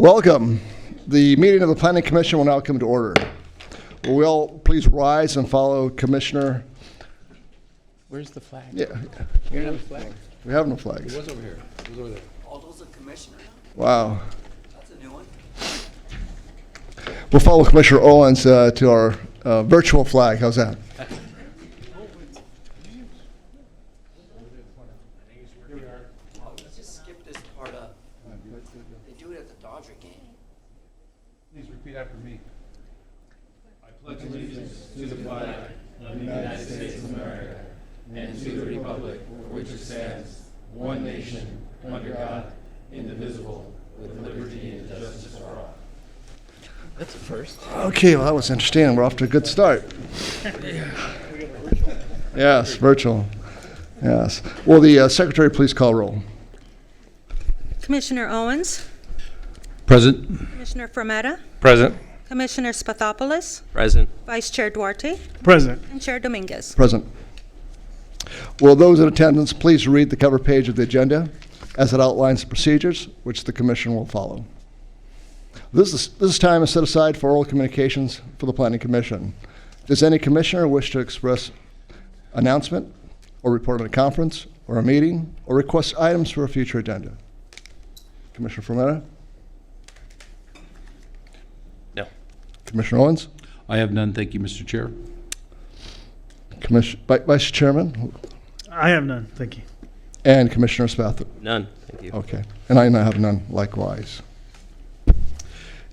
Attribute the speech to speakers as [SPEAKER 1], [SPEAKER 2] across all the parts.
[SPEAKER 1] Welcome. The meeting of the Planning Commission will now come to order. Will we all please rise and follow Commissioner?
[SPEAKER 2] Where's the flag?
[SPEAKER 1] Yeah,
[SPEAKER 2] You don't have a flag?
[SPEAKER 1] we have no flags.
[SPEAKER 3] It was over here. It was over there.
[SPEAKER 4] Aldo's a commissioner now?
[SPEAKER 1] Wow.
[SPEAKER 4] That's a new one.
[SPEAKER 1] We'll follow Commissioner Owens to our virtual flag. How's that?
[SPEAKER 4] Let's just skip this part up. They do it at the Dodger game.
[SPEAKER 3] Please repeat after me. I pledge allegiance to the flag of the United States of America and to the republic for which it stands, one nation, under God, indivisible, with liberty and justice for all.
[SPEAKER 2] That's a first.
[SPEAKER 1] Okay, well, that was interesting. We're off to a good start. Yes, virtual. Yes. Will the secretary please call roll?
[SPEAKER 5] Commissioner Owens,
[SPEAKER 6] Present.
[SPEAKER 5] Commissioner Fermetta,
[SPEAKER 6] Present.
[SPEAKER 5] Commissioner Spathopoulos,
[SPEAKER 6] Present.
[SPEAKER 5] Vice Chair Duarte,
[SPEAKER 7] Present.
[SPEAKER 5] and Chair Dominguez.
[SPEAKER 1] Present. Will those in attendance please read the cover page of the agenda as it outlines the procedures which the commission will follow. This time is set aside for oral communications for the Planning Commission. Does any commissioner wish to express announcement or report on a conference or a meeting or request items for a future agenda? Commissioner Fermetta?
[SPEAKER 6] No.
[SPEAKER 1] Commissioner Owens?
[SPEAKER 8] I have none, thank you, Mr. Chair.
[SPEAKER 1] Vice Chairman?
[SPEAKER 7] I have none, thank you.
[SPEAKER 1] And Commissioner Spath?
[SPEAKER 6] None. Thank you.
[SPEAKER 1] Okay. And I have none likewise.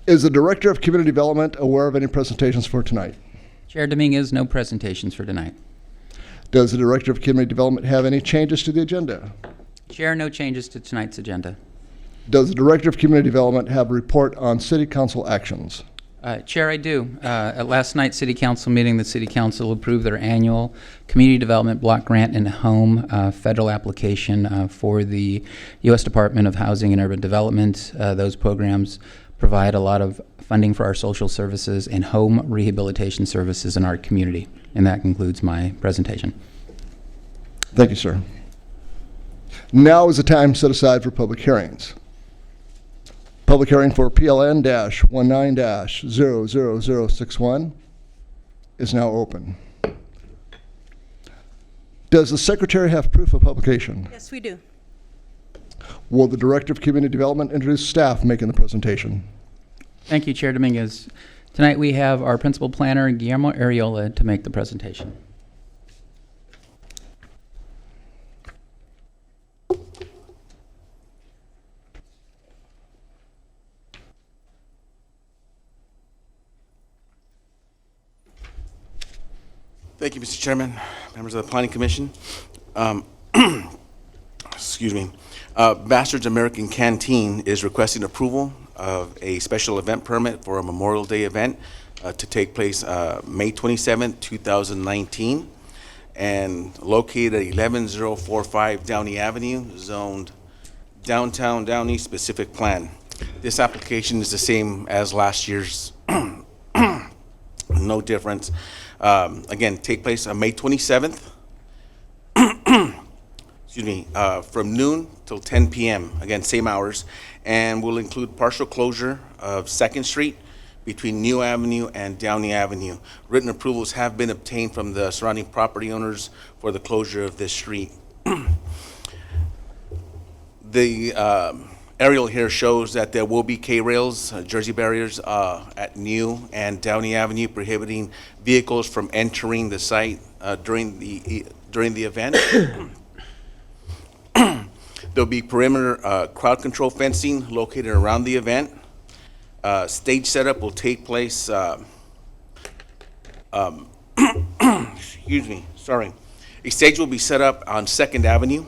[SPEAKER 1] Is the Director of Community Development aware of any presentations for tonight?
[SPEAKER 2] Chair Dominguez, no presentations for tonight.
[SPEAKER 1] Does the Director of Community Development have any changes to the agenda?
[SPEAKER 2] Chair, no changes to tonight's agenda.
[SPEAKER 1] Does the Director of Community Development have a report on City Council actions?
[SPEAKER 2] Chair, I do. At last night's City Council meeting, the City Council approved their annual Community Development Block Grant and Home federal application for the U.S. Department of Housing and Urban Development. Those programs provide a lot of funding for our social services and home rehabilitation services in our community. And that concludes my presentation.
[SPEAKER 1] Thank you, sir. Now is the time set aside for public hearings. Public hearing for PLN-19-00061 is now open. Does the Secretary have proof of publication?
[SPEAKER 5] Yes, we do.
[SPEAKER 1] Will the Director of Community Development introduce staff making the presentation?
[SPEAKER 2] Thank you, Chair Dominguez. Tonight we have our Principal Planner, Guillermo Arreola, to make the presentation.
[SPEAKER 9] Thank you, Mr. Chairman, members of the Planning Commission. Excuse me. Bastards American Canteen is requesting approval of a special event permit for a Memorial Day event to take place May 27, 2019, and located at 11045 Downey Avenue, zoned downtown Downey specific plan. This application is the same as last year's, no difference. Again, take place on May 27th, excuse me, from noon till 10 p.m. Again, same hours, and will include partial closure of 2nd Street between New Avenue and Downey Avenue. Written approvals have been obtained from the surrounding property owners for the closure of this street. The aerial here shows that there will be K-rails, Jersey barriers at New and Downey Avenue, prohibiting vehicles from entering the site during the event. There'll be perimeter crowd control fencing located around the event. Stage setup will take place. Excuse me. Sorry. A stage will be set up on 2nd Avenue,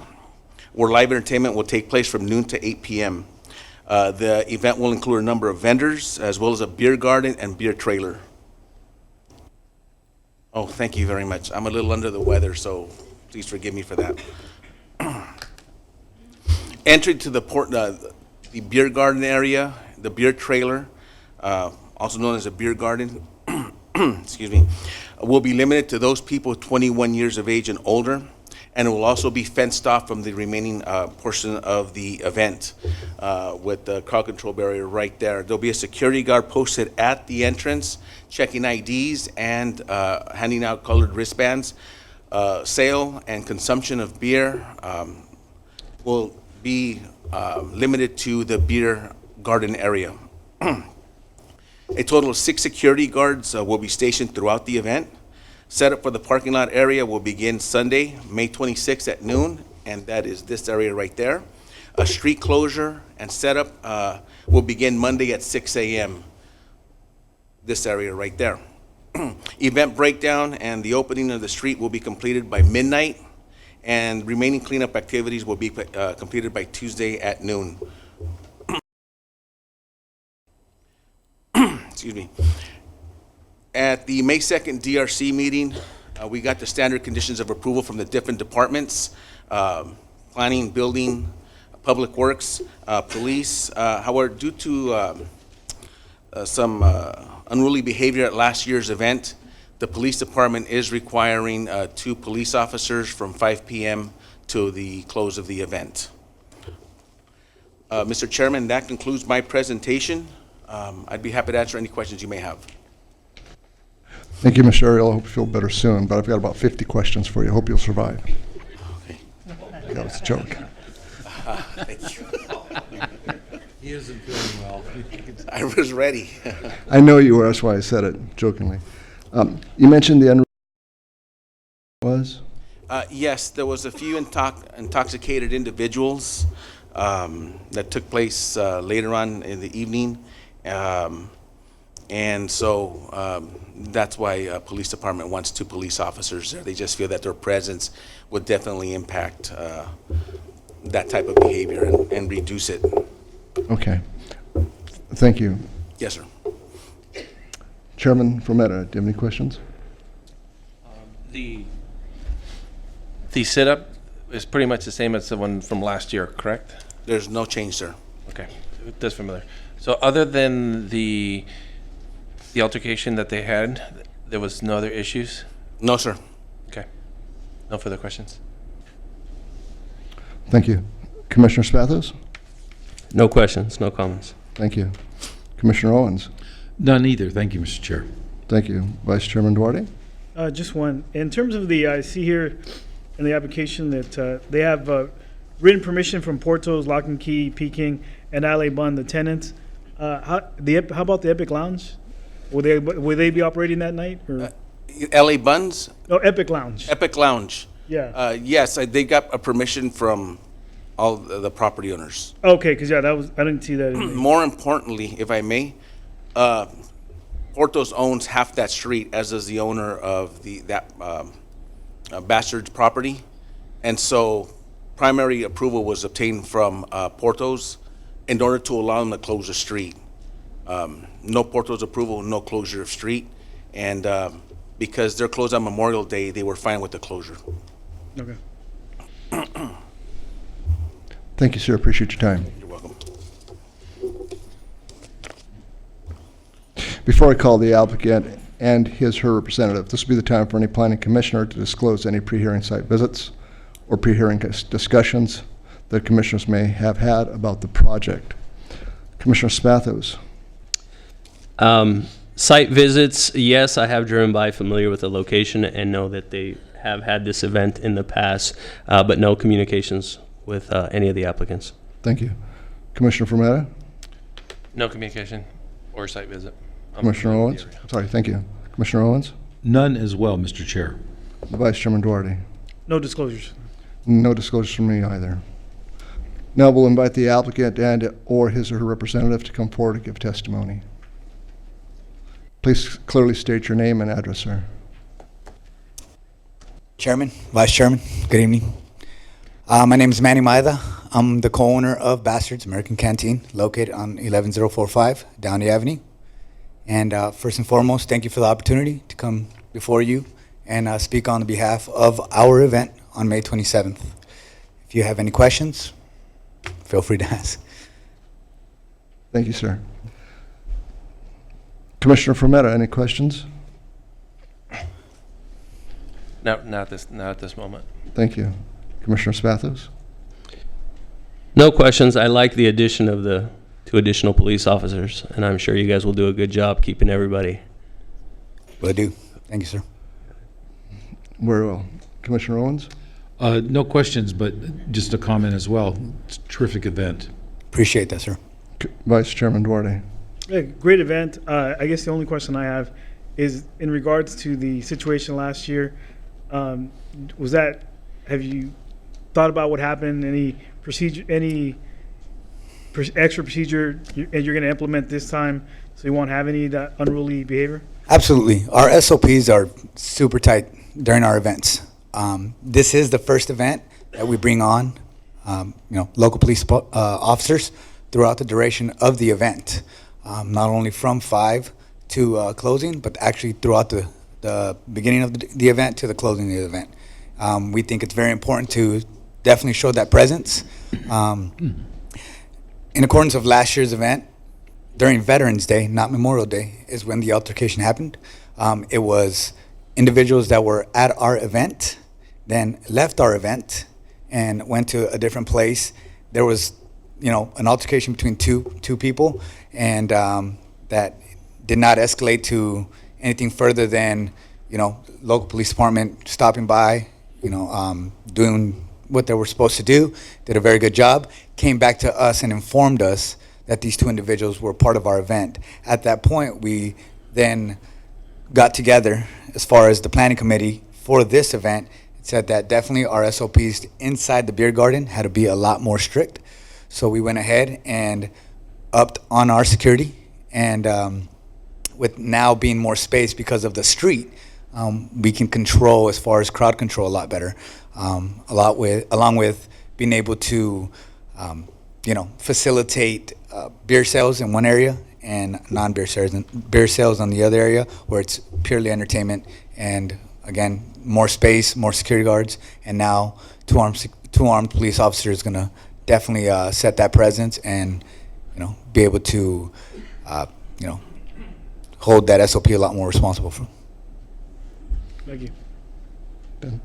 [SPEAKER 9] where live entertainment will take place from noon to 8 p.m. The event will include a number of vendors, as well as a beer garden and beer trailer. Oh, thank you very much. I'm a little under the weather, so please forgive me for that. Entry to the beer garden area, the beer trailer, also known as a beer garden, excuse me, will be limited to those people 21 years of age and older, and it will also be fenced off from the remaining portion of the event with the crowd control barrier right there. There'll be a security guard posted at the entrance, checking IDs and handing out colored wristbands. Sale and consumption of beer will be limited to the beer garden area. A total of 6 security guards will be stationed throughout the event. Setup for the parking lot area will begin Sunday, May 26th at noon, and that is this area right there. A street closure and setup will begin Monday at 6 a.m. This area right there. Event breakdown and the opening of the street will be completed by midnight, and remaining cleanup activities will be completed by Tuesday at noon. Excuse me. At the May 2nd DRC meeting, we got the standard conditions of approval from the different departments, planning, building, public works, police. However, due to some unruly behavior at last year's event, the police department is requiring 2 police officers from 5 p.m. to the close of the event. Mr. Chairman, that concludes my presentation. I'd be happy to answer any questions you may have.
[SPEAKER 1] Thank you, Mr. Ariel. I hope you feel better soon, but I've got about 50 questions for you. I hope you'll survive.
[SPEAKER 9] Okay.
[SPEAKER 1] That was a joke.
[SPEAKER 9] Thank you.
[SPEAKER 8] He isn't feeling well.
[SPEAKER 9] I was ready.
[SPEAKER 1] I know you were, that's why I said it jokingly. You mentioned the was?
[SPEAKER 9] Yes, there was a few intoxicated individuals that took place later on in the evening. And so that's why police department wants 2 police officers there. They just feel that their presence would definitely impact that type of behavior and reduce it.
[SPEAKER 1] Okay. Thank you.
[SPEAKER 9] Yes, sir.
[SPEAKER 1] Chairman Frometta, do you have any questions?
[SPEAKER 6] The setup is pretty much the same as the one from last year, correct?
[SPEAKER 9] There's no change, sir.
[SPEAKER 6] Okay, that's familiar. So other than the altercation that they had, there was no other issues?
[SPEAKER 9] No, sir.
[SPEAKER 6] Okay. No further questions?
[SPEAKER 1] Thank you. Commissioner Spathos?
[SPEAKER 6] No questions, no comments.
[SPEAKER 1] Thank you. Commissioner Owens?
[SPEAKER 8] None either. Thank you, Mr. Chair.
[SPEAKER 1] Thank you. Vice Chairman Duarte?
[SPEAKER 7] Just one. In terms of the, I see here in the application that they have written permission from Porto's, Lock and Key, Peking, and LA Bun, the tenants. How about the Epic Lounge? Will they be operating that night? Or?
[SPEAKER 9] LA Buns,
[SPEAKER 7] No, Epic Lounge.
[SPEAKER 9] Epic Lounge.
[SPEAKER 7] Yeah.
[SPEAKER 9] Yes, they got a permission from all the property owners.
[SPEAKER 7] Okay, because yeah, I didn't see that in there.
[SPEAKER 9] More importantly, if I may, Portos owns half that street, as does the owner of that Bastard's property. And so primary approval was obtained from Portos in order to allow them to close the street. No Portos approval, no closure of street. And because they're closed on Memorial Day, they were fine with the closure.
[SPEAKER 7] Okay.
[SPEAKER 1] Thank you, sir. Appreciate your time.
[SPEAKER 9] You're welcome.
[SPEAKER 1] Before I call the applicant and her representative, this will be the time for any planning commissioner to disclose any pre-hearing site visits or pre-hearing discussions that commissioners may have had about the project. Commissioner Spathos?
[SPEAKER 10] Site visits, yes, I have driven by, familiar with the location, and know that they have had this event in the past, but no communications with any of the applicants.
[SPEAKER 1] Thank you. Commissioner Frometta?
[SPEAKER 6] No communication or site visit.
[SPEAKER 1] Commissioner Owens? Sorry, thank you. Commissioner Owens?
[SPEAKER 8] None as well, Mr. Chair.
[SPEAKER 1] Vice Chairman Duarte?
[SPEAKER 7] No disclosures.
[SPEAKER 1] No disclosures from me either. Now we'll invite the applicant and or his or her representative to come forward to give testimony. Please clearly state your name and address, sir.
[SPEAKER 11] Chairman, Vice Chairman, good evening. My name is Manny Maida. I'm the co-owner of Bastards American Canteen, located on 11045 Downey Avenue. And first and foremost, thank you for the opportunity to come before you and speak on behalf of our event on May 27th. If you have any questions, feel free to ask.
[SPEAKER 1] Thank you, sir. Commissioner Frometta, any questions?
[SPEAKER 6] Not at this moment.
[SPEAKER 1] Thank you. Commissioner Spathos?
[SPEAKER 10] No questions. I like the addition of the 2 additional police officers, and I'm sure you guys will do a good job keeping everybody.
[SPEAKER 11] Will do. Thank you, sir.
[SPEAKER 1] Very well. Commissioner Owens?
[SPEAKER 8] No questions, but just a comment as well. It's a terrific event.
[SPEAKER 11] Appreciate that, sir.
[SPEAKER 1] Vice Chairman Duarte?
[SPEAKER 7] Yeah, great event. I guess the only question I have is in regards to the situation last year. Have you thought about what happened? Any procedure, extra procedure, and you're going to implement this time so you won't have any of that unruly behavior?
[SPEAKER 11] Absolutely. Our SOPs are super tight during our events. This is the first event that we bring on, local police officers throughout the duration of the event, not only from 5 to closing, but actually throughout the beginning of the event to the closing of the event. We think it's very important to definitely show that presence. In accordance of last year's event, during Veterans Day, not Memorial Day, is when the altercation happened. It was individuals that were at our event, then left our event and went to a different place. There was, an altercation between two people, and that did not escalate to anything further than, local police department stopping by, doing what they were supposed to do, did a very good job, came back to us and informed us that these 2 individuals were part of our event. At that point, we then got together as far as the planning committee for this event. It said that definitely our SOPs inside the beer garden had to be a lot more strict. So we went ahead and upped on our security, and with now being more space because of the street, we can control as far as crowd control a lot better, along with being able to facilitate beer sales in one area and non-beer sales on the other area, where it's purely entertainment. And again, more space, more security guards, and now two armed police officers going to definitely set that presence and be able to hold that SOP a lot more responsible for.
[SPEAKER 7] Thank you.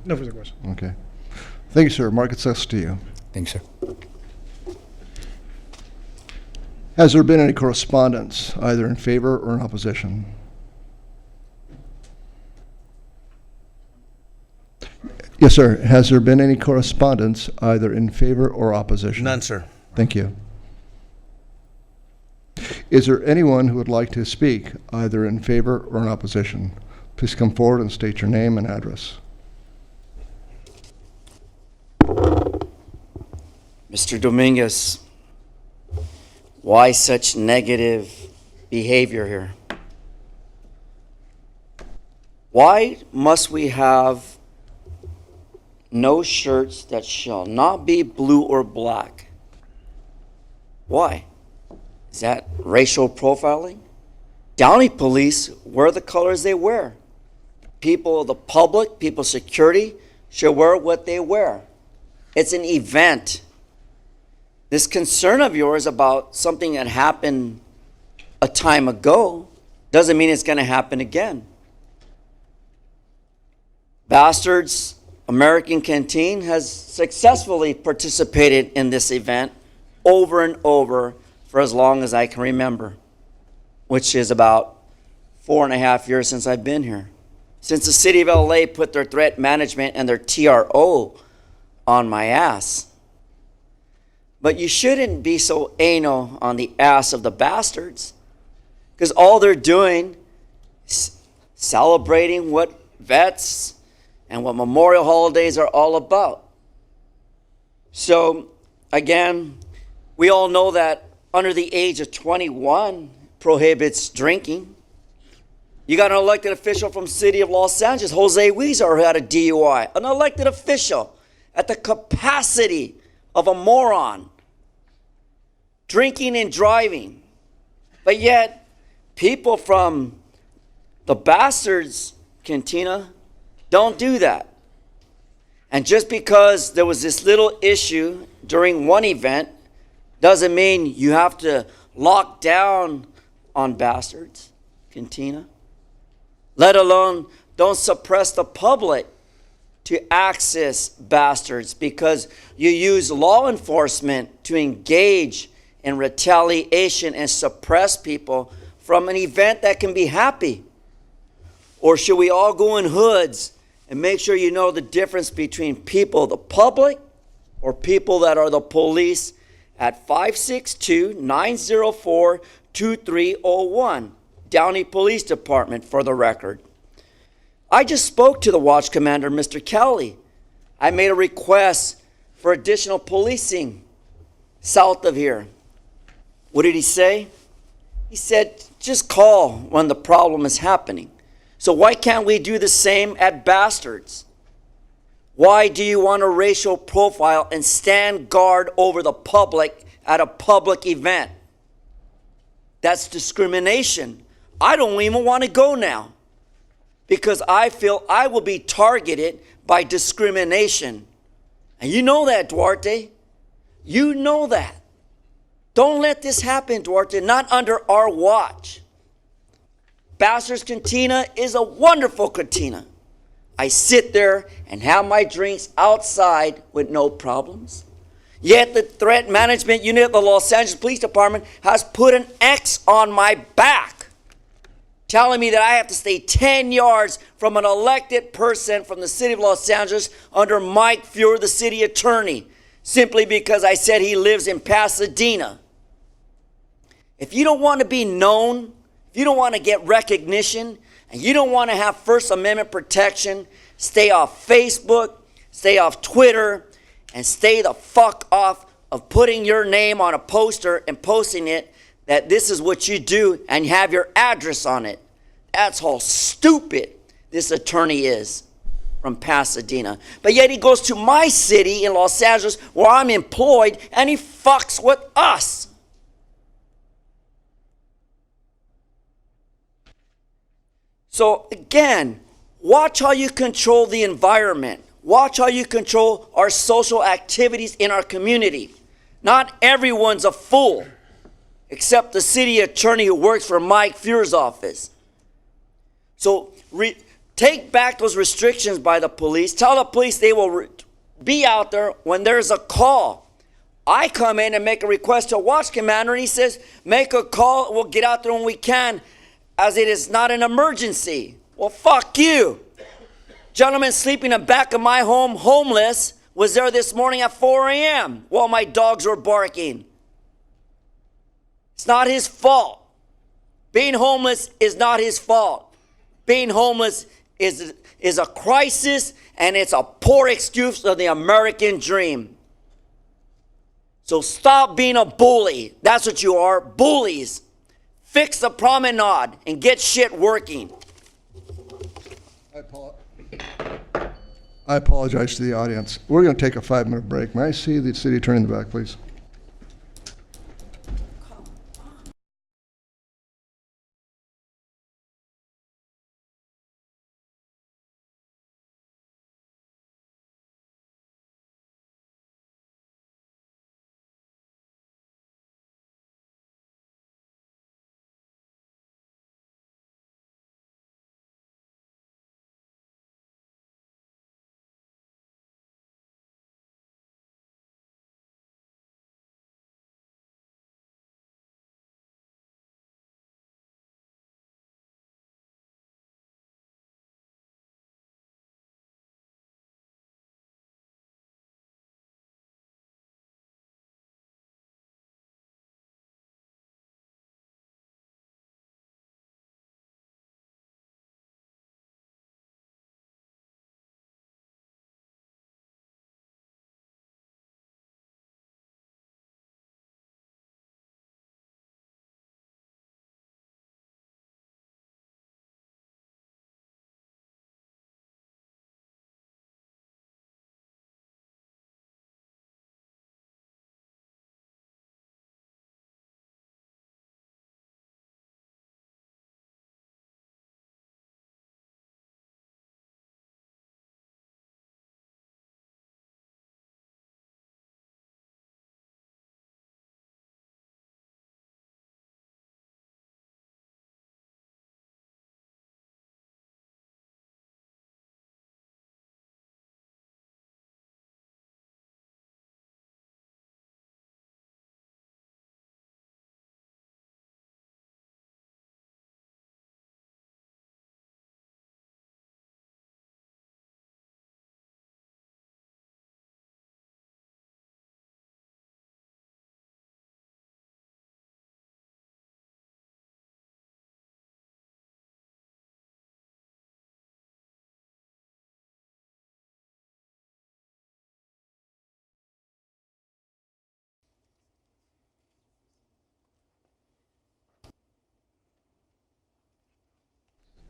[SPEAKER 7] No further questions.
[SPEAKER 1] Okay. Thank you, sir. Market success to you.
[SPEAKER 11] Thanks, sir.
[SPEAKER 1] Has there been any correspondence, either in favor or in opposition? Yes, sir. Has there been any correspondence, either in favor or opposition?
[SPEAKER 12] None, sir.
[SPEAKER 1] Thank you. Is there anyone who would like to speak, either in favor or in opposition? Please come forward and state your name and address.
[SPEAKER 4] Mr. Dominguez, why such negative behavior here? Why must we have no shirts that shall not be blue or black? Why? Is that racial profiling? Downey police wear the colors they wear. People, the public, people security should wear what they wear. It's an event. This concern of yours about something that happened a time ago doesn't mean it's going to happen again. Bastards American Canteen has successfully participated in this event over and over for as long as I can remember, which is about 4.5 years since I've been here. Since the city of LA put their threat management and their TRO on my ass. But you shouldn't be so anal on the ass of the bastards, because all they're doing is celebrating what vets and what memorial holidays are all about. So, again, we all know that under the age of 21 prohibits drinking. You got an elected official from city of Los Angeles, Jose Huizar, who had a DUI. An elected official at the capacity of a moron, drinking and driving. But yet, people from the Bastards Cantina don't do that. And just because there was this little issue during one event doesn't mean you have to lock down on Bastards Cantina. Let alone don't suppress the public to access bastards because you use law enforcement to engage in retaliation and suppress people from an event that can be happy? Or should we all go in hoods and make sure you know the difference between people, the public, or people that are the police at 562-904-2301, Downey Police Department, for the record. I just spoke to the watch commander, Mr. Kelly. I made a request for additional policing south of here. What did he say? He said, just call when the problem is happening. So why can't we do the same at Bastards? Why do you want a racial profile and stand guard over the public at a public event? That's discrimination. I don't even want to go now because I feel I will be targeted by discrimination. And you know that, Duarte. You know that. Don't let this happen, Duarte, not under our watch. Bastards Cantina is a wonderful cantina. I sit there and have my drinks outside with no problems. Yet the threat management unit of the Los Angeles Police Department has put an X on my back, telling me that I have to stay 10 yards from an elected person from the city of Los Angeles under Mike Fuhr, the city attorney, simply because I said he lives in Pasadena. If you don't want to be known, if you don't want to get recognition, and you don't want to have First Amendment protection, stay off Facebook, stay off Twitter, and stay the fuck off of putting your name on a poster and posting it that this is what you do and have your address on it. That's how stupid this attorney is from Pasadena. But yet he goes to my city in Los Angeles where I'm employed and he fucks with us. So again, watch how you control the environment. Watch how you control our social activities in our community. Not everyone's a fool, except the city attorney who works for Mike Fuhr's office. So take back those restrictions by the police. Tell the police they will be out there when there's a call. I come in and make a request to a watch commander, and he says, make a call, we'll get out there when we can, as it is not an emergency. Well, fuck you. Gentleman sleeping in the back of my home, homeless, was there this morning at 4 a.m. while my dogs were barking. It's not his fault. Being homeless is not his fault. Being homeless is a crisis, and it's a poor excuse of the American dream. So stop being a bully. That's what you are, bullies. Fix the promenade and get shit working.
[SPEAKER 1] I apologize to the audience. We're going to take a 5-minute break. May I see the city attorney in the back, please?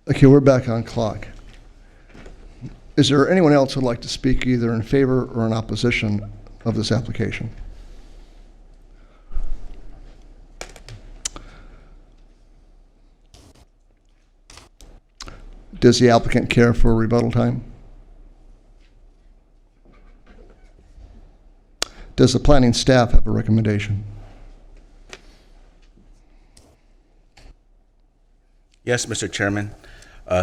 [SPEAKER 1] Okay, we're back on clock. Is there anyone else who'd like to speak either in favor or in opposition of this application? Does the applicant care for rebuttal time? Does the planning staff have a recommendation?
[SPEAKER 9] Yes, Mr. Chairman.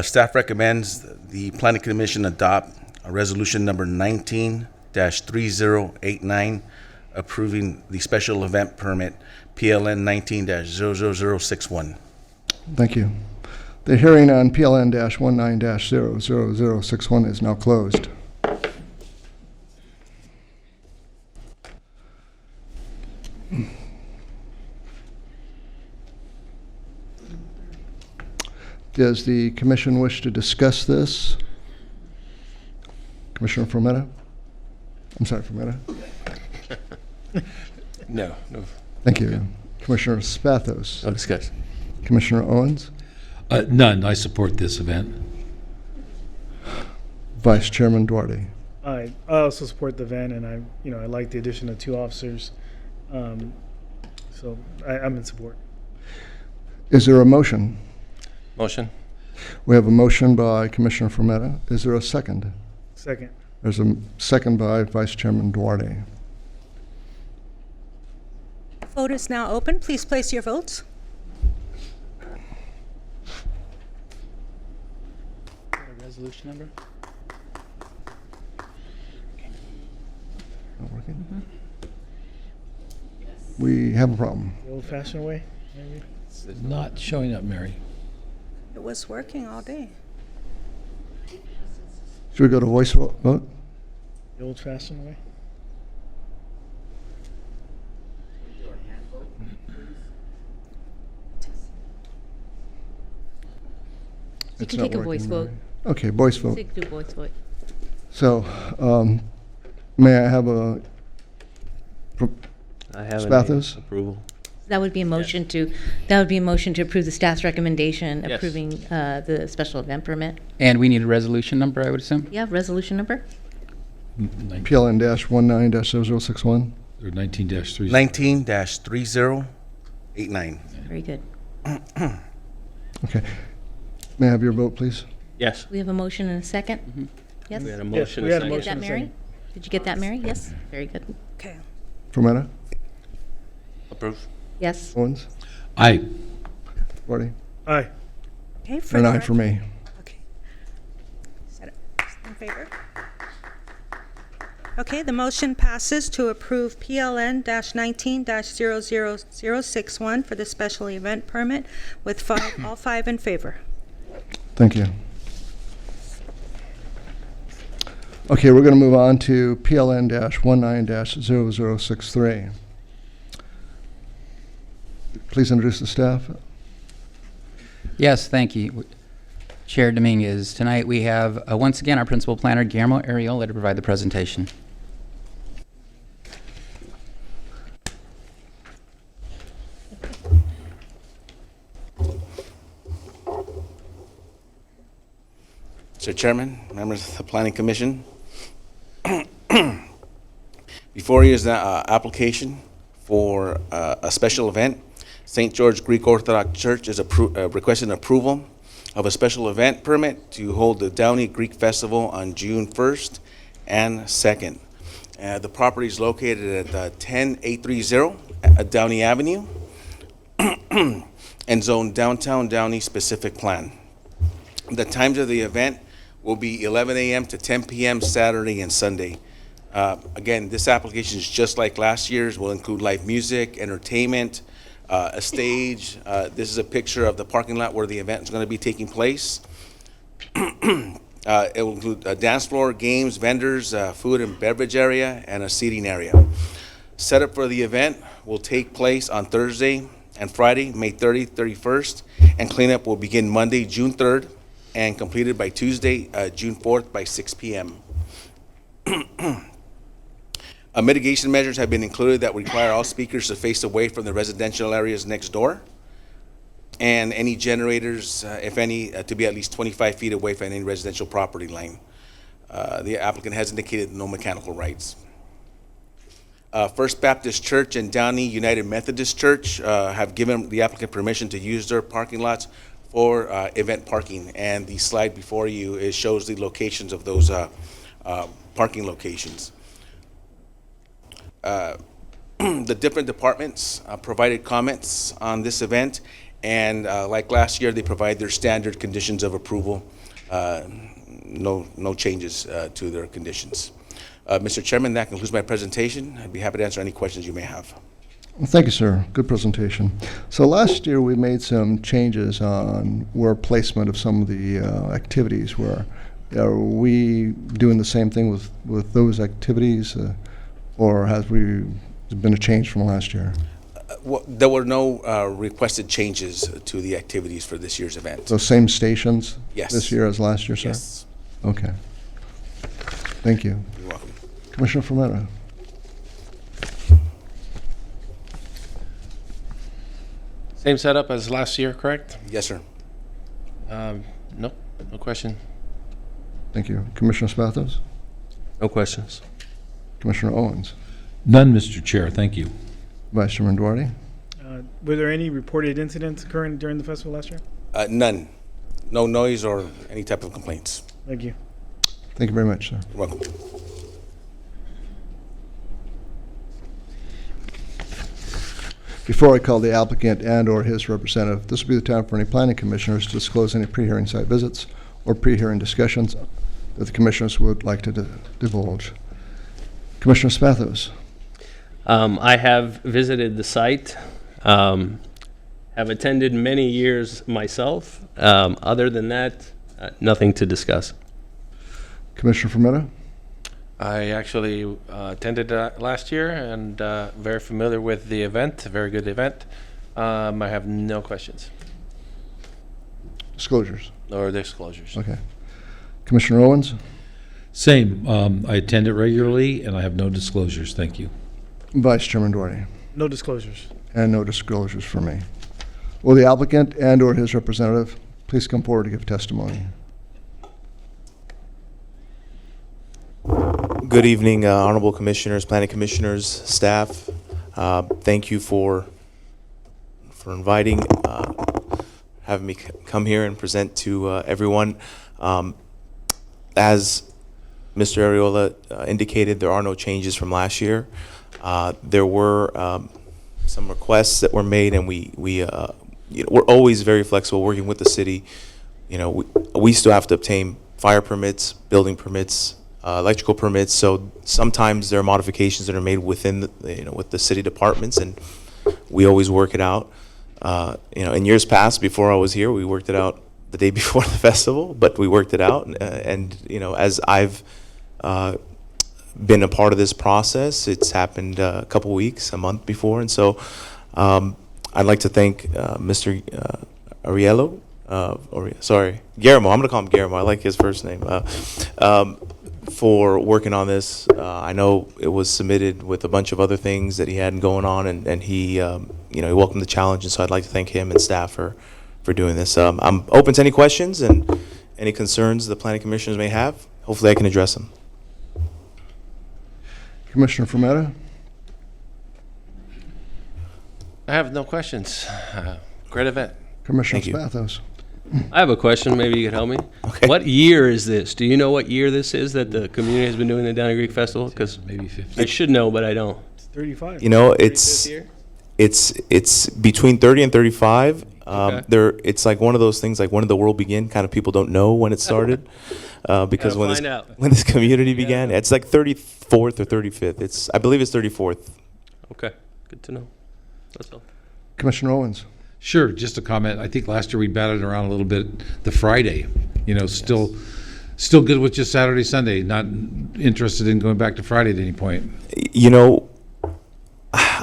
[SPEAKER 9] Staff recommends the Planning Commission adopt a resolution number 19-3089 approving the special event permit PLN 19-00061.
[SPEAKER 1] Thank you. The hearing on PLN-19-0061 is now closed. Does the commission wish to discuss this? Commissioner Frometta? I'm sorry, Frometta.
[SPEAKER 6] No.
[SPEAKER 1] Thank you. Commissioner Spathos.
[SPEAKER 10] No discussion.
[SPEAKER 1] Commissioner Owens.
[SPEAKER 8] None. I support this event.
[SPEAKER 1] Vice Chairman Duarte.
[SPEAKER 7] I also support the event, and I like the addition of 2 officers. So I'm in support.
[SPEAKER 1] Is there a motion?
[SPEAKER 6] Motion?
[SPEAKER 1] We have a motion by Commissioner Frometta. Is there a second?
[SPEAKER 7] Second.
[SPEAKER 1] There's a second by Vice Chairman Duarte.
[SPEAKER 5] Vote is now open. Please place your votes.
[SPEAKER 2] Resolution number?
[SPEAKER 1] Not working? We have a problem.
[SPEAKER 7] The old-fashioned way, maybe?
[SPEAKER 8] It's not showing up, Mary.
[SPEAKER 5] It was working all day.
[SPEAKER 1] Should we go to voice vote?
[SPEAKER 7] The old-fashioned way?
[SPEAKER 12] You
[SPEAKER 1] It's
[SPEAKER 12] can
[SPEAKER 1] not
[SPEAKER 12] take a voice
[SPEAKER 1] working,
[SPEAKER 12] vote.
[SPEAKER 1] Mary. Okay, voice vote.
[SPEAKER 12] Take the voice vote.
[SPEAKER 1] So, may I have a,
[SPEAKER 10] I have
[SPEAKER 1] Spathos?
[SPEAKER 10] approval.
[SPEAKER 12] That would be a motion that would be a motion to approve the staff's recommendation
[SPEAKER 10] Yes.
[SPEAKER 12] approving the special event permit.
[SPEAKER 2] And we need a resolution number, I would assume?
[SPEAKER 12] Yeah, resolution number?
[SPEAKER 1] PLN-19-0061?
[SPEAKER 8] Or 19-3.
[SPEAKER 9] 19-3089.
[SPEAKER 12] Very good.
[SPEAKER 1] Okay. May I have your vote, please?
[SPEAKER 10] Yes.
[SPEAKER 12] We have a motion and a second? Yes?
[SPEAKER 10] We had a
[SPEAKER 12] Did
[SPEAKER 10] motion.
[SPEAKER 7] we had a
[SPEAKER 10] and a
[SPEAKER 12] you
[SPEAKER 10] second.
[SPEAKER 12] get that,
[SPEAKER 7] motion and a
[SPEAKER 12] Mary?
[SPEAKER 7] second.
[SPEAKER 12] Did you get that, Mary? Yes? Very good.
[SPEAKER 5] Okay.
[SPEAKER 1] Frometta?
[SPEAKER 6] Approve?
[SPEAKER 12] Yes?
[SPEAKER 1] Owens?
[SPEAKER 8] Aye.
[SPEAKER 1] Duarte?
[SPEAKER 7] Aye.
[SPEAKER 5] Okay, for
[SPEAKER 1] An
[SPEAKER 5] the
[SPEAKER 1] aye for me.
[SPEAKER 5] Okay. Set it. In favor? Okay, the motion passes to approve PLN-19-00061 for the special event permit with all 5 in favor.
[SPEAKER 1] Thank you. Okay, we're going to move on to PLN-19-0063. Please introduce the staff.
[SPEAKER 2] Yes, thank you. Chair Dominguez, tonight we have, once again, our principal planner, Guillermo Ariola, to provide the presentation.
[SPEAKER 9] Mr. Chairman, members of the Planning Commission, before you is the application for a special event. St. George Greek Orthodox Church is requesting approval of a special event permit to hold the Downey Greek Festival on June 1st and 2nd. The property is located at 10830 Downey Avenue and zoned downtown Downey specific plan. The times of the event will be 11 a.m. to 10 p.m. Saturday and Sunday. Again, this application is just like last year's. Will include live music, entertainment, a stage. This is a picture of the parking lot where the event is going to be taking place. It will include a dance floor, games, vendors, food and beverage area, and a seating area. Setup for the event will take place on Thursday and Friday, May 30th, 31st, and cleanup will begin Monday, June 3rd, and completed by Tuesday, June 4th by 6 p.m. Mitigation measures have been included that require all speakers to face away from the residential areas next door. and any generators, if any, to be at least 25 feet away from any residential property line. The applicant has indicated no mechanical rights. First Baptist Church and Downey United Methodist Church have given the applicant permission to use their parking lots for event parking. And the slide before you shows the locations of those parking locations. The different departments provided comments on this event, and like last year, they provide their standard conditions of approval. No changes to their conditions. Mr. Chairman, that concludes my presentation. I'd be happy to answer any questions you may have.
[SPEAKER 1] Well, thank you, sir. Good presentation. So last year, we made some changes on where placement of some of the activities were. Are we doing the same thing with those activities, or has been a change from last year?
[SPEAKER 9] Well, there were no requested changes to the activities for this year's event.
[SPEAKER 1] Those same stations?
[SPEAKER 9] Yes.
[SPEAKER 1] This year as last year, sir?
[SPEAKER 9] Yes.
[SPEAKER 1] Okay. Thank you.
[SPEAKER 9] You're welcome.
[SPEAKER 1] Commissioner Fermetta.
[SPEAKER 6] Same setup as last year, correct?
[SPEAKER 9] Yes, sir.
[SPEAKER 6] No question.
[SPEAKER 1] Thank you. Commissioner Spathos?
[SPEAKER 10] No questions.
[SPEAKER 1] Commissioner Owens?
[SPEAKER 8] None, Mr. Chair, thank you.
[SPEAKER 1] Vice Chairman Duarte?
[SPEAKER 7] Were there any reported incidents occurring during the festival last year?
[SPEAKER 9] None. No noise or any type of complaints.
[SPEAKER 7] Thank you.
[SPEAKER 1] Thank you very much, sir.
[SPEAKER 9] You're welcome.
[SPEAKER 1] Before I call the applicant and/or his representative, this will be the time for any planning commissioners to disclose any pre-hearing site visits or pre-hearing discussions that the commissioners would like to divulge. Commissioner Spathos?
[SPEAKER 10] I have visited the site, have attended many years myself. Other than that, nothing to discuss.
[SPEAKER 1] Commissioner Fermetta?
[SPEAKER 6] I actually attended last year and very familiar with the event, a very good event. I have no questions
[SPEAKER 1] Disclosures?
[SPEAKER 6] or disclosures.
[SPEAKER 1] Okay. Commissioner Owens?
[SPEAKER 8] Same, I attend it regularly, and I have no disclosures, thank you.
[SPEAKER 1] Vice Chairman Duarte?
[SPEAKER 7] No disclosures.
[SPEAKER 1] And no disclosures for me. Will the applicant and/or his representative please come forward to give testimony?
[SPEAKER 13] Good evening, Honorable Commissioners, Planning Commissioners, staff. Thank you for inviting, having me come here and present to everyone. As Mr. Arreola indicated, there are no changes from last year. There were some requests that were made, and we're always very flexible working with the city. We still have to obtain fire permits, building permits, electrical permits. So sometimes there are modifications that are made within with the city departments, and we always work it out. In years past, before I was here, we worked it out the day before the festival, but we worked it out. And as I've been a part of this process, it's happened a couple weeks, a month before, and so I'd like to thank Mr. Ariello. Guillermo. I'm going to call him Guillermo. I like his first name. For working on this. I know it was submitted with a bunch of other things that he had going on, and he, he welcomed the challenge, and so I'd like to thank him and staff for doing this. I'm open to any questions and any concerns the planning commissioners may have. Hopefully I can address them.
[SPEAKER 1] Commissioner Fermetta?
[SPEAKER 6] I have no questions. Great event.
[SPEAKER 1] Commissioner
[SPEAKER 13] Thank you.
[SPEAKER 1] Spathos?
[SPEAKER 10] I have a question, maybe you could help me.
[SPEAKER 13] Okay.
[SPEAKER 10] What year is this? Do you know what year this is that the community has been doing the Downey Creek Festival? Because
[SPEAKER 8] Maybe 50.
[SPEAKER 10] I should know, but I don't.
[SPEAKER 7] It's 35.
[SPEAKER 13] It's
[SPEAKER 10] 35th year?
[SPEAKER 13] it's between 30 and 35.
[SPEAKER 10] Okay.
[SPEAKER 13] It's like one of those things, like when did the world begin? Kind of people don't know when it started, because
[SPEAKER 10] Gotta find out.
[SPEAKER 13] when this community began, it's like 34th or 35th. I believe it's 34th.
[SPEAKER 10] Okay, good to know. That's all.
[SPEAKER 1] Commissioner Owens?
[SPEAKER 8] Sure, just a comment. I think last year we batted around a little bit the Friday. Still good with just Saturday, Sunday. Not interested in going back to Friday at any point.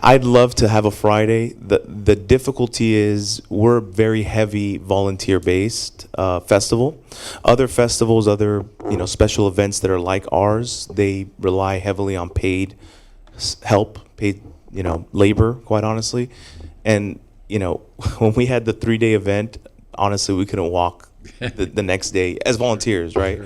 [SPEAKER 13] I'd love to have a Friday. The difficulty is we're very heavy volunteer-based festival. Other festivals, other special events that are like ours, they rely heavily on paid help, paid labor, quite honestly. And when we had the 3-day event, honestly, we couldn't walk the next day as volunteers, right?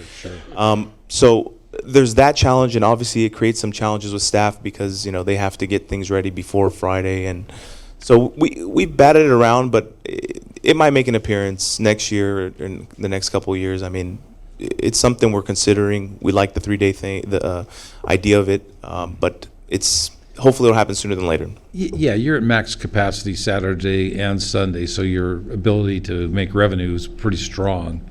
[SPEAKER 13] So there's that challenge, and obviously it creates some challenges with staff because they have to get things ready before Friday, and so we batted it around, but it might make an appearance next year or in the next couple of years. I mean, it's something we're considering. We like the 3-day thing, the idea of it, but hopefully it'll happen sooner than later.
[SPEAKER 8] Yeah, you're at max capacity Saturday and Sunday, so your ability to make revenue is pretty strong.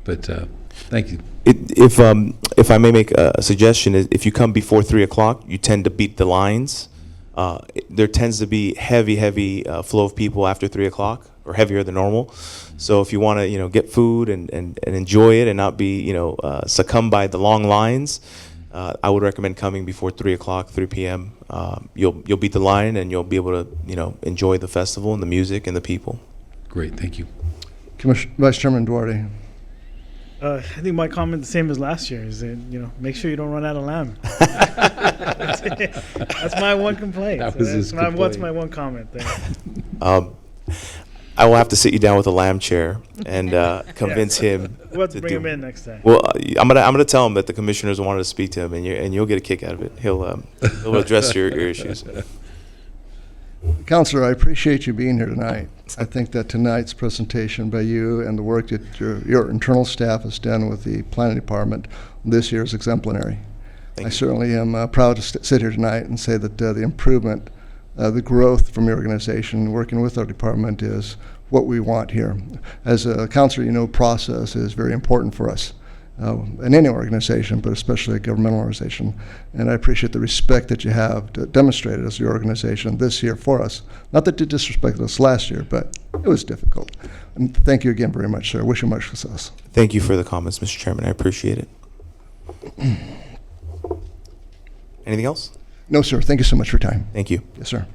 [SPEAKER 8] But thank you.
[SPEAKER 13] If I may make a suggestion, if you come before 3 o'clock, you tend to beat the lines. There tends to be heavy flow of people after 3 o'clock, or heavier than normal. So if you want to, get food and enjoy it and not be, succumb by the long lines, I would recommend coming before 3 o'clock, 3 p.m. You'll beat the line and you'll be able to, enjoy the festival and the music and the people.
[SPEAKER 8] Great, thank you.
[SPEAKER 1] Vice Chairman Duarte.
[SPEAKER 7] I think my comment the same as last year is that, make sure you don't run out of lamb. That's my one complaint.
[SPEAKER 8] That was his complaint.
[SPEAKER 7] What's my one comment there?
[SPEAKER 13] I will have to sit you down with a lamb chair and convince him.
[SPEAKER 7] We'll have to bring him in next time.
[SPEAKER 13] Well, I'm gonna tell him that the commissioners wanted to speak to him, and you'll get a kick out of it. He'll address your issues.
[SPEAKER 1] Counselor, I appreciate you being here tonight. I think that tonight's presentation by you and the work that your internal staff has done with the planning department this year is exemplary.
[SPEAKER 13] Thank
[SPEAKER 1] I
[SPEAKER 13] you.
[SPEAKER 1] certainly am proud to sit here tonight and say that the improvement, the growth from your organization, working with our department, is what we want here. As a counselor, process is very important for us in any organization, but especially a governmental organization. And I appreciate the respect that you have demonstrated as your organization this year for us. Not that you disrespected us last year, but it was difficult. And thank you again very much, sir. Wish you much success.
[SPEAKER 13] Thank you for the comments, Mr. Chairman. I appreciate it. Anything else?
[SPEAKER 1] No, sir. Thank you so much for your time.
[SPEAKER 13] Thank you.
[SPEAKER 1] Yes, sir.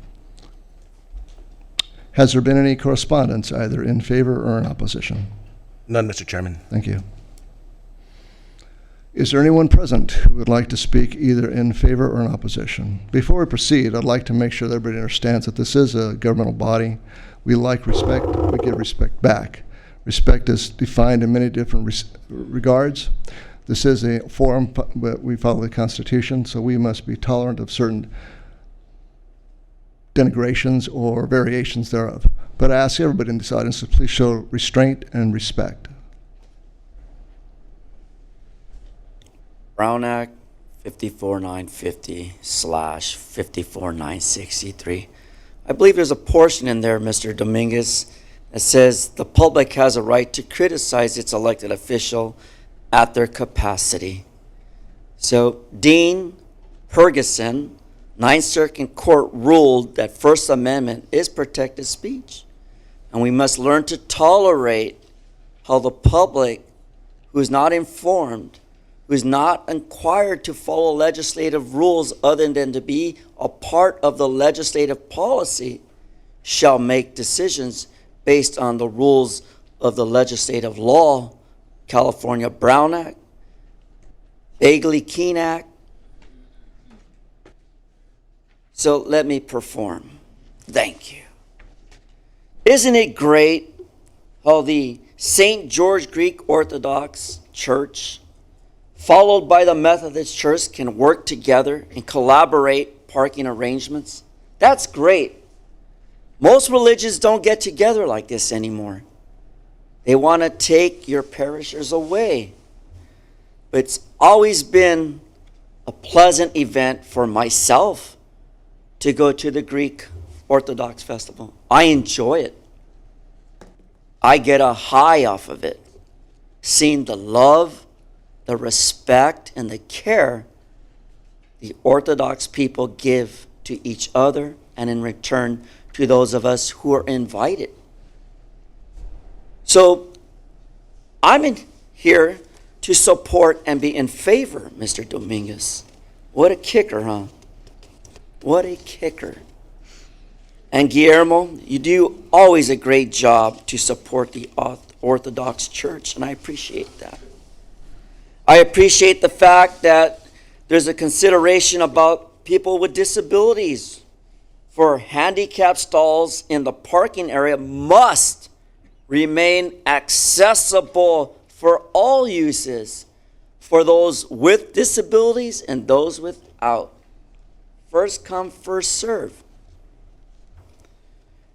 [SPEAKER 1] Has there been any correspondence either in favor or in opposition?
[SPEAKER 9] None, Mr. Chairman.
[SPEAKER 1] Thank you. Is there anyone present who would like to speak either in favor or in opposition? Before we proceed, I'd like to make sure that everybody understands that this is a governmental body. We like respect, we give respect back. Respect is defined in many different regards. This is a forum, but we follow the Constitution, so we must be tolerant of certain denigrations or variations thereof. But I ask everybody in this audience to please show restraint and respect.
[SPEAKER 4] Brown Act 54950/54963. I believe there's a portion in there, Mr. Dominguez, that says the public has a right to criticize its elected official at their capacity. So Dean Ferguson, Ninth Circuit Court ruled that First Amendment is protected speech. And we must learn to tolerate how the public, who is not informed, who is not inquired to follow legislative rules other than to be a part of the legislative policy, shall make decisions based on the rules of the legislative law, California Brown Act, Bagley-Keene Act. So let me perform. Thank you. Isn't it great how the St. George Greek Orthodox Church, followed by the Methodist Church, can work together and collaborate parking arrangements? That's great. Most religions don't get together like this anymore. They want to take your parishioners away. But it's always been a pleasant event for myself to go to the Greek Orthodox Festival. I enjoy it. I get a high off of it, seeing the love, the respect, and the care the Orthodox people give to each other, and in return to those of us who are invited. So I'm in here to support and be in favor, Mr. Dominguez. What a kicker, huh? What a kicker. And Guillermo, you do always a great job to support the Orthodox Church, and I appreciate that. I appreciate the fact that there's a consideration about people with disabilities for handicap stalls in the parking area must remain accessible for all uses, for those with disabilities and those without. First come, first serve.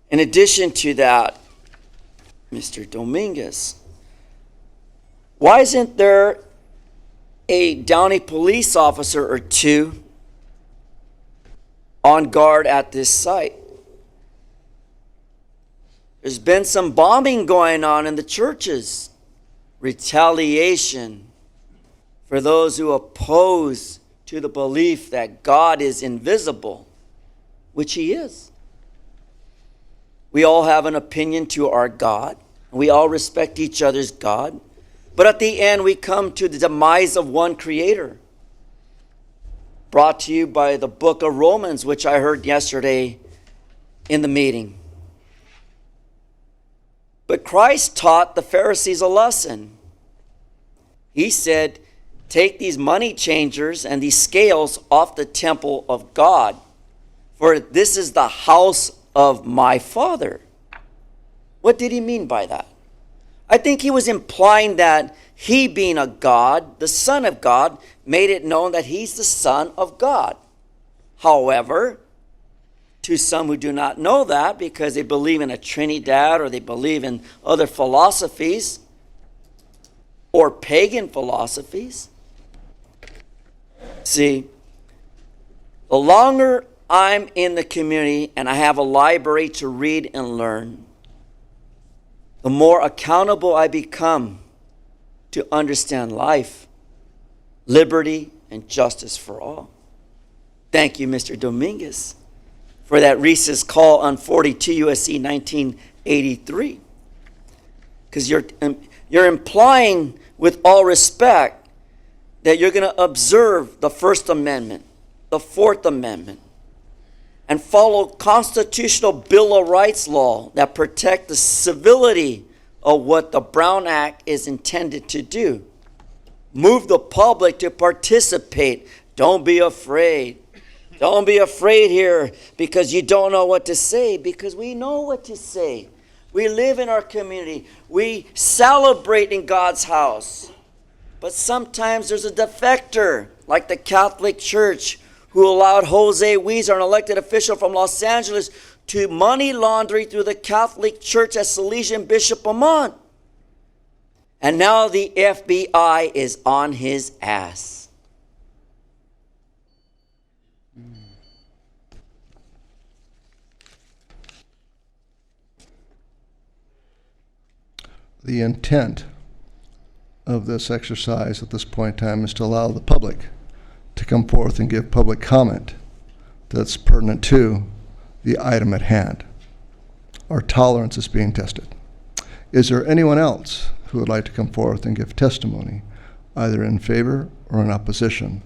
[SPEAKER 4] In addition to that, Mr. Dominguez, why isn't there a Downey police officer or two on guard at this site? There's been some bombing going on in the churches. Retaliation for those who oppose to the belief that God is invisible, which He is. We all have an opinion to our God. We all respect each other's God. But at the end, we come to the demise of one Creator. Brought to you by the book of Romans, which I heard yesterday in the meeting. But Christ taught the Pharisees a lesson. He said, take these money changers and these scales off the temple of God, for this is the house of my Father. What did he mean by that? I think he was implying that he, being a God, the Son of God, made it known that he's the Son of God. However, to some who do not know that because they believe in a Trinidad or they believe in other philosophies or pagan philosophies, see, the longer I'm in the community and I have a library to read and learn, the more accountable I become to understand life, liberty, and justice for all. Thank you, Mr. Dominguez, for that recess call on 42 U.S.C. 1983. Because you're implying, with all respect, that you're going to observe the First Amendment, the Fourth Amendment, and follow constitutional Bill of Rights law that protect the civility of what the Brown Act is intended to do. Move the public to participate. Don't be afraid. Don't be afraid here because you don't know what to say, because we know what to say. We live in our community. We celebrate in God's house. But sometimes there's a defector, like the Catholic Church, who allowed Jose Weezer, an elected official from Los Angeles, to money laundering through the Catholic Church as Salesian Bishop Amon. And now the FBI is on his ass.
[SPEAKER 1] The intent of this exercise at this point in time is to allow the public to come forth and give public comment that's pertinent to the item at hand. Our tolerance is being tested. Is there anyone else who would like to come forth and give testimony, either in favor or in opposition?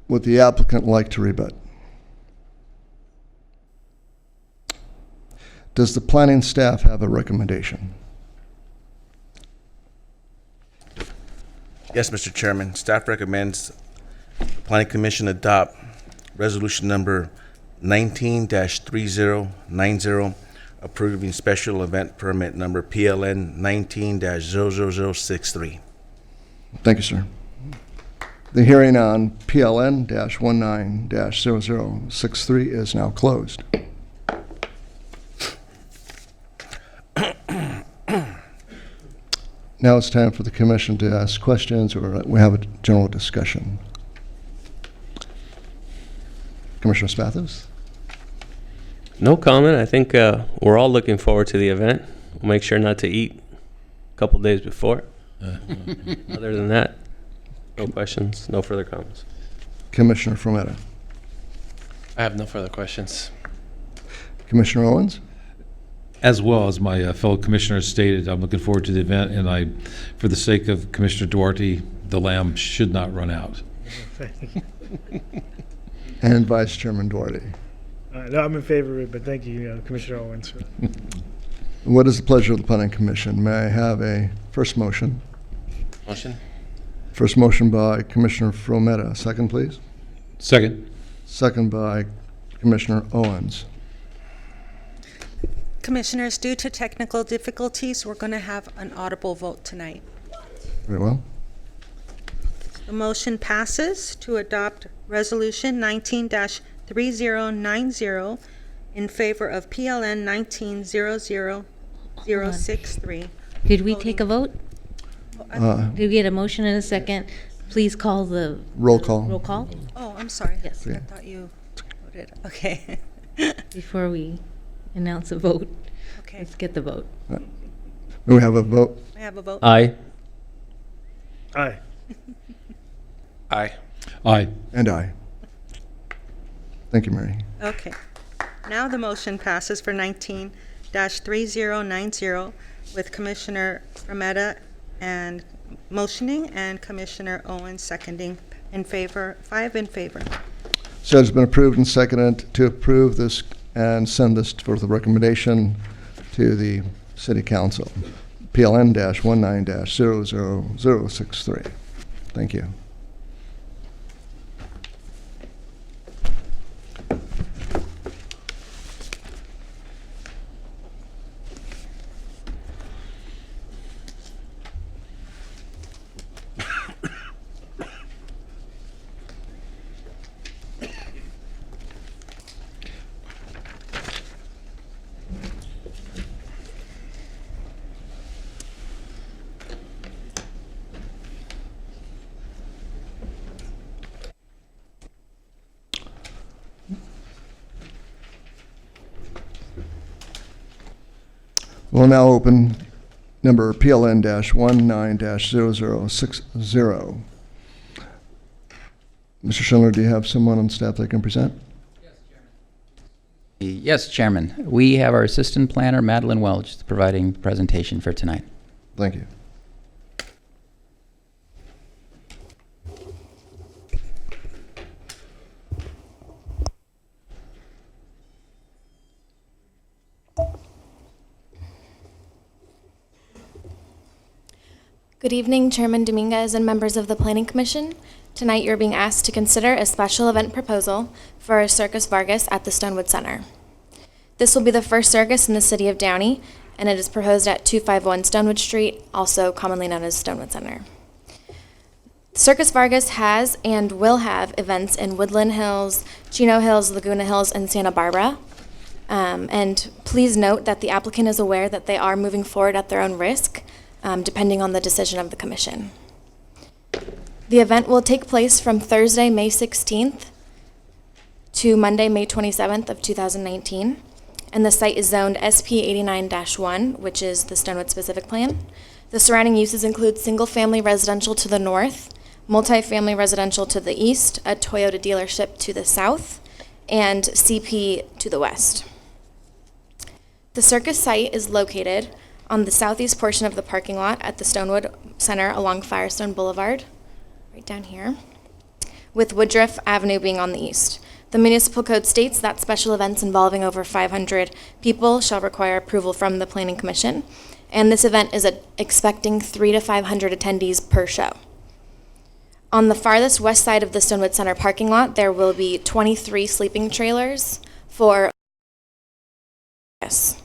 [SPEAKER 1] Would the applicant like to rebut? Does the planning staff have a recommendation?
[SPEAKER 9] Yes, Mr. Chairman. Staff recommends the Planning Commission adopt resolution number 19-3090, approving special event permit number PLN 19-00063.
[SPEAKER 1] Thank you, sir. The hearing on PLN-19-0063 is now closed. Now it's time for the commission to ask questions or we have a general discussion. Commissioner Spathos?
[SPEAKER 10] No comment. I think we're all looking forward to the event. We'll make sure not to eat a couple days before. Other than that, no questions, no further comments.
[SPEAKER 1] Commissioner Frometta?
[SPEAKER 6] I have no further questions.
[SPEAKER 1] Commissioner Owens?
[SPEAKER 8] As well as my fellow commissioners stated, I'm looking forward to the event, and for the sake of Commissioner Duarte, the lamb should not run out.
[SPEAKER 1] And Vice Chairman Duarte?
[SPEAKER 7] No, I'm in favor of it, but thank you, Commissioner Owens. For
[SPEAKER 1] What is the pleasure of the Planning Commission? May I have a first motion?
[SPEAKER 6] Motion?
[SPEAKER 1] First motion by Commissioner Frometta. Second, please.
[SPEAKER 8] Second.
[SPEAKER 1] Second by Commissioner Owens.
[SPEAKER 5] Commissioners, due to technical difficulties, we're going to have an audible vote tonight.
[SPEAKER 1] Very well.
[SPEAKER 5] The motion passes to adopt Resolution 19-3090 in favor of PLN 19-00063.
[SPEAKER 12] Did we take a vote?
[SPEAKER 1] Uh,
[SPEAKER 12] Did we get a motion in a second? Please call the.
[SPEAKER 1] Roll call.
[SPEAKER 12] Roll call
[SPEAKER 5] Oh, I'm sorry.
[SPEAKER 12] Yes.
[SPEAKER 5] I thought you voted. Okay.
[SPEAKER 12] before we announce a vote.
[SPEAKER 5] Okay.
[SPEAKER 12] Let's get the vote.
[SPEAKER 1] May we have a vote?
[SPEAKER 5] I have a vote.
[SPEAKER 10] Aye.
[SPEAKER 7] Aye.
[SPEAKER 6] Aye.
[SPEAKER 8] Aye.
[SPEAKER 1] And aye. Thank you, Mary.
[SPEAKER 5] Okay. Now the motion passes for 19-3090 with Commissioner Frometta and motioning and Commissioner Owens seconding in favor, 5 in favor.
[SPEAKER 1] So it's been approved and seconded to approve this and send this for the recommendation to the City Council. PLN-19-00063. Thank you. We'll now open number PLN-19-0060. Mr. Schindler, do you have someone on staff that can present?
[SPEAKER 2] Yes, Chairman. We have our Assistant Planner, Madeline Welch, providing the presentation for tonight.
[SPEAKER 1] Thank you.
[SPEAKER 14] Good evening, Chairman Dominguez and members of the Planning Commission. Tonight you're being asked to consider a special event proposal for Circus Vargas at the Stonewood Center. This will be the first circus in the city of Downey, and it is proposed at 251 Stonewood Street, also commonly known as Stonewood Center. Circus Vargas has and will have events in Woodland Hills, Chino Hills, Laguna Hills, and Santa Barbara. And please note that the applicant is aware that they are moving forward at their own risk, depending on the decision of the commission. The event will take place from Thursday, May 16th to Monday, May 27th of 2019, and the site is zoned SP 89-1, which is the Stonewood specific plan. The surrounding uses include single-family residential to the north, multifamily residential to the east, a Toyota dealership to the south, and CP to the west. The circus site is located on the southeast portion of the parking lot at the Stonewood Center along Firestone Boulevard, right down here, with Woodruff Avenue being on the east. The municipal code states that special events involving over 500 people shall require approval from the Planning Commission, and this event is expecting 300 to 500 attendees per show. On the farthest west side of the Stonewood Center parking lot, there will be 23 sleeping trailers for yes.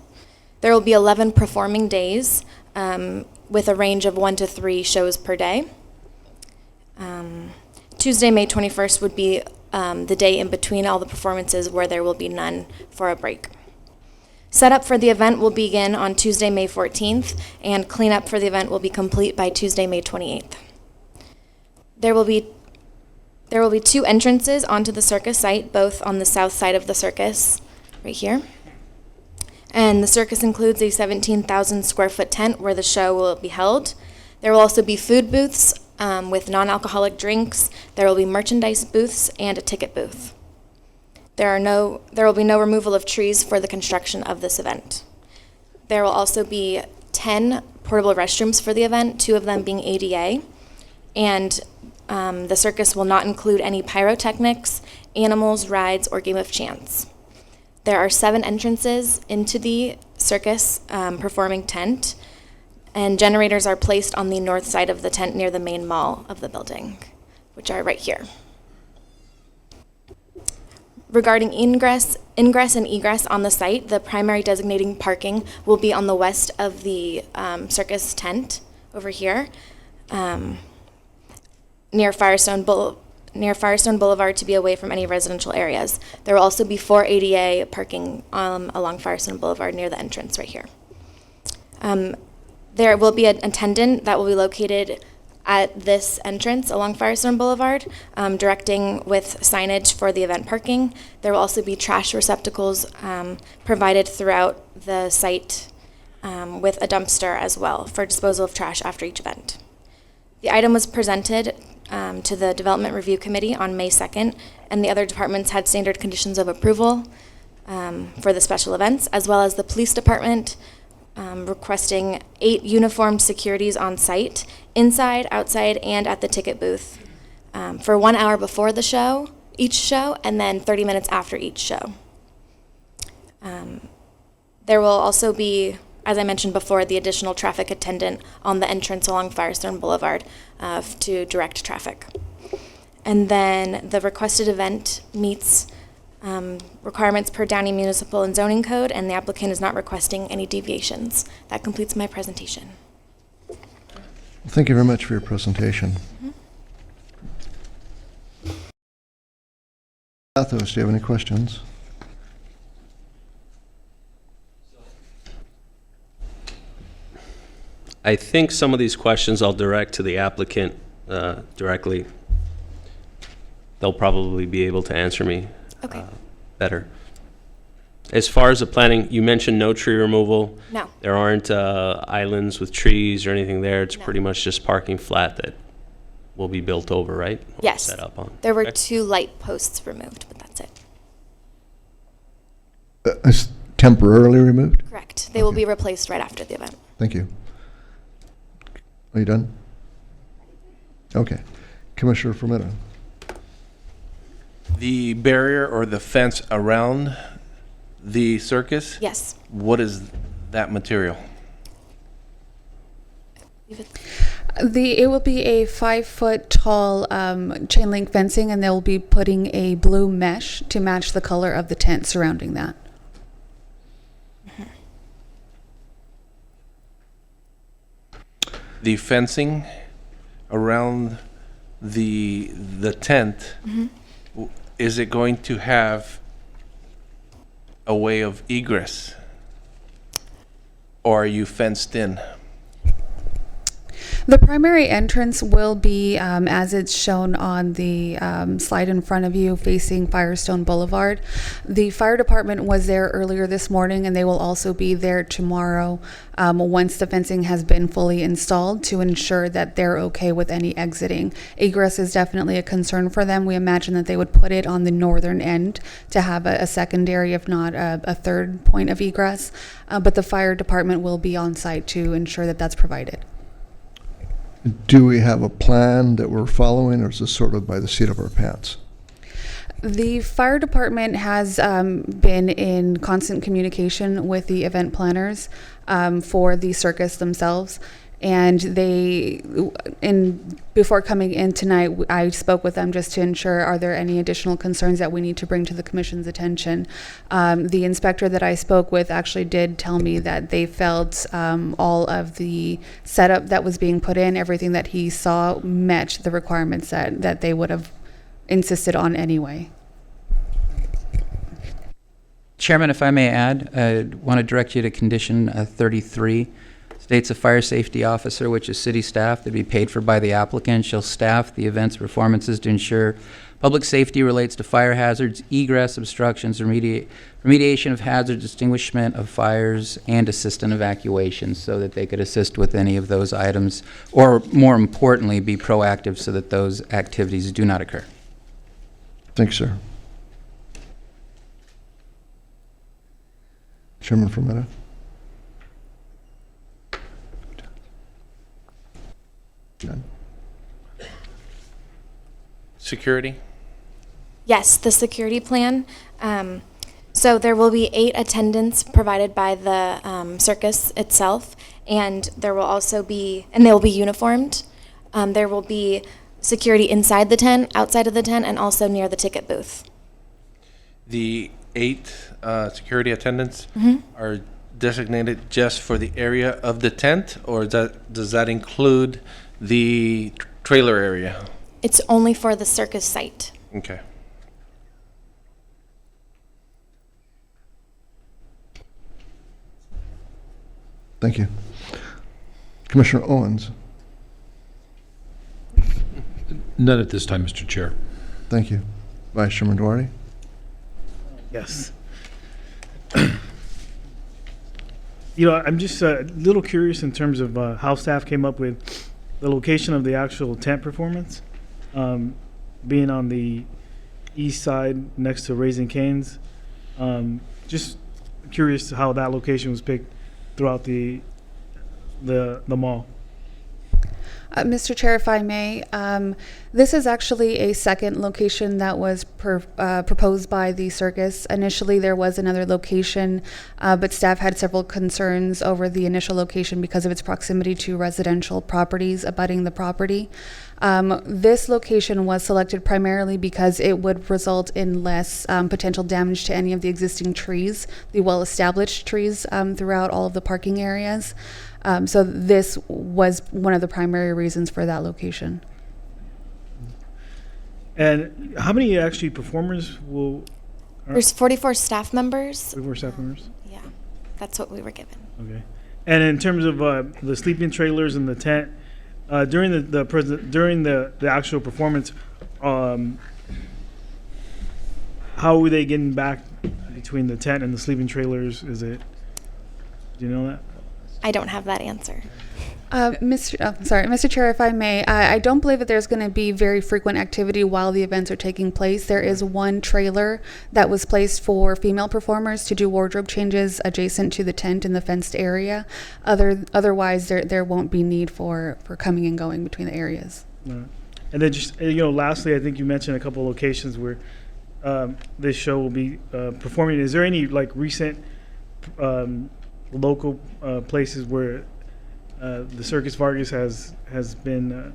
[SPEAKER 14] There will be 11 performing days with a range of 1 to 3 shows per day. Tuesday, May 21st would be the day in between all the performances where there will be none for a break. Setup for the event will begin on Tuesday, May 14th, and cleanup for the event will be complete by Tuesday, May 28th. There will be 2 entrances onto the circus site, both on the south side of the circus, right here. And the circus includes a 17,000 square foot tent where the show will be held. There will also be food booths with non-alcoholic drinks. There will be merchandise booths and a ticket booth. There will be no removal of trees for the construction of this event. There will also be 10 portable restrooms for the event, 2 of them being ADA. And the circus will not include any pyrotechnics, animals, rides, or game of chance. There are 7 entrances into the circus performing tent, And generators are placed on the north side of the tent near the main mall of the building, which are right here. Regarding ingress and egress on the site, the primary designating parking will be on the west of the circus tent over here, near Firestone Boulevard to be away from any residential areas. There will also be 4 ADA parking along Firestone Boulevard near the entrance right here. There will be an attendant that will be located at this entrance along Firestone Boulevard, directing with signage for the event parking. There will also be trash receptacles provided throughout the site with a dumpster as well for disposal of trash after each event. The item was presented to the Development Review Committee on May 2nd, and the other departments had standard conditions of approval for the special events, as well as the police department requesting 8 uniformed securities on site, inside, outside, and at the ticket booth for 1 hour before the show, each show, and then 30 minutes after each show. There will also be, as I mentioned before, the additional traffic attendant on the entrance along Firestone Boulevard to direct traffic. And then the requested event meets requirements per Downey Municipal and Zoning Code, and the applicant is not requesting any deviations. That completes my presentation.
[SPEAKER 1] Thank you very much for your presentation. Athos, do you have any questions?
[SPEAKER 10] I think some of these questions I'll direct to the applicant directly. They'll probably be able to answer me better. As far as the planning, you mentioned no tree removal.
[SPEAKER 14] No.
[SPEAKER 10] There aren't islands with trees or anything there. It's pretty much just parking flat that will be built over, right? Or
[SPEAKER 14] Yes.
[SPEAKER 10] Set up on.
[SPEAKER 14] There were
[SPEAKER 10] Okay.
[SPEAKER 14] 2 light posts removed, but that's it.
[SPEAKER 1] It's temporarily removed?
[SPEAKER 14] Correct. They will be replaced right after the event.
[SPEAKER 1] Thank you. Are you done? Okay. Commissioner Fermetta.
[SPEAKER 6] The barrier or the fence around the circus?
[SPEAKER 14] Yes.
[SPEAKER 6] What is that material?
[SPEAKER 15] It will be a 5-foot tall chain link fencing, and they'll be putting a blue mesh to match the color of the tent surrounding that.
[SPEAKER 6] The fencing around the tent, is it going to have a way of egress? Or are you fenced in?
[SPEAKER 15] The primary entrance will be, as it's shown on the slide in front of you, facing Firestone Boulevard. The fire department was there earlier this morning, and they will also be there tomorrow once the fencing has been fully installed to ensure that they're okay with any exiting. Egress is definitely a concern for them. We imagine that they would put it on the northern end to have a secondary, if not a third point of egress. But the fire department will be on site to ensure that that's provided.
[SPEAKER 1] Do we have a plan that we're following, or is this sort of by the seat of our pants?
[SPEAKER 15] The fire department has been in constant communication with the event planners for the circus themselves. And before coming in tonight, I spoke with them just to ensure, are there any additional concerns that we need to bring to the commission's attention? The inspector that I spoke with actually did tell me that they felt all of the setup that was being put in, everything that he saw met the requirements that they would have insisted on anyway.
[SPEAKER 2] Chairman, if I may add, I want to direct you to condition 33. States a fire safety officer, which is city staff, to be paid for by the applicant, shall staff the event's performances to ensure public safety relates to fire hazards, egress, obstructions, remediation of hazards, extinguishment of fires, and assist in evacuation, so that they could assist with any of those items, or more importantly, be proactive so that those activities do not occur.
[SPEAKER 1] Thanks, sir. Chairman Fermetta. None.
[SPEAKER 6] Security?
[SPEAKER 14] Yes, the security plan. So there will be 8 attendants provided by the circus itself, and there will also be, and they will be uniformed. There will be security inside the tent, outside of the tent, and also near the ticket booth.
[SPEAKER 6] The 8 security attendants are designated just for the area of the tent, or does that include the trailer area?
[SPEAKER 14] It's only for the circus site.
[SPEAKER 6] Okay.
[SPEAKER 1] Thank you. Commissioner Owens.
[SPEAKER 8] None at this time, Mr. Chair.
[SPEAKER 1] Thank you. Vice Chairman Doherty.
[SPEAKER 7] Yes. I'm just a little curious in terms of how staff came up with the location of the actual tent performance, being on the east side next to Raising Cane's. Just curious how that location was picked throughout the mall.
[SPEAKER 15] Mr. Chair, if I may, this is actually a second location that was proposed by the circus. Initially, there was another location, but staff had several concerns over the initial location because of its proximity to residential properties abutting the property. This location was selected primarily because it would result in less potential damage to any of the existing trees, the well-established trees throughout all of the parking areas. So this was one of the primary reasons for that location.
[SPEAKER 7] And how many actually performers will?
[SPEAKER 14] There's 44 staff members.
[SPEAKER 7] 44 staff members?
[SPEAKER 14] Yeah, that's what we were given.
[SPEAKER 7] Okay. And in terms of the sleeping trailers and the tent, during the actual performance, how were they getting back between the tent and the sleeping trailers? Do you know that?
[SPEAKER 14] I don't have that answer.
[SPEAKER 15] Mr. Chair, if I may, I don't believe that there's going to be very frequent activity while the events are taking place. There is one trailer that was placed for female performers to do wardrobe changes adjacent to the tent in the fenced area. Otherwise, there won't be need for coming and going between the areas.
[SPEAKER 7] And then just, lastly, I think you mentioned a couple of locations where this show will be performing. Is there any recent local places where the Circus Vargas has been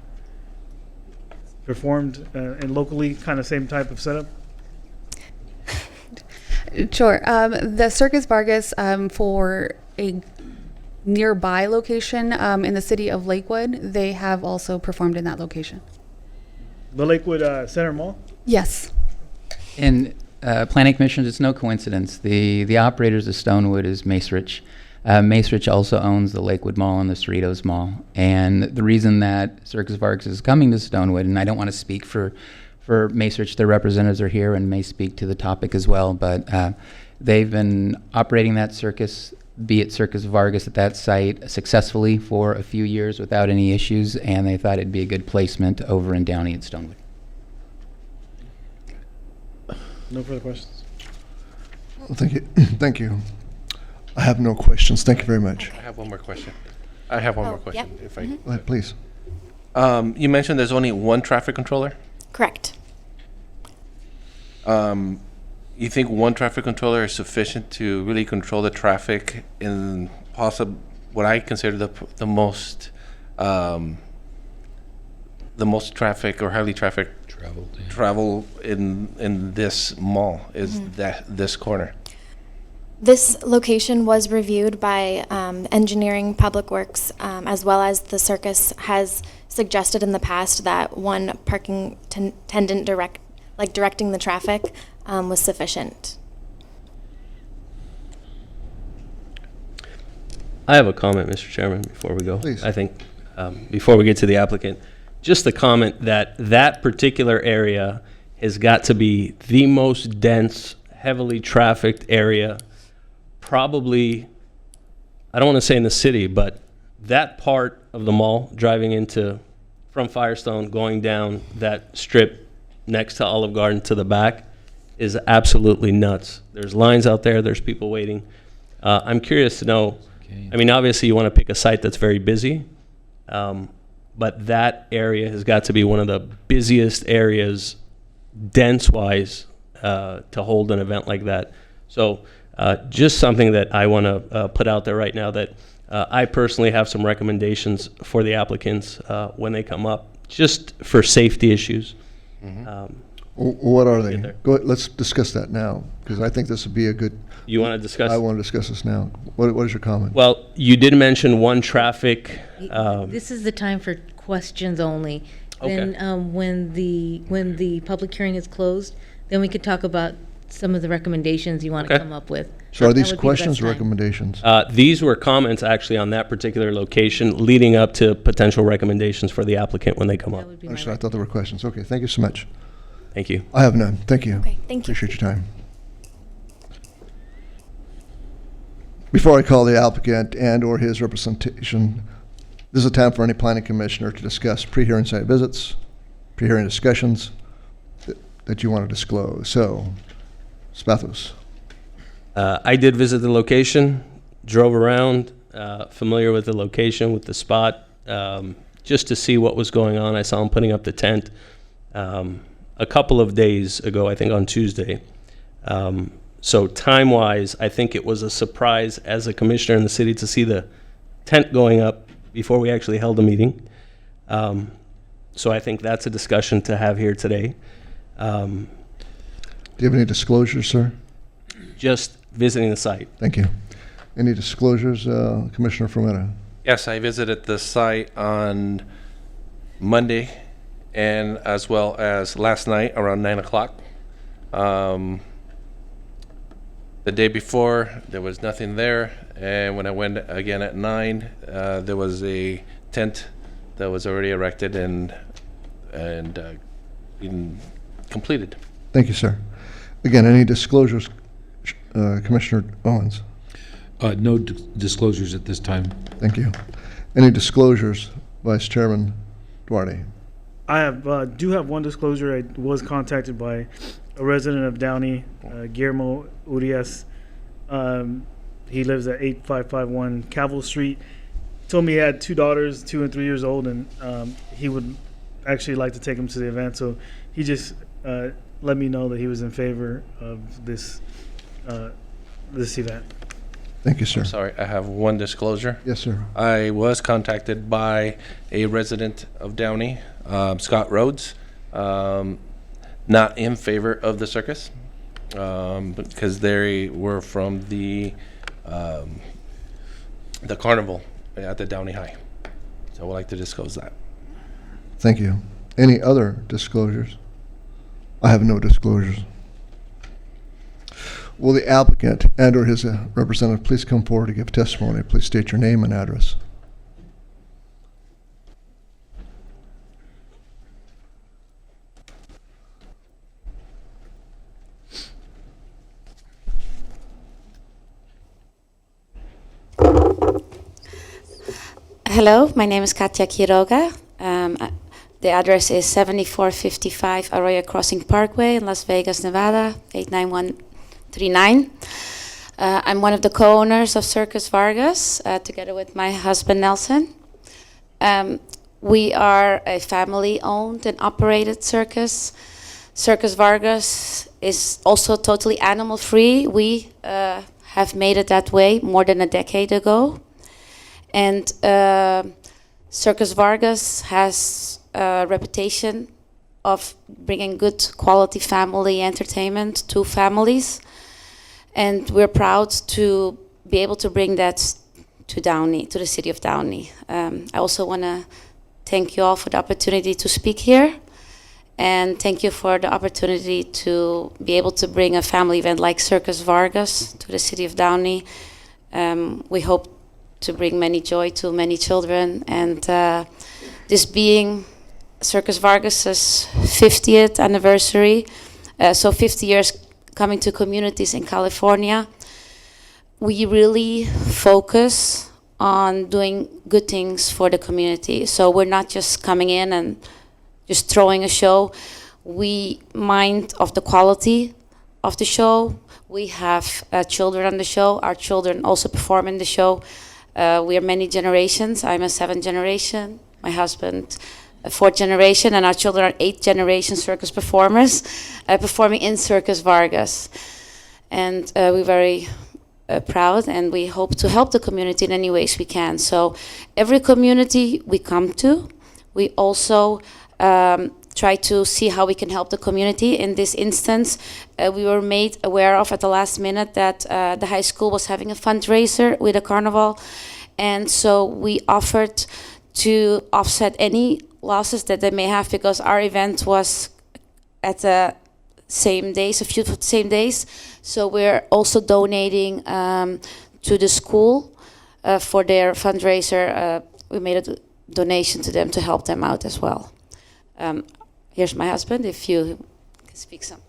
[SPEAKER 7] performed and locally, kind of same type of setup?
[SPEAKER 15] Sure. The Circus Vargas for a nearby location in the city of Lakewood, they have also performed in that location.
[SPEAKER 7] The Lakewood Center Mall?
[SPEAKER 15] Yes.
[SPEAKER 2] In Planning Commission, it's no coincidence. The operators of Stonewood is Macerich. Macerich also owns the Lakewood Mall and the Cerritos Mall. And the reason that Circus Vargas is coming to Stonewood, and I don't want to speak for Macerich, their representatives are here and may speak to the topic as well, but they've been operating that circus, be it Circus Vargas at that site, successfully for a few years without any issues, and they thought it'd be a good placement over in Downey at Stonewood.
[SPEAKER 7] No further questions.
[SPEAKER 1] Well, thank you. Thank you. I have no questions. Thank you very much.
[SPEAKER 6] I have one more question. If I
[SPEAKER 1] Go ahead, please.
[SPEAKER 6] You mentioned there's only one traffic controller.
[SPEAKER 14] Correct.
[SPEAKER 6] You think one traffic controller is sufficient to really control the traffic in what I consider the most traffic or highly trafficked travel in this mall is this corner?
[SPEAKER 14] This location was reviewed by Engineering Public Works, as well as the circus has suggested in the past that one parking attendant directing the traffic was sufficient.
[SPEAKER 10] I have a comment, Mr. Chairman, before we go.
[SPEAKER 1] Please.
[SPEAKER 10] I think before we get to the applicant, just the comment that particular area has got to be the most dense, heavily trafficked area, probably, I don't want to say in the city, but that part of the mall driving from Firestone, going down that strip next to Olive Garden to the back is absolutely nuts. There's lines out there, there's people waiting. I'm curious to know, I mean, obviously you want to pick a site that's very busy, but that area has got to be one of the busiest areas dense-wise to hold an event like that. So just something that I want to put out there right now, that I personally have some recommendations for the applicants when they come up, just for safety issues.
[SPEAKER 1] What are they?
[SPEAKER 10] there.
[SPEAKER 1] Go, let's discuss that now, because I think this would be a good,
[SPEAKER 10] You want to discuss?
[SPEAKER 1] I want to discuss this now. What is your comment?
[SPEAKER 10] Well, you did mention one traffic.
[SPEAKER 12] This is the time for questions only.
[SPEAKER 10] Okay.
[SPEAKER 12] Then, when the public hearing is closed, then we could talk about some of the recommendations you want to
[SPEAKER 10] Okay.
[SPEAKER 12] come up with.
[SPEAKER 1] So are
[SPEAKER 12] That
[SPEAKER 1] these
[SPEAKER 12] would be the
[SPEAKER 1] questions
[SPEAKER 12] best
[SPEAKER 1] or
[SPEAKER 12] time.
[SPEAKER 1] recommendations?
[SPEAKER 10] These were comments actually on that particular location, leading up to potential recommendations for the applicant when they come
[SPEAKER 12] That
[SPEAKER 10] up.
[SPEAKER 12] would be my
[SPEAKER 1] Understood. I thought there were questions. Okay, thank you so much.
[SPEAKER 10] Thank you.
[SPEAKER 1] I have none. Thank you.
[SPEAKER 14] Okay, thank you.
[SPEAKER 1] Appreciate your time. Before I call the applicant and/or his representation, this is a time for any planning commissioner to discuss pre-hearing site visits, pre-hearing discussions that you want to disclose. So, Spathos.
[SPEAKER 10] I did visit the location, drove around, familiar with the location, with the spot, just to see what was going on. I saw him putting up the tent a couple of days ago, I think on Tuesday. So time-wise, I think it was a surprise as a commissioner in the city to see the tent going up before we actually held a meeting. So I think that's a discussion to have here today.
[SPEAKER 1] Do you have any disclosures, sir?
[SPEAKER 10] Just visiting the site.
[SPEAKER 1] Thank you. Any disclosures, Commissioner Frometta?
[SPEAKER 6] Yes, I visited the site on Monday and as well as last night around 9 o'clock. The day before, there was nothing there, and when I went again at 9, there was a tent that was already erected and being completed.
[SPEAKER 1] Thank you, sir. Again, any disclosures, Commissioner Owens?
[SPEAKER 8] No disclosures at this time.
[SPEAKER 1] Thank you. Any disclosures, Vice Chairman Duarte?
[SPEAKER 7] I have do have one disclosure. I was contacted by a resident of Downey, Guillermo Urias. He lives at 8551 Cavill Street. Told me he had 2 daughters, 2 and 3 years old, and he would actually like to take them to the event. So he just let me know that he was in favor of this this event.
[SPEAKER 1] Thank you, sir.
[SPEAKER 6] I'm sorry, I have one disclosure.
[SPEAKER 1] Yes, sir.
[SPEAKER 6] I was contacted by a resident of Downey, Scott Rhodes, not in favor of the circus, because they were from the carnival at the Downey High. So I would like to disclose that.
[SPEAKER 1] Thank you. Any other disclosures? I have no disclosures. Will the applicant and/or his representative please come forward to give testimony? Please state your name and address.
[SPEAKER 16] Hello, my name is Katja Quiroga. The address is 7455 Arroyo Crossing Parkway in Las Vegas, Nevada, 89139. I'm one of the co-owners of Circus Vargas, together with my husband Nelson. We are a family-owned and operated circus. Circus Vargas is also totally animal-free. We have made it that way more than a decade ago. And Circus Vargas has a reputation of bringing good quality family entertainment to families. And we're proud to be able to bring that to Downey, to the city of Downey. I also want to thank you all for the opportunity to speak here. And thank you for the opportunity to be able to bring a family event like Circus Vargas to the city of Downey. We hope to bring many joy to many children. And this being Circus Vargas's 50th anniversary, so 50 years coming to communities in California, we really focus on doing good things for the community. So we're not just coming in and just throwing a show. We mind of the quality of the show. We have children on the show. Our children also perform in the show. We are many generations. I'm a 7th generation. My husband, a 4th generation, and our children are 8th generation circus performers performing in Circus Vargas. and we're very proud, and we hope to help the community in any ways we can. So every community we come to, we also try to see how we can help the community. In this instance, we were made aware of at the last minute that the high school was having a fundraiser with a carnival, and so we offered to offset any losses that they may have, because our event was at the same days, a few same days. So we're also donating to the school for their fundraiser. We made a donation to them to help them out as well. Here's my husband, if you can speak some.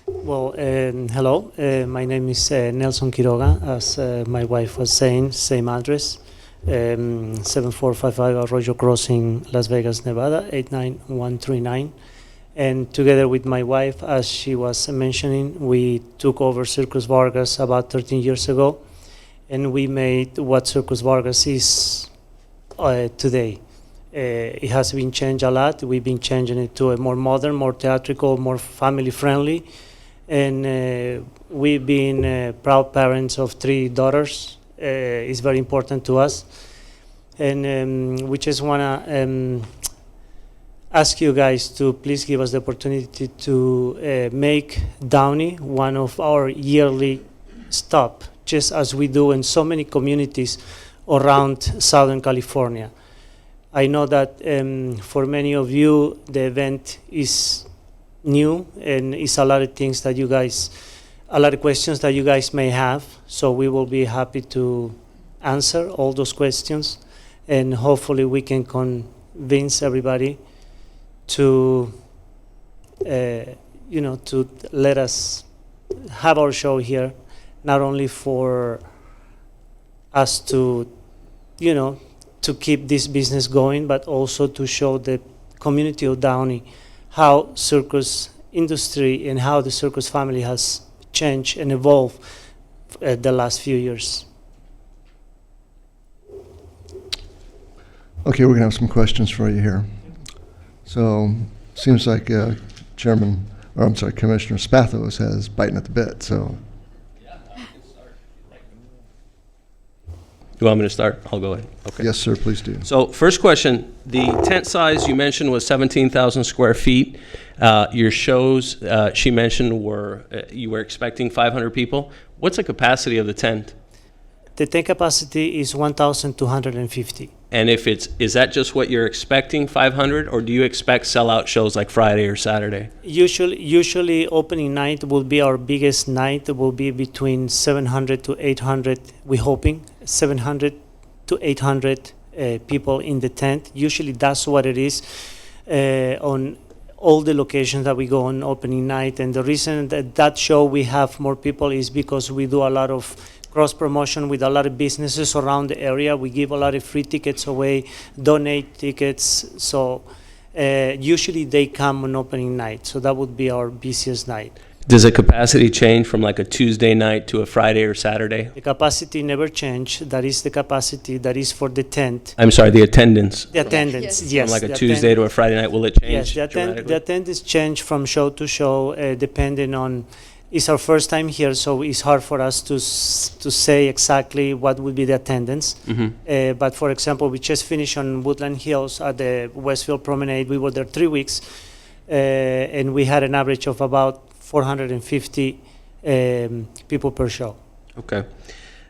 [SPEAKER 17] Well, hello. My name is Nelson Quiroga. As my wife was saying, same address, 7455 Arroyo Crossing, Las Vegas, Nevada, 89139. And together with my wife, as she was mentioning, we took over Circus Vargas about 13 years ago, and we made what Circus Vargas is today. It has been changed a lot. We've been changing it to a more modern, more theatrical, more family-friendly. And we've been proud parents of 3 daughters. It's very important to us. And we just want to ask you guys to please give us the opportunity to make Downey one of our yearly stop, just as we do in so many communities around Southern California. I know that for many of you, the event is new, and it's a lot of things that you guys, a lot of questions that you guys may have. So we will be happy to answer all those questions, and hopefully we can convince everybody to, to let us have our show here, not only for us to, to keep this business going, but also to show the community of Downey how circus industry and how the circus family has changed and evolved the last few years.
[SPEAKER 1] Okay, we're going to have some questions for you here. So, seems like Commissioner Spathos has biting at the bit, so.
[SPEAKER 10] You want me to start? I'll go ahead. Okay.
[SPEAKER 1] Yes, sir, please do.
[SPEAKER 10] So first question, the tent size you mentioned was 17,000 square feet. Your shows, she mentioned, were you were expecting 500 people. What's the capacity of the tent?
[SPEAKER 17] The tent capacity is 1,250.
[SPEAKER 10] And if is that just what you're expecting, 500, or do you expect sellout shows like Friday or Saturday?
[SPEAKER 17] Usually opening night will be our biggest night. It will be between 700 to 800. We're hoping 700 to 800 people in the tent. Usually that's what it is on all the locations that we go on opening night. And the reason that show we have more people is because we do a lot of cross promotion with a lot of businesses around the area. We give a lot of free tickets away, donate tickets. So usually they come on opening night. So that would be our busiest night.
[SPEAKER 10] Does the capacity change from like a Tuesday night to a Friday or Saturday?
[SPEAKER 17] The capacity never changed. That is the capacity that is for the tent.
[SPEAKER 10] I'm sorry, the attendance.
[SPEAKER 17] The attendance, yes.
[SPEAKER 10] From like a Tuesday to a Friday night, will it change?
[SPEAKER 17] Yes, the attendance change from show to show depending on. It's our first time here, so it's hard for us to say exactly what would be the attendance.
[SPEAKER 10] Mm-hmm.
[SPEAKER 17] But for example, we just finished on Woodland Hills at the Westfield Promenade. We were there 3 weeks, and we had an average of about 450 people per show.
[SPEAKER 10] Okay.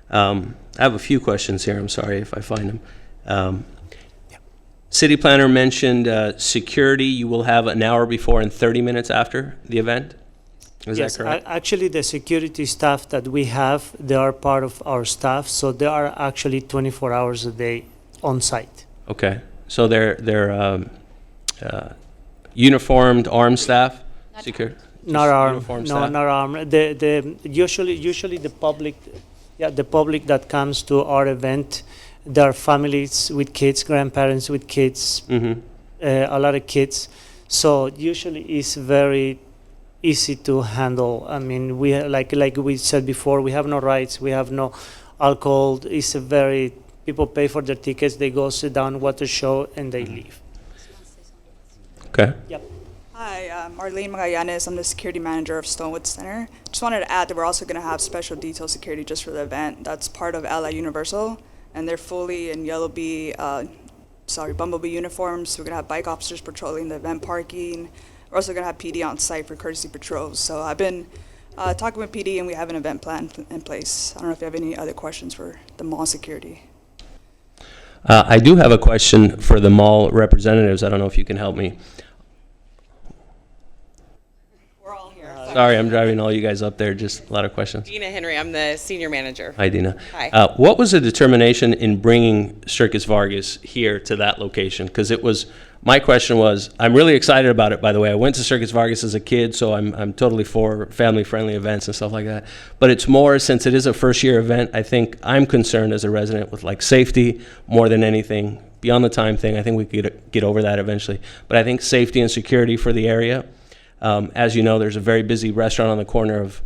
[SPEAKER 10] I have a few questions here. I'm sorry if I find them. City planner mentioned security. You will have an hour before and 30 minutes after the event. Is
[SPEAKER 17] yes,
[SPEAKER 10] that correct?
[SPEAKER 17] Actually, the security staff that we have, they are part of our staff, so they are actually 24 hours a day on site.
[SPEAKER 10] Okay, so they're uniformed, armed staff,
[SPEAKER 17] Not armed.
[SPEAKER 10] uniformed
[SPEAKER 17] No,
[SPEAKER 10] staff?
[SPEAKER 17] not armed. Usually the public, the public that comes to our event, there are families with kids, grandparents with kids,
[SPEAKER 10] Mm-hmm.
[SPEAKER 17] a lot of kids. So usually it's very easy to handle. I mean, we like we said before, we have no rights, we have no alcohol. It's a very people pay for their tickets, they go sit down, watch the show, and they leave.
[SPEAKER 10] Okay.
[SPEAKER 17] Yep.
[SPEAKER 18] Hi, Marlene Magallanes. I'm the security manager of Stonewood Center. Just wanted to add that we're also going to have special detail security just for the event. That's part of Ally Universal, and they're fully in Bumblebee uniforms. We're going to have bike officers patrolling the event parking. We're also going to have PD on site for courtesy patrols. So I've been talking with PD, and we have an event plan in place. I don't know if you have any other questions for the mall security.
[SPEAKER 10] I do have a question for the mall representatives. I don't know if you can help me.
[SPEAKER 19] We're all here.
[SPEAKER 10] Sorry, I'm driving all you guys up there. Just a lot of questions.
[SPEAKER 19] Dina Henry, I'm the senior manager.
[SPEAKER 10] Hi, Dina.
[SPEAKER 19] Hi.
[SPEAKER 10] What was the determination in bringing Circus Vargas here to that location? Because my question was, I'm really excited about it, by the way. I went to Circus Vargas as a kid, so I'm totally for family-friendly events and stuff like that. But it's more, since it is a first-year event, I think I'm concerned as a resident with like safety more than anything. Beyond the time thing, I think we could get over that eventually. But I think safety and security for the area. As you know, there's a very busy restaurant on the corner of,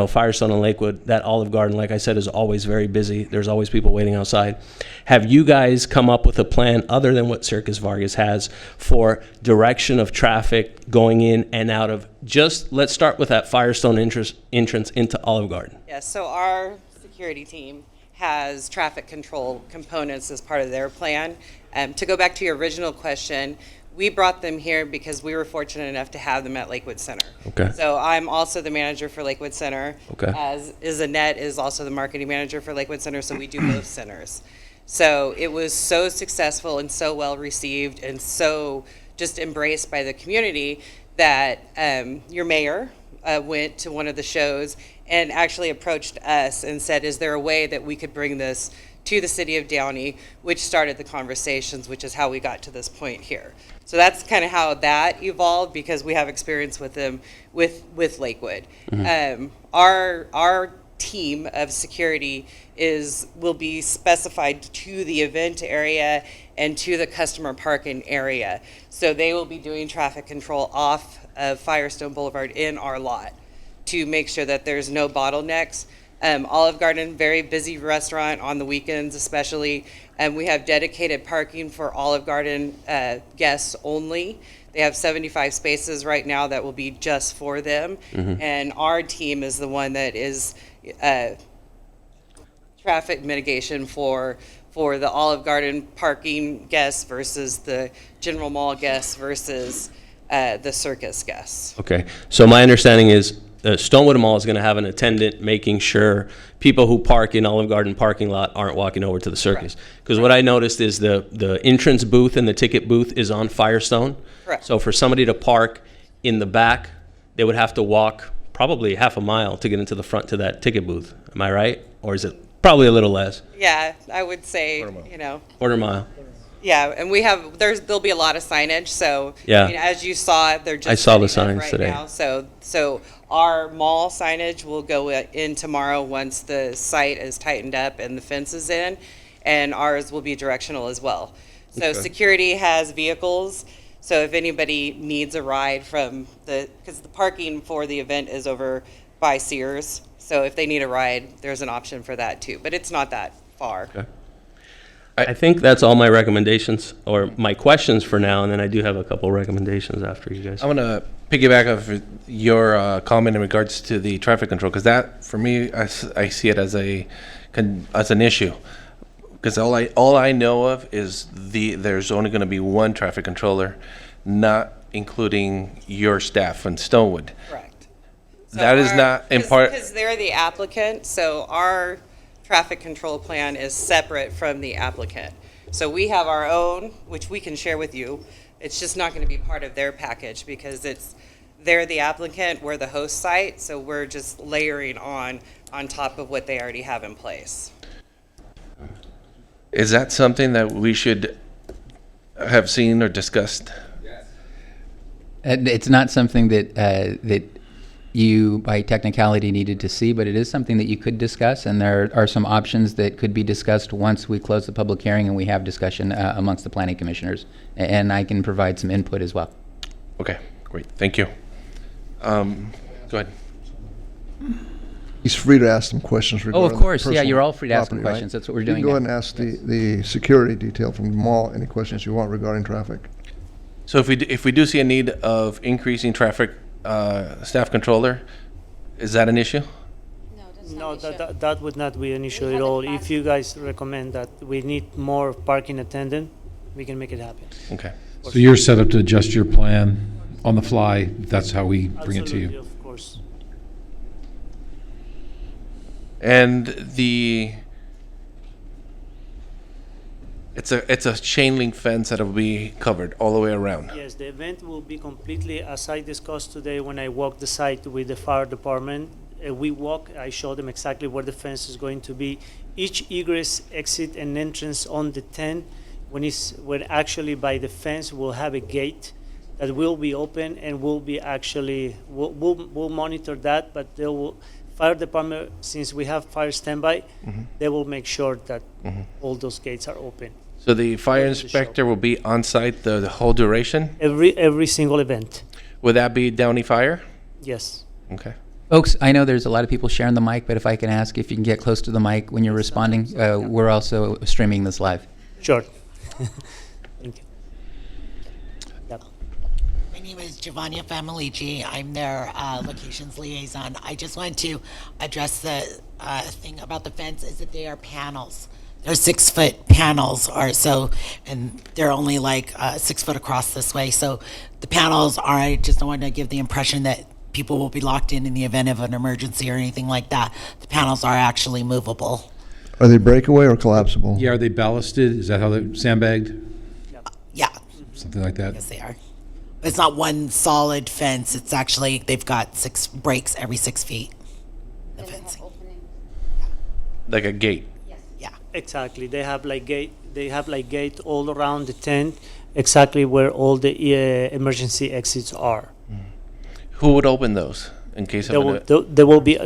[SPEAKER 10] Firestone and Lakewood. That Olive Garden, like I said, is always very busy. There's always people waiting outside. Have you guys come up with a plan other than what Circus Vargas has for direction of traffic going in and out of let's start with that Firestone entrance into Olive Garden?
[SPEAKER 19] Yes, so our security team has traffic control components as part of their plan. To go back to your original question, we brought them here because we were fortunate enough to have them at Lakewood Center.
[SPEAKER 10] Okay.
[SPEAKER 19] So I'm also the manager for Lakewood Center.
[SPEAKER 10] Okay.
[SPEAKER 19] As is Annette is also the marketing manager for Lakewood Center, so we do both centers. So it was so successful and so well received and so just embraced by the community that your mayor went to one of the shows and actually approached us and said, is there a way that we could bring this to the city of Downey, which started the conversations, which is how we got to this point here. So that's kind of how that evolved, because we have experience with them with Lakewood.
[SPEAKER 10] Mm-hmm.
[SPEAKER 19] Our team of security will be specified to the event area and to the customer parking area. So they will be doing traffic control off of Firestone Boulevard in our lot to make sure that there's no bottlenecks. Olive Garden, very busy restaurant on the weekends especially. We have dedicated parking for Olive Garden guests only. They have 75 spaces right now that will be just for them.
[SPEAKER 10] Mm-hmm.
[SPEAKER 19] And our team is the one that is traffic mitigation for the Olive Garden parking guests versus the general mall guests versus the circus guests.
[SPEAKER 10] Okay, so my understanding is Stonewood Mall is going to have an attendant making sure people who park in Olive Garden parking lot aren't walking over to the circus. Because what I noticed is the entrance booth and the ticket booth is on Firestone.
[SPEAKER 19] Correct.
[SPEAKER 10] So for somebody to park in the back, they would have to walk probably half a mile to get into the front to that ticket booth. Am I right? Or is it probably a little less?
[SPEAKER 19] Yeah, I would say,
[SPEAKER 10] Quarter mile.
[SPEAKER 19] Yeah, and there'll be a lot of signage. So
[SPEAKER 10] Yeah.
[SPEAKER 19] As you saw, they're just
[SPEAKER 10] I saw the
[SPEAKER 19] setting up
[SPEAKER 10] signs
[SPEAKER 19] right
[SPEAKER 10] today.
[SPEAKER 19] now. So our mall signage will go in tomorrow once the site is tightened up and the fence is in, and ours will be directional as well. So
[SPEAKER 10] Okay.
[SPEAKER 19] security has vehicles. So if anybody needs a ride because the parking for the event is over by Sears. So if they need a ride, there's an option for that too. But it's not that far.
[SPEAKER 10] Okay. I think that's all my recommendations or my questions for now, and then I do have a couple recommendations after you guys.
[SPEAKER 6] I'm going to piggyback off your comment in regards to the traffic control, because that, for me, I see it as an issue. Because all I know of is there's only going to be one traffic controller, not including your staff in Stonewood.
[SPEAKER 19] Correct.
[SPEAKER 6] That is not in part.
[SPEAKER 19] Because they're the applicant, so our traffic control plan is separate from the applicant. So we have our own, which we can share with you. It's just not going to be part of their package because they're the applicant, we're the host site, so we're just layering on top of what they already have in place.
[SPEAKER 6] Is that something that we should have seen or discussed?
[SPEAKER 2] It's not something that you, by technicality, needed to see, but it is something that you could discuss, and there are some options that could be discussed once we close the public hearing and we have discussion amongst the planning commissioners, and I can provide some input as well.
[SPEAKER 6] Okay, great, thank you. Go ahead.
[SPEAKER 1] He's free to ask some questions regarding
[SPEAKER 2] of course.
[SPEAKER 1] the
[SPEAKER 2] Yeah,
[SPEAKER 1] personal
[SPEAKER 2] you're all free to ask some
[SPEAKER 1] property, right?
[SPEAKER 2] questions. That's what we're
[SPEAKER 1] You
[SPEAKER 2] doing
[SPEAKER 1] can go
[SPEAKER 2] now.
[SPEAKER 1] ahead and ask the security detail from the mall any questions you want regarding traffic.
[SPEAKER 6] So if we do see a need of increasing traffic staff controller, is that an issue?
[SPEAKER 17] No, that would not be an issue at all. If you guys recommend that we need more parking attendant, we can make it happen.
[SPEAKER 6] Okay.
[SPEAKER 8] So you're set up to adjust your plan on the fly, that's how we bring it to
[SPEAKER 17] Absolutely,
[SPEAKER 8] you?
[SPEAKER 17] of course.
[SPEAKER 6] And it's a chain link fence that will be covered all the way around.
[SPEAKER 17] Yes, the event will be completely, as I discussed today when I walked the site with the fire department. I show them exactly where the fence is going to be. Each egress, exit, and entrance on the tent, when actually by the fence, we'll have a gate that will be open and will be actually, we'll monitor that, but they will, fire department, since we have fire standby, they will make sure that all those gates are open.
[SPEAKER 6] So the fire inspector will be on site the whole duration?
[SPEAKER 17] Every single event,
[SPEAKER 6] Would that be Downey Fire?
[SPEAKER 17] yes.
[SPEAKER 6] Okay.
[SPEAKER 2] Folks, I know there's a lot of people sharing the mic, but if I can ask if you can get close to the mic when you're responding, we're also streaming this live.
[SPEAKER 17] Sure. Thank you. Yep.
[SPEAKER 20] My name is Giovanni Famalici. I'm their locations liaison. I just wanted to address the thing about the fence is that they are panels. They're 6-foot panels or so, and they're only like 6 foot across this way. So the panels are, I just don't want to give the impression that people will be locked in the event of an emergency or anything like that. The panels are actually movable.
[SPEAKER 1] Are they breakaway or collapsible?
[SPEAKER 8] Yeah, are they ballasted? Is that how they're sandbagged?
[SPEAKER 20] Yeah,
[SPEAKER 8] Something like that?
[SPEAKER 20] yes they are. But it's not one solid fence. It's actually, they've got 6 breaks every 6 feet. The fencing.
[SPEAKER 6] Like a gate?
[SPEAKER 20] Yeah.
[SPEAKER 17] Exactly. They have like gate all around the tent, exactly where all the emergency exits are.
[SPEAKER 6] Who would open those in case of
[SPEAKER 17] There will be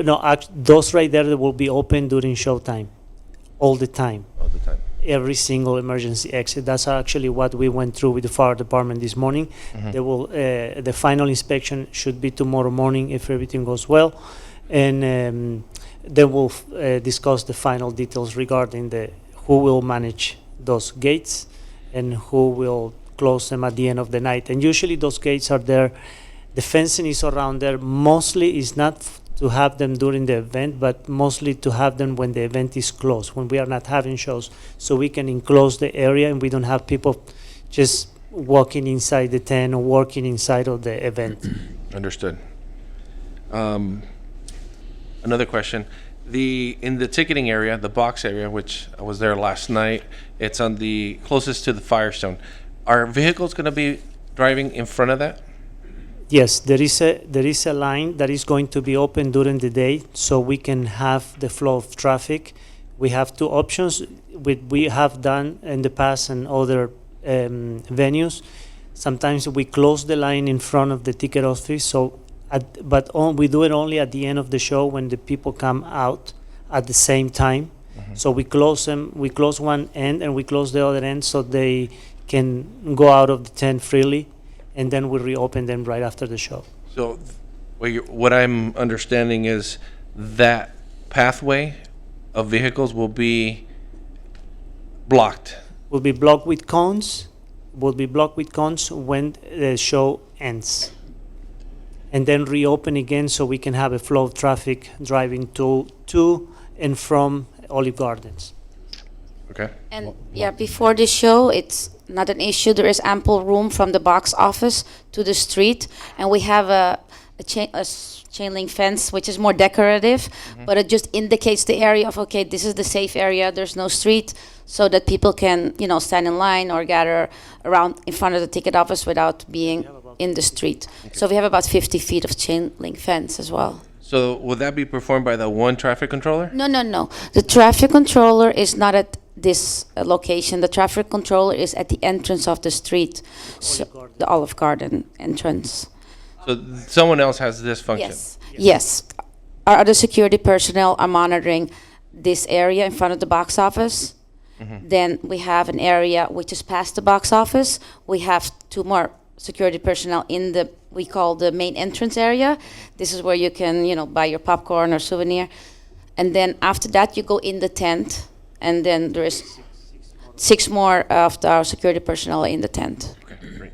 [SPEAKER 17] those right there that will be open during showtime, all the time.
[SPEAKER 6] all the time?
[SPEAKER 17] Every single emergency exit. That's actually what we went through with the fire department this morning. They will the final inspection should be tomorrow morning if everything goes well, and then we'll discuss the final details regarding who will manage those gates and who will close them at the end of the night. And usually those gates are there. The fencing is around there. Mostly is not to have them during the event, but mostly to have them when the event is closed, when we are not having shows, so we can enclose the area and we don't have people just walking inside the tent or working inside of the event.
[SPEAKER 6] Understood. Another question. In the ticketing area, the box area, which I was there last night, it's on the closest to the Firestone. Are vehicles going to be driving in front of that?
[SPEAKER 17] Yes, there is a line that is going to be open during the day, so we can have the flow of traffic. We have 2 options. We have done in the past and other venues. Sometimes we close the line in front of the ticket office. We do it only at the end of the show when the people come out at the same time. So we close them. We close one end and we close the other end, so they can go out of the tent freely. And then we reopen them right after the show.
[SPEAKER 6] So what I'm understanding is that pathway of vehicles will be blocked.
[SPEAKER 17] Will be blocked with cones. Will be blocked with cones when the show ends. And then reopen again so we can have a flow of traffic driving to and from Olive Gardens.
[SPEAKER 6] Okay.
[SPEAKER 16] And yeah, before the show, it's not an issue. There is ample room from the box office to the street, and we have a chain link fence, which is more decorative, but it just indicates the area of, okay, this is the safe area. There's no street, so that people can, stand in line or gather around in front of the ticket office without being in the street. So we have about 50 feet of chain link fence as well.
[SPEAKER 6] So will that be performed by the one traffic controller?
[SPEAKER 16] No. The traffic controller is not at this location. The traffic controller is at the entrance of the street, so the Olive Garden entrance.
[SPEAKER 6] So someone else has this function?
[SPEAKER 16] Yes. Our other security personnel are monitoring this area in front of the box office. Then we have an area which is past the box office. We have 2 more security personnel in we call the main entrance area. This is where you can, buy your popcorn or souvenir. And then after that, you go in the tent, and then there is 6 more of our security personnel in the tent.
[SPEAKER 6] Okay, great.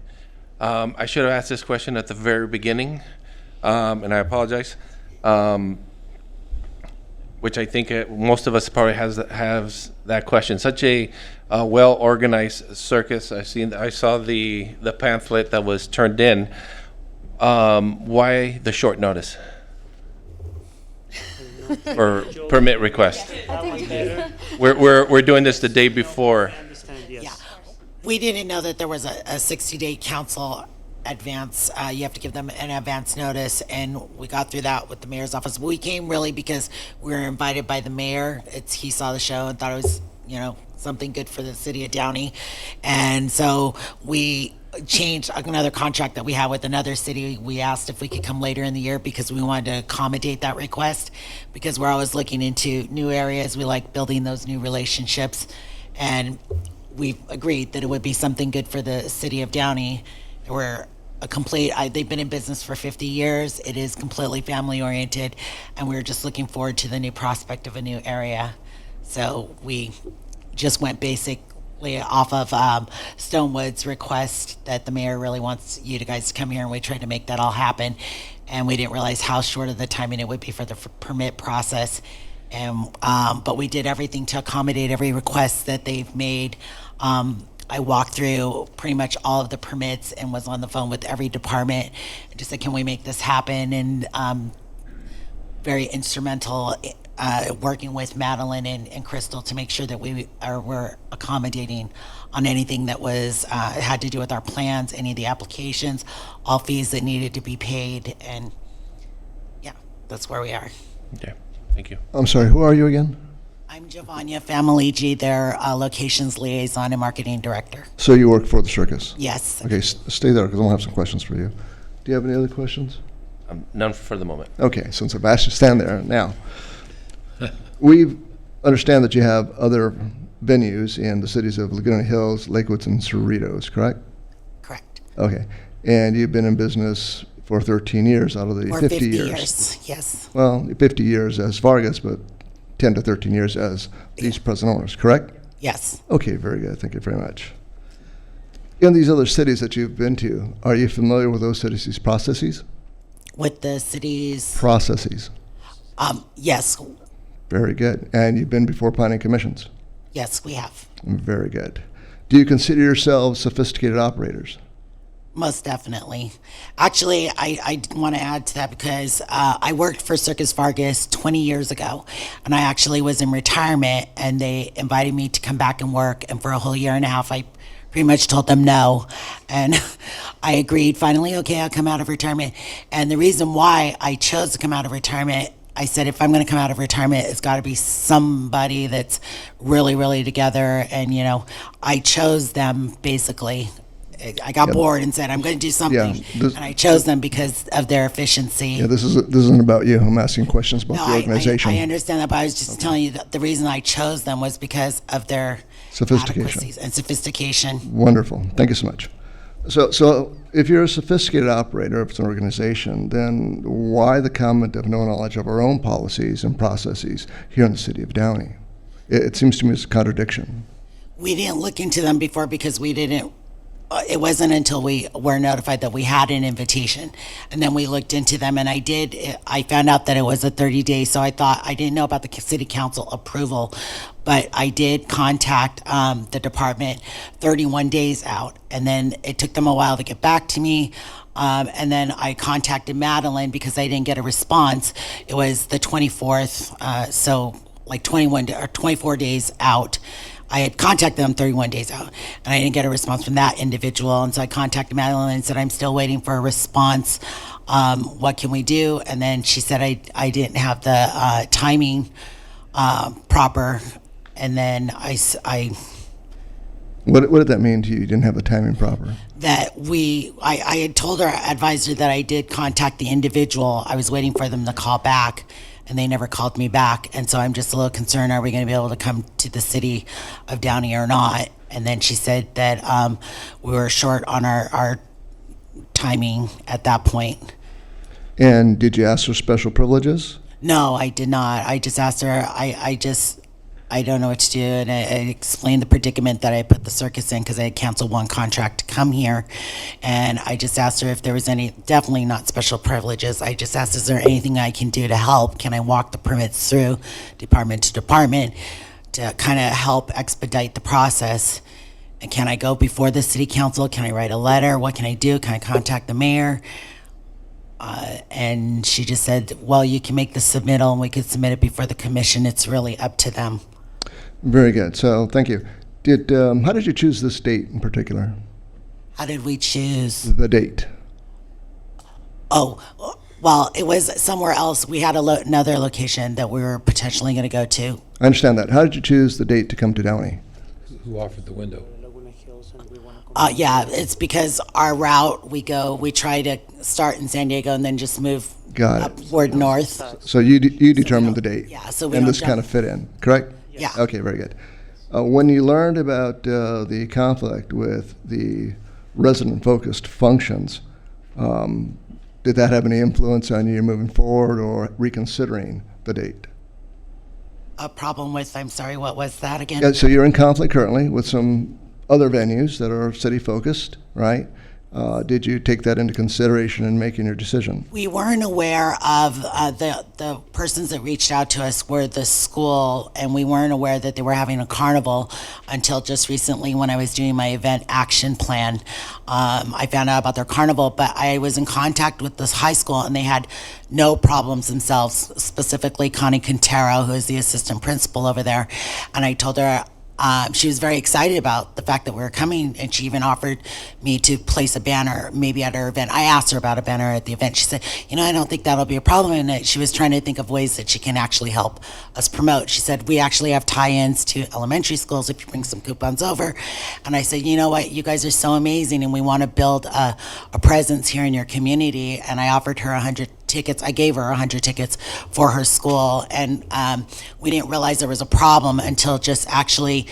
[SPEAKER 6] I should have asked this question at the very beginning, and I apologize. Which I think most of us probably has that question. Such a well-organized circus. I saw the pamphlet that was turned in. Why the short notice? Or permit request? We're doing this the day before.
[SPEAKER 20] Yeah. We didn't know that there was a 60-day council advance. You have to give them an advance notice, and we got through that with the mayor's office. We came really because we were invited by the mayor. He saw the show and thought it was, something good for the city of Downey. And so we changed another contract that we had with another city. We asked if we could come later in the year because we wanted to accommodate that request, because we're always looking into new areas. We like building those new relationships, and we've agreed that it would be something good for the city of Downey. We're they've been in business for 50 years. It is completely family oriented, and we're just looking forward to the new prospect of a new area. So we just went basically off of Stonewood's request that the mayor really wants you guys to come here, and we tried to make that all happen. And we didn't realize how short of the timing it would be for the permit process. And but we did everything to accommodate every request that they've made. I walked through pretty much all of the permits and was on the phone with every department and just said, can we make this happen? And very instrumental working with Madeline and Crystal to make sure that we're accommodating on anything that was had to do with our plans, any of the applications, all fees that needed to be paid. And yeah, that's where we are.
[SPEAKER 6] Okay, thank you.
[SPEAKER 1] I'm sorry, who are you again?
[SPEAKER 20] I'm Giovanna Familigi, their locations liaison and marketing director.
[SPEAKER 1] So you work for the circus?
[SPEAKER 20] Yes.
[SPEAKER 1] Okay, stay there because I'll have some questions for you. Do you have any other questions?
[SPEAKER 6] None for the moment.
[SPEAKER 1] Okay, since I've asked you to stand there now. We understand that you have other venues in the cities of Laguna Hills, Lakewoods, and Cerritos, correct?
[SPEAKER 20] Correct.
[SPEAKER 1] Okay, and you've been in business for 13 years out of the 50 years.
[SPEAKER 20] Yes.
[SPEAKER 1] Well, 50 years as Vargas, but 10 to 13 years as these present owners, correct?
[SPEAKER 20] Yes.
[SPEAKER 1] Okay, very good. Thank you very much. In these other cities that you've been to, are you familiar with those cities, these processes?
[SPEAKER 20] With the cities?
[SPEAKER 1] Processes.
[SPEAKER 20] Yes.
[SPEAKER 1] Very good. And you've been before planning commissions?
[SPEAKER 20] Yes, we have.
[SPEAKER 1] Very good. Do you consider yourselves sophisticated operators?
[SPEAKER 20] Most definitely. Actually, I want to add to that because I worked for Circus Vargas 20 years ago, and I actually was in retirement, and they invited me to come back and work, and for a whole year and a half, I pretty much told them no, and I agreed finally, okay, I'll come out of retirement. And the reason why I chose to come out of retirement, I said, if I'm going to come out of retirement, it's got to be somebody that's really, really together, and, I chose them basically. I got bored and said, I'm going to do something. And I chose them because of their efficiency.
[SPEAKER 1] Yeah, this isn't about you. I'm asking questions about the organization.
[SPEAKER 20] I understand that, but I was just telling you that the reason I chose them was because of their adequacies and sophistication.
[SPEAKER 1] Wonderful. Thank you so much. So if you're a sophisticated operator, if it's an organization, then why the comment of no knowledge of our own policies and processes here in the city of Downey? It seems to me it's a contradiction.
[SPEAKER 20] We didn't look into them before because we didn't. It wasn't until we were notified that we had an invitation, and then we looked into them, and I found out that it was a 30-day, so I thought, I didn't know about the city council approval, but I did contact the department 31 days out, and then it took them a while to get back to me, and then I contacted Madeline because I didn't get a response. It was the 24th, so like 24 days out. I had contacted them 31 days out, and I didn't get a response from that individual. And so I contacted Madeline and said, I'm still waiting for a response. What can we do? And then she said I didn't have the timing proper. And then I
[SPEAKER 1] What did that mean to you? You didn't have the timing proper?
[SPEAKER 20] That I had told our advisor that I did contact the individual. I was waiting for them to call back, and they never called me back. And so I'm just a little concerned, are we going to be able to come to the city of Downey or not? And then she said that we were short on our timing at that point.
[SPEAKER 1] And did you ask for special privileges?
[SPEAKER 20] No, I did not. I just asked her, I just I don't know what to do, and I explained the predicament that I put the circus in because I had canceled one contract to come here, and I just asked her if there was any, definitely not special privileges. I just asked, is there anything I can do to help? Can I walk the permits through department to department to kind of help expedite the process? And can I go before the city council? Can I write a letter? What can I do? Can I contact the mayor? And she just said, well, you can make the submittal and we could submit it before the commission. It's really up to them.
[SPEAKER 1] Very good. So thank you. How did you choose this date in particular?
[SPEAKER 20] How did we choose?
[SPEAKER 1] The date.
[SPEAKER 20] Oh, well, it was somewhere else. We had another location that we were potentially going to go to.
[SPEAKER 1] I understand that. How did you choose the date to come to Downey?
[SPEAKER 8] Who offered the window?
[SPEAKER 20] Yeah, it's because our route, we try to start in San Diego and then just move
[SPEAKER 1] Got it.
[SPEAKER 20] upward north.
[SPEAKER 1] So you determined the date.
[SPEAKER 20] Yeah, so we
[SPEAKER 1] and
[SPEAKER 20] don't
[SPEAKER 1] this kind of fit in, correct?
[SPEAKER 20] Yeah.
[SPEAKER 1] Okay, very good. When you learned about the conflict with the resident-focused functions, did that have any influence on you moving forward or reconsidering the date?
[SPEAKER 20] A problem with, I'm sorry, what was that again?
[SPEAKER 1] Yeah, so you're in conflict currently with some other venues that are city-focused, right? Did you take that into consideration in making your decision?
[SPEAKER 20] We weren't aware of the persons that reached out to us were the school, and we weren't aware that they were having a carnival until just recently when I was doing my event action plan. I found out about their carnival, but I was in contact with this high school, and they had no problems themselves, specifically Connie Quintero, who is the assistant principal over there. And I told her, she was very excited about the fact that we were coming, and she even offered me to place a banner maybe at her event. I asked her about a banner at the event. She said, I don't think that'll be a problem. And she was trying to think of ways that she can actually help us promote. She said, we actually have tie-ins to elementary schools if you bring some coupons over. And I said, you know what, you guys are so amazing, and we want to build a presence here in your community. And I offered her 100 tickets. I gave her 100 tickets for her school, and we didn't realize there was a problem until just actually,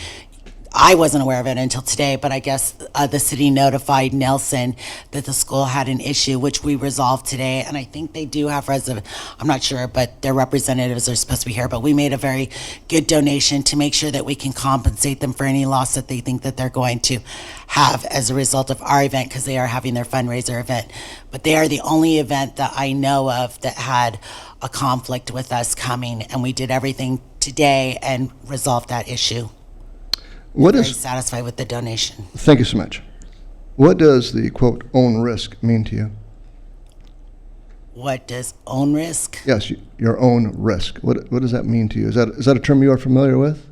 [SPEAKER 20] I wasn't aware of it until today, but I guess the city notified Nelson that the school had an issue, which we resolved today. And I think they do have I'm not sure, but their representatives are supposed to be here. But we made a very good donation to make sure that we can compensate them for any loss that they think that they're going to have as a result of our event, because they are having their fundraiser event. But they are the only event that I know of that had a conflict with us coming, and we did everything today and resolved that issue. Very satisfied with the donation.
[SPEAKER 1] Thank you so much. What does the, quote, own risk mean to you?
[SPEAKER 20] What does own risk?
[SPEAKER 1] Yes, your own risk. What does that mean to you? Is that a term you are familiar with?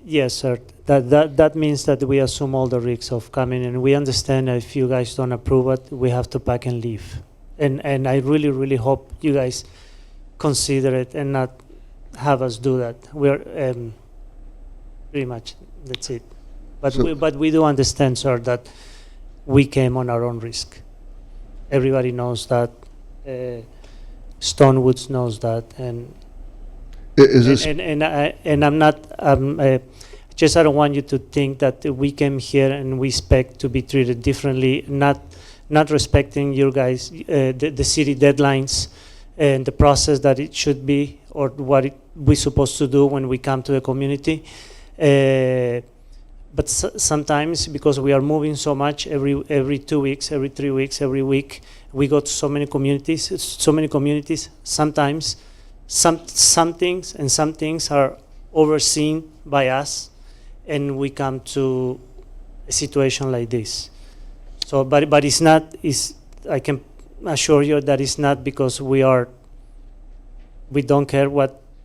[SPEAKER 17] Yes, sir. That means that we assume all the risks of coming, and we understand that if you guys don't approve it, we have to pack and leave. And I really, really hope you guys consider it and not have us do that. We're pretty much, that's it. But we do understand, sir, that we came on our own risk. Everybody knows that. Stonewoods knows that, and I'm not. I don't want you to think that we came here and we expect to be treated differently. Not respecting your guys, the city deadlines, and the process that it should be, or what we're supposed to do when we come to the community. But sometimes, because we are moving so much every 2 weeks, every 3 weeks, every week, we go to so many communities. Sometimes some things are overseen by us, and we come to a situation like this. So, but it's not. I can assure you that it's not because we don't care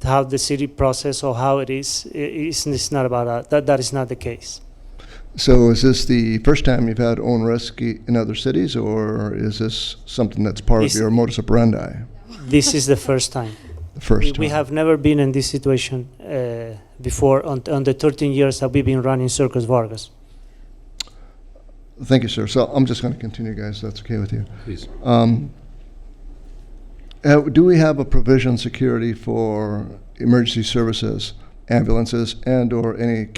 [SPEAKER 17] how the city process or how it is. It's not about that. That is not the case.
[SPEAKER 1] So is this the first time you've had own risk in other cities, or is this something that's part of your modus operandi?
[SPEAKER 17] This is the first time.
[SPEAKER 1] The first time.
[SPEAKER 17] We have never been in this situation before on the 13 years that we've been running Circus Vargas.
[SPEAKER 1] Thank you, sir. So I'm just going to continue, guys. That's okay with you.
[SPEAKER 8] Please.
[SPEAKER 1] Do we have a provision security for emergency services, ambulances, and/or any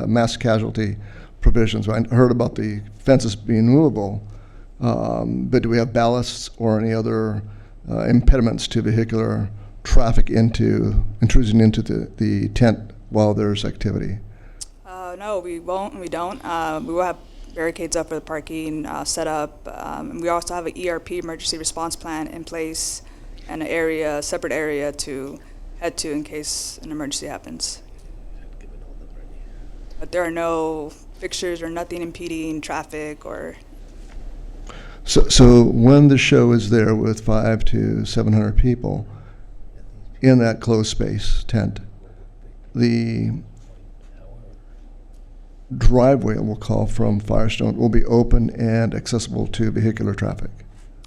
[SPEAKER 1] mass casualty provisions? I heard about the fences being movable, but do we have ballasts or any other impediments to vehicular traffic intrusion into the tent while there's activity?
[SPEAKER 18] No, we won't, and we don't. We will have barricades up for the parking set up. And we also have an ERP, emergency response plan, in place, and a separate area to head to in case an emergency happens. But there are no fixtures or nothing impeding traffic or.
[SPEAKER 1] So when the show is there with 500 to 700 people in that closed space tent, the driveway, we'll call, from Firestone will be open and accessible to vehicular traffic.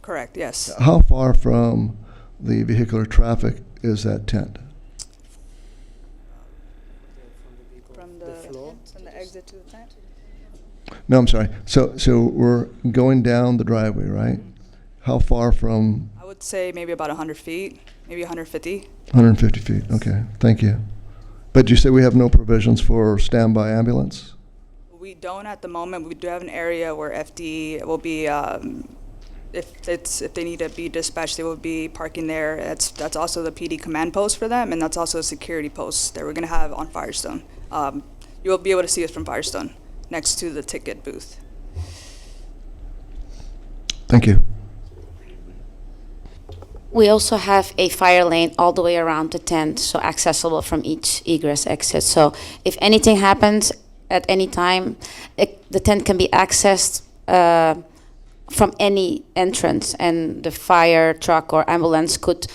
[SPEAKER 18] Correct, yes.
[SPEAKER 1] How far from the vehicular traffic is that tent?
[SPEAKER 18] From the exit to the tent?
[SPEAKER 1] No, I'm sorry. So we're going down the driveway, right? How far from?
[SPEAKER 18] I would say maybe about 100 feet, maybe 150.
[SPEAKER 1] 150 feet. Okay, thank you. But you say we have no provisions for standby ambulance?
[SPEAKER 18] We don't at the moment. We do have an area where FD will be, if they need to be dispatched, they will be parking there. That's also the PD command post for them, and that's also a security post that we're going to have on Firestone. You will be able to see us from Firestone next to the ticket booth.
[SPEAKER 1] Thank you.
[SPEAKER 16] We also have a fire lane all the way around the tent, so accessible from each egress exit. So if anything happens at any time, the tent can be accessed from any entrance, and the fire truck or ambulance could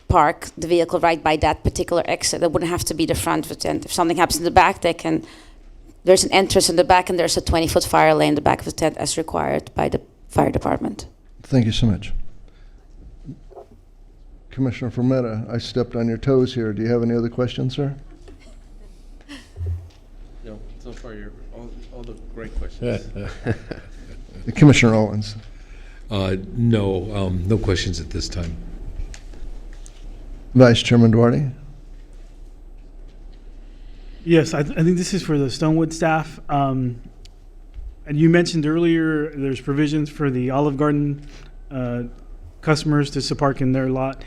[SPEAKER 16] park the vehicle right by that particular exit. It wouldn't have to be the front of the tent. If something happens in the back, there's an entrance in the back, and there's a 20-foot fire lane in the back of the tent as required by the fire department.
[SPEAKER 1] Thank you so much. Commissioner Fermetta, I stepped on your toes here. Do you have any other questions, sir?
[SPEAKER 6] No, so far you're all the great questions.
[SPEAKER 1] Commissioner Owens.
[SPEAKER 8] No, no questions at this time.
[SPEAKER 1] Vice Chairman Downey.
[SPEAKER 7] Yes, I think this is for the Stonewood staff. And you mentioned earlier there's provisions for the Olive Garden customers to park in their lot.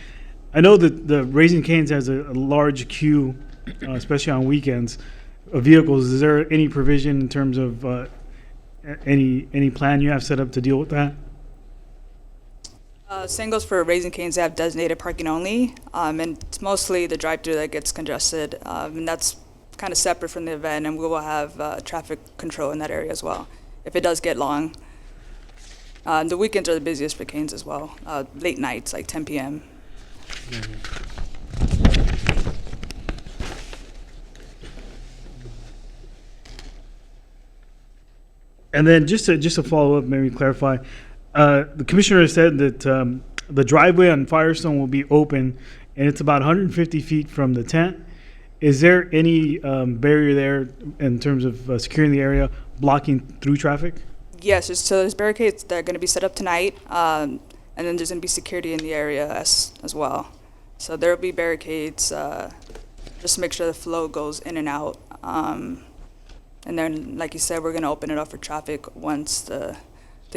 [SPEAKER 7] I know that the Raising Cane's has a large queue, especially on weekends, of vehicles. Is there any provision in terms of any plan you have set up to deal with that?
[SPEAKER 18] Same goes for Raising Cane's. They have designated parking only, and it's mostly the drive-thru that gets congested, and that's kind of separate from the event, and we will have traffic control in that area as well if it does get long. The weekends are the busiest for Cane's as well, late nights, like 10 p.m.
[SPEAKER 7] And then just to follow up, maybe clarify, the commissioner said that the driveway on Firestone will be open, and it's about 150 feet from the tent. Is there any barrier there in terms of securing the area, blocking through traffic?
[SPEAKER 18] Yes, so there's barricades that are going to be set up tonight, and then there's going to be security in the area as well. So there will be barricades just to make sure the flow goes in and out. And then, like you said, we're going to open it up for traffic once the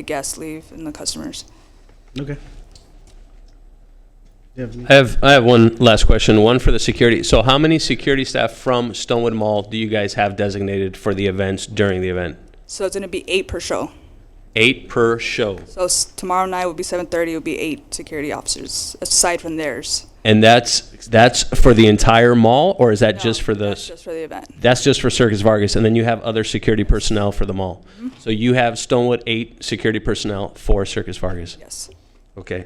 [SPEAKER 18] guests leave and the customers.
[SPEAKER 7] Okay.
[SPEAKER 10] I have one last question, one for the security. So how many security staff from Stonewood Mall do you guys have designated for the events during the event?
[SPEAKER 18] So it's going to be 8 per show.
[SPEAKER 10] 8 per show.
[SPEAKER 18] So tomorrow night will be 7:30. It will be 8 security officers aside from theirs.
[SPEAKER 10] And that's for the entire mall, or is that just for the?
[SPEAKER 18] That's just for the event.
[SPEAKER 10] That's just for Circus Vargas, and then you have other security personnel for the mall.
[SPEAKER 18] Mm-hmm.
[SPEAKER 10] So you have Stonewood 8 security personnel for Circus Vargas.
[SPEAKER 18] Yes.
[SPEAKER 10] Okay.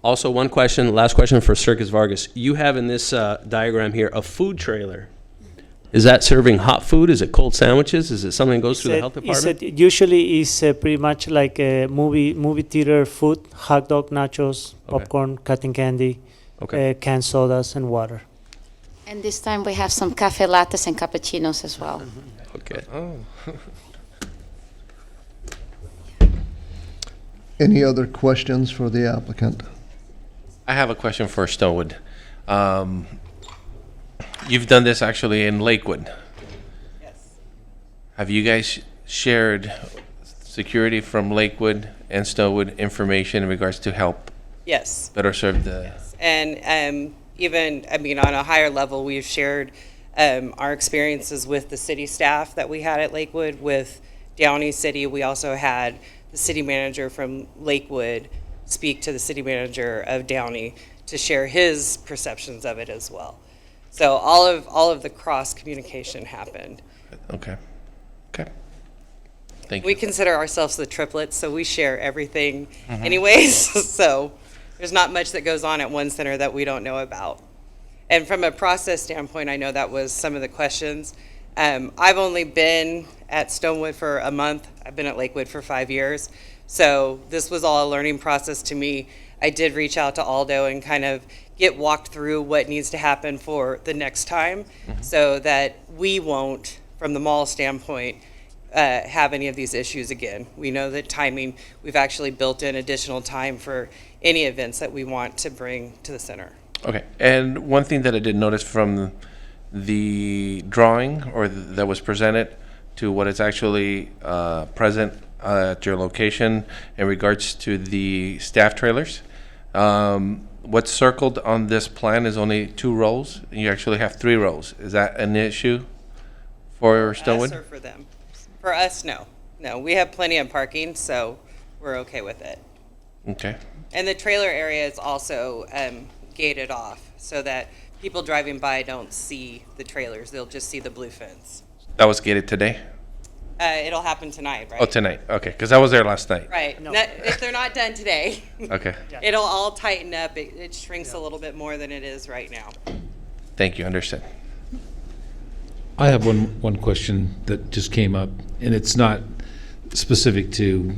[SPEAKER 10] Also, one question, last question for Circus Vargas. You have in this diagram here a food trailer. Is that serving hot food? Is it cold sandwiches? Is it something that goes through the health department?
[SPEAKER 17] Usually it's pretty much like a movie theater food, hot dog, nachos, popcorn, cotton candy, canned sodas, and water.
[SPEAKER 16] And this time we have some cafe lattes and cappuccinos as well.
[SPEAKER 10] Okay.
[SPEAKER 6] Oh.
[SPEAKER 1] Any other questions for the applicant?
[SPEAKER 6] I have a question for Stonewood. You've done this actually in Lakewood.
[SPEAKER 19] Yes.
[SPEAKER 6] Have you guys shared security from Lakewood and Stonewood information in regards to help
[SPEAKER 19] Yes.
[SPEAKER 6] better serve the?
[SPEAKER 19] And even, I mean, on a higher level, we've shared our experiences with the city staff that we had at Lakewood, with Downey City. We also had the city manager from Lakewood speak to the city manager of Downey to share his perceptions of it as well. So all of the cross communication happened.
[SPEAKER 6] Okay. Okay. Thank
[SPEAKER 19] We
[SPEAKER 6] you.
[SPEAKER 19] consider ourselves the triplets, so we share everything anyways. So there's not much that goes on at one center that we don't know about. And from a process standpoint, I know that was some of the questions. I've only been at Stonewood for a month. I've been at Lakewood for 5 years. So this was all a learning process to me. I did reach out to Aldo and kind of get walked through what needs to happen for the next time so that we won't, from the mall standpoint, have any of these issues again. We know that timing, we've actually built in additional time for any events that we want to bring to the center.
[SPEAKER 6] Okay. And one thing that I did notice from the drawing or that was presented to what is actually present at your location in regards to the staff trailers, what's circled on this plan is only 2 rows. You actually have 3 rows. Is that an issue for Stonewood?
[SPEAKER 19] Us or for them? For us, no. No, we have plenty of parking, so we're okay with it.
[SPEAKER 6] Okay.
[SPEAKER 19] And the trailer area is also gated off so that people driving by don't see the trailers. They'll just see the blue fence.
[SPEAKER 6] That was gated today?
[SPEAKER 19] It'll happen tonight, right?
[SPEAKER 6] Oh, tonight. Okay. Because I was there last night.
[SPEAKER 19] Right. If they're not done today,
[SPEAKER 6] Okay.
[SPEAKER 19] it'll all tighten up. It shrinks a little bit more than it is right now.
[SPEAKER 6] Thank you. Understood.
[SPEAKER 8] I have one question that just came up, and it's not specific to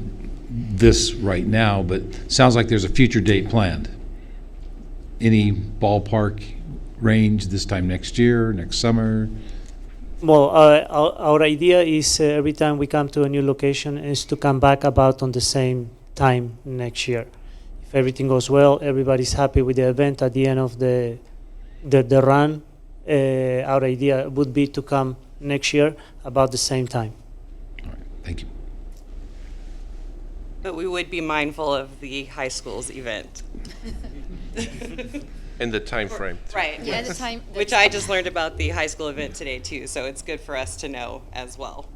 [SPEAKER 8] this right now, but sounds like there's a future date planned. Any ballpark range this time next year, next summer?
[SPEAKER 17] Well, our idea is every time we come to a new location is to come back about on the same time next year. If everything goes well, everybody's happy with the event at the end of the run, our idea would be to come next year about the same time.
[SPEAKER 8] All right, thank you.
[SPEAKER 19] But we would be mindful of the high school's event.
[SPEAKER 6] In the time frame.
[SPEAKER 19] Right.
[SPEAKER 16] Yeah, the time.
[SPEAKER 19] Which I just learned about the high school event today too, so it's good for us to know as well.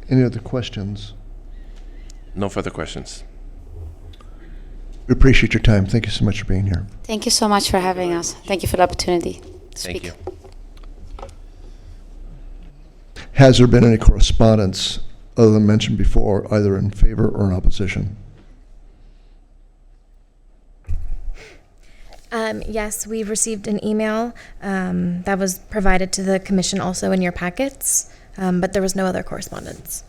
[SPEAKER 1] Any other questions?
[SPEAKER 6] No further questions.
[SPEAKER 1] We appreciate your time. Thank you so much for being here.
[SPEAKER 16] Thank you so much for having us. Thank you for the opportunity to
[SPEAKER 6] Thank
[SPEAKER 16] speak.
[SPEAKER 6] you.
[SPEAKER 1] Has there been any correspondence other than mentioned before, either in favor or in opposition?
[SPEAKER 21] Yes, we've received an email that was provided to the commission also in your packets, but there was no other correspondence.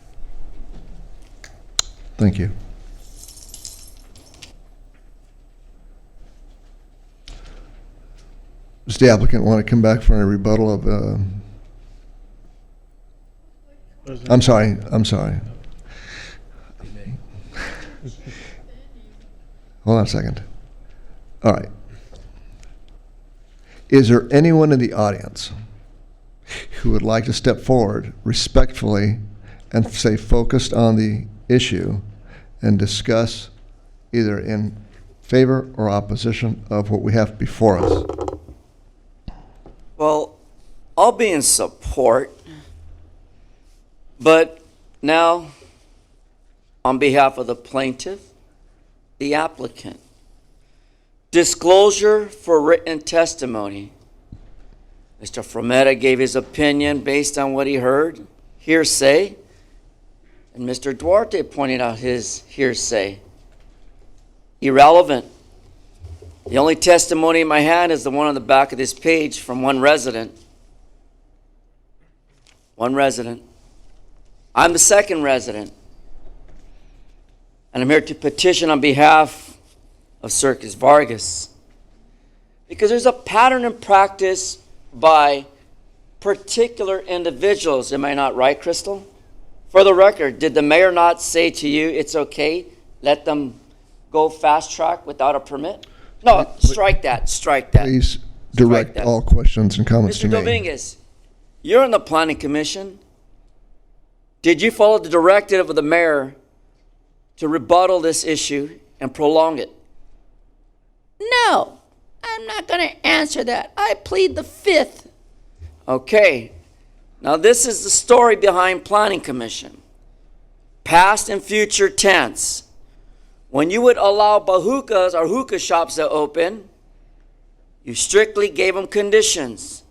[SPEAKER 1] Thank you. Does the applicant want to come back for a rebuttal of, I'm sorry. Hold on a second. All right. Is there anyone in the audience who would like to step forward respectfully and say focused on the issue and discuss either in favor or opposition of what we have before us?
[SPEAKER 4] Well, I'll be in support, but now, on behalf of the plaintiff, the applicant, disclosure for written testimony. Mr. Frometta gave his opinion based on what he heard, hearsay, and Mr. Duarte pointed out his hearsay. Irrelevant. The only testimony in my hand is the one on the back of this page from one resident. One resident. I'm the second resident. And I'm here to petition on behalf of Circus Vargas. Because there's a pattern and practice by particular individuals. Am I not right, Crystal? For the record, did the mayor not say to you, it's okay, let them go fast track without a permit? No, strike that.
[SPEAKER 1] Please direct all questions and comments
[SPEAKER 4] Mr.
[SPEAKER 1] to me.
[SPEAKER 4] Dominguez, you're on the planning commission. Did you follow the directive of the mayor to rebuttal this issue and prolong it?
[SPEAKER 16] No.
[SPEAKER 4] I'm not going to answer that. I plead the fifth. Okay. Now this is the story behind Planning Commission. Past and future tense. When you would allow bahukas or hookah shops to open, you strictly gave them conditions.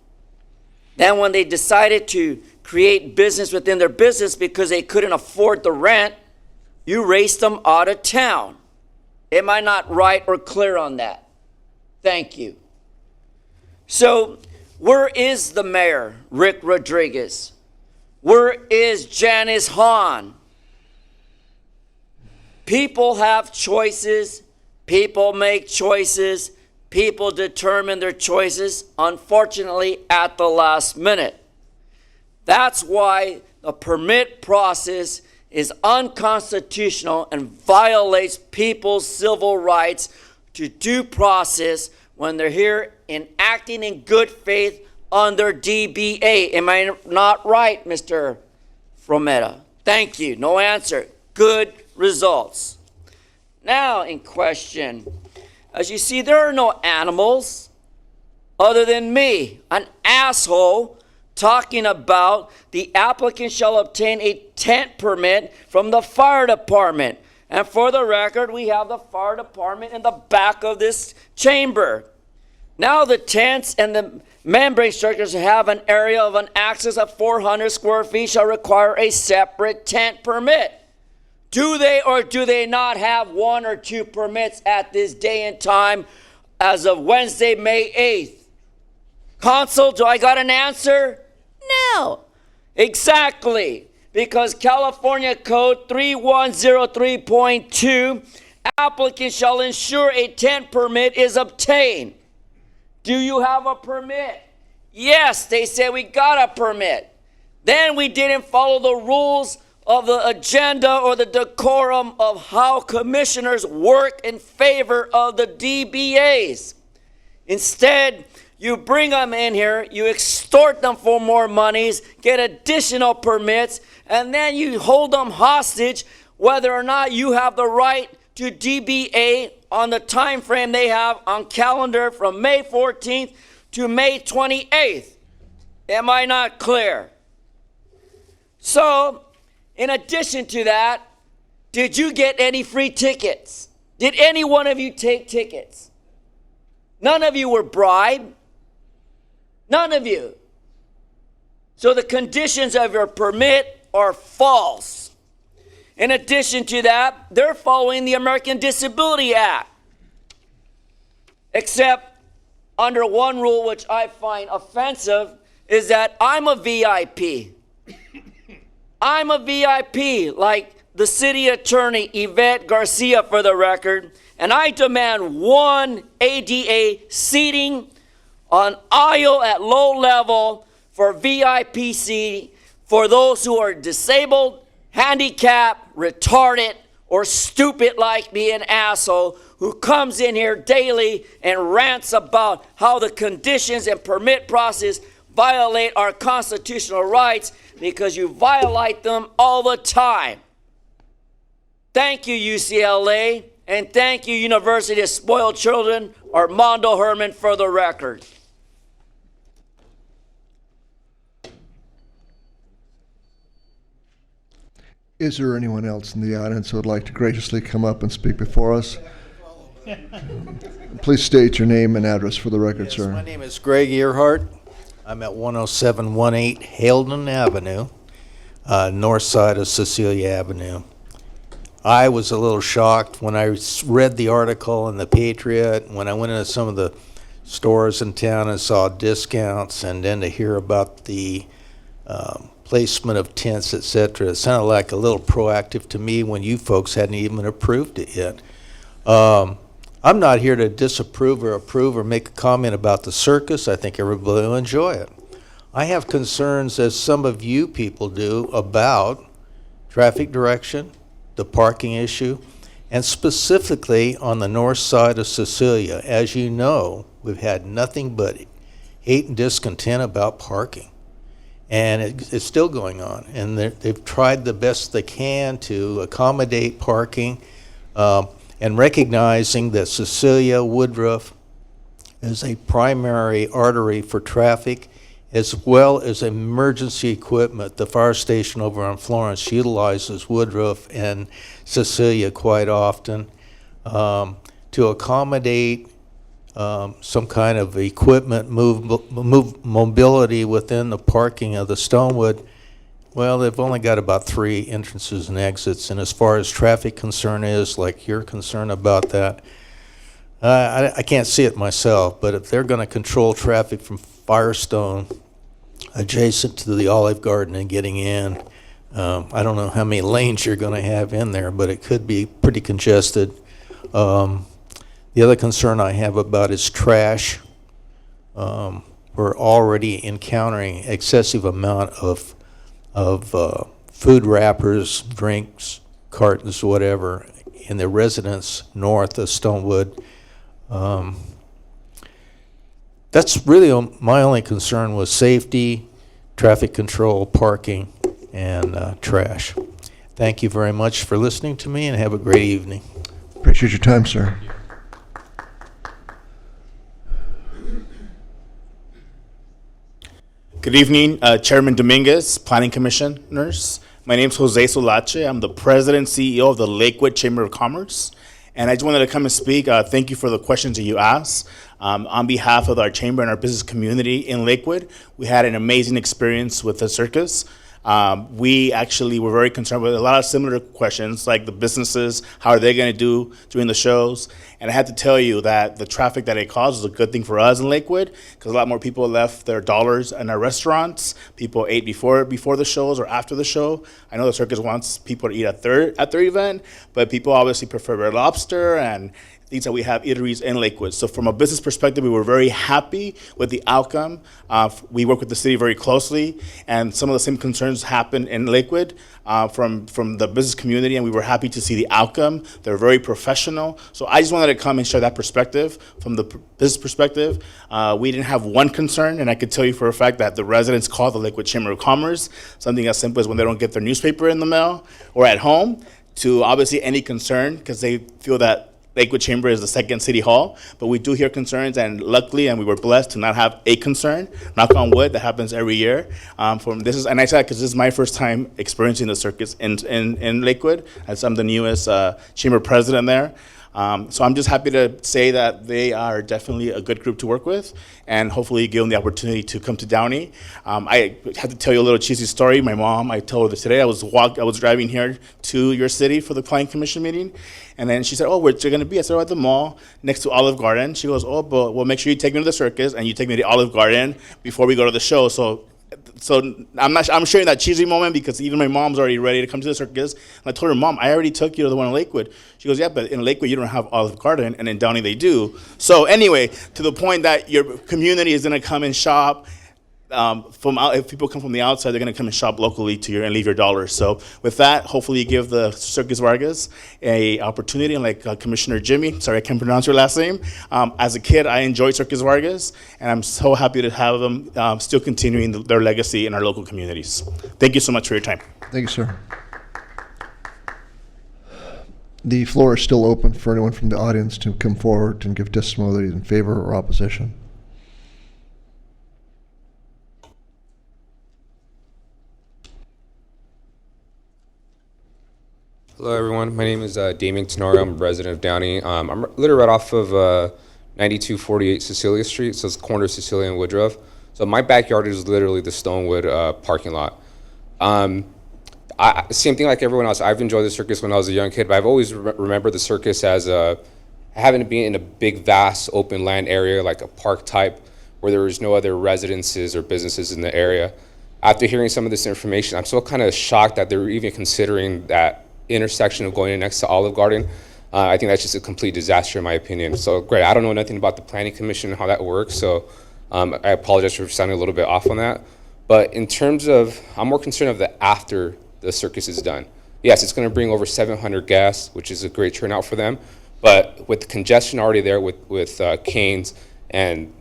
[SPEAKER 4] Then when they decided to create business within their business because they couldn't afford the rent, you raced them out of town. Am I not right or clear on that? Thank you. So, where is the mayor, Rick Rodriguez? Where is Janice Hahn? People have choices. People make choices. People determine their choices, unfortunately, at the last minute. That's why the permit process is unconstitutional and violates people's civil rights to due process when they're here acting in good faith under DBA. Am I not right, Mr. Frometa? Thank you. No answer. Good results. Now in question, as you see, there are no animals other than me, an asshole, talking about the applicant shall obtain a tent permit from the fire department. And for the record, we have the fire department in the back of this chamber. Now the tents and the membrane structures have an area of an axis of 400 square feet shall require a separate tent permit. Do they or do they not have one or two permits at this day and time as of Wednesday, May 8th? Consul, do I got an answer? No. Exactly. Because California Code 3103.2, applicant shall ensure a tent permit is obtained. Do you have a permit? Yes, they said we got a permit. Then we didn't follow the rules of the agenda or the decorum of how commissioners work in favor of the DBAs. Instead, you bring them in here, you extort them for more monies, get additional permits, and then you hold them hostage whether or not you have the right to DBA on the time frame they have on calendar from May 14th to May 28th. Am I not clear? So, in addition to that, did you get any free tickets? Did any one of you take tickets? None of you were bribed. None of you. So the conditions of your permit are false. In addition to that, they're following the American Disability Act. Except under one rule which I find offensive is that I'm a VIP. I'm a VIP, like the city attorney, Yvette Garcia, for the record, and I demand one ADA seating on aisle at low level for VIP seating for those who are disabled, handicapped, retarded, or stupid like me, an asshole who comes in here daily and rants about how the conditions and permit process violate our constitutional rights because you violate them all the time. Thank you, UCLA, and thank you, University of Spoiled Children, Armando Herman, for the record.
[SPEAKER 1] Is there anyone else in the audience who would like to graciously come up and speak before us? Please state your name and address for the record,
[SPEAKER 3] Yes,
[SPEAKER 1] sir.
[SPEAKER 3] my name is Greg Earhart. I'm at 10718 Hayden Avenue, north side of Cecilia Avenue. I was a little shocked when I read the article in the Patriot, when I went into some of the stores in town and saw discounts, and then to hear about the placement of tents, etc. It sounded like a little proactive to me when you folks hadn't even approved it yet. I'm not here to disapprove or approve or make a comment about the circus. I think everybody will enjoy it. I have concerns, as some of you people do, about traffic direction, the parking issue, and specifically on the north side of Cecilia. As you know, we've had nothing but hate and discontent about parking. And it's still going on. And they've tried the best they can to accommodate parking, and recognizing that Cecilia, Woodruff, as a primary artery for traffic, as well as emergency equipment. The fire station over on Florence utilizes Woodruff and Cecilia quite often to accommodate some kind of equipment mobility within the parking of the Stonewood. Well, they've only got about 3 entrances and exits, and as far as traffic concern is, like you're concerned about that, I can't see it myself, but if they're going to control traffic from Firestone adjacent to the Olive Garden and getting in, I don't know how many lanes you're going to have in there, but it could be pretty congested. The other concern I have about is trash. We're already encountering excessive amount of food wrappers, drinks, cartons, whatever, in the residents north of Stonewood. That's really my only concern was safety, traffic control, parking, and trash. Thank you very much for listening to me, and have a great evening.
[SPEAKER 1] Appreciate your time, sir.
[SPEAKER 11] Good evening, Chairman Dominguez, Planning Commissioners. My name is Jose Solache. I'm the President and CEO of the Lakewood Chamber of Commerce. And I just wanted to come and speak. Thank you for the questions that you asked. On behalf of our chamber and our business community in Lakewood, we had an amazing experience with the circus. We actually were very concerned with a lot of similar questions, like the businesses, how are they going to do during the shows? And I had to tell you that the traffic that it caused was a good thing for us in Lakewood, because a lot more people left their dollars in our restaurants. People ate before the shows or after the show. I know the circus wants people to eat at their event, but people obviously prefer Red Lobster and things that we have eateries in Lakewood. So from a business perspective, we were very happy with the outcome. We work with the city very closely, and some of the same concerns happened in Lakewood from the business community, and we were happy to see the outcome. They're very professional. So I just wanted to come and share that perspective from the business perspective. We didn't have one concern, and I could tell you for a fact that the residents call the Lakewood Chamber of Commerce, something as simple as when they don't get their newspaper in the mail or at home, to obviously any concern, because they feel that Lakewood Chamber is the second city hall, but we do hear concerns, and luckily, and we were blessed to not have a concern. Knock on wood, that happens every year. And I said because this is my first time experiencing the circus in Lakewood, as I'm the newest chamber president there. So I'm just happy to say that they are definitely a good group to work with, and hopefully give them the opportunity to come to Downey. I have to tell you a little cheesy story. My mom, I told her this today, I was driving here to your city for the Planning Commission meeting, and then she said, "Oh, where's you going to be?" I said, "Oh, at the mall next to Olive Garden." She goes, "Oh, but well, make sure you take me to the circus and you take me to Olive Garden before we go to the show." So I'm sharing that cheesy moment because even my mom's already ready to come to the circus. And I told her, "Mom, I already took you to the one in Lakewood." She goes, "Yeah, but in Lakewood you don't have Olive Garden, and in Downey they do." So anyway, to the point that your community is going to come and shop. If people come from the outside, they're going to come and shop locally to you and leave your dollars. So with that, hopefully you give the Circus Vargas a opportunity. And like Commissioner Jimmy, sorry I can't pronounce your last name. As a kid, I enjoyed Circus Vargas, and I'm so happy to have them still continuing their legacy in our local communities. Thank you so much for your time.
[SPEAKER 1] Thank you, sir. The floor is still open for anyone from the audience to come forward and give testimony in favor or opposition.
[SPEAKER 22] Hello, everyone. My name is Damien Tenorio. I'm a resident of Downey. I'm literally right off of 9248 Cecilia Street, so it's the corner of Cecilia and Woodruff. So my backyard is literally the Stonewood parking lot. Same thing like everyone else. I've enjoyed the circus when I was a young kid, but I've always remembered the circus as having to be in a big, vast, open land area, like a park type, where there was no other residences or businesses in the area. After hearing some of this information, I'm still kind of shocked that they're even considering that intersection of going in next to Olive Garden. I think that's just a complete disaster in my opinion. So great, I don't know nothing about the Planning Commission and how that works, so I apologize for sounding a little bit off on that. But in terms of, I'm more concerned of the after the circus is done. Yes, it's gonna bring over 700 guests, which is a great turnout for them, but with the congestion already there with Cane's and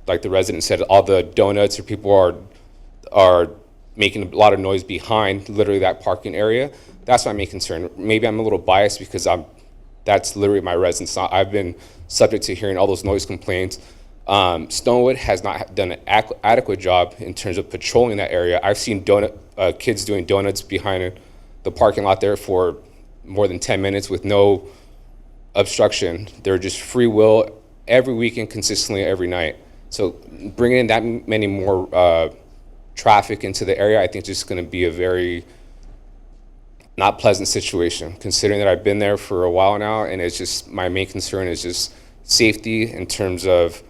[SPEAKER 22] like the resident said, all the donuts or people are making a lot of noise behind literally that parking area. That's my main concern. Maybe I'm a little biased because that's literally my residence. I've been subject to hearing all those noise complaints Stonewood has not done an adequate job in terms of patrolling that area. I've seen kids doing donuts behind the parking lot there for more than 10 minutes with no obstruction. They're just free will every weekend, consistently every night. So bringing in that many more traffic into the area, I think, is just going to be a very not pleasant situation, considering that I've been there for a while now, and it's just, my main concern is just safety in terms of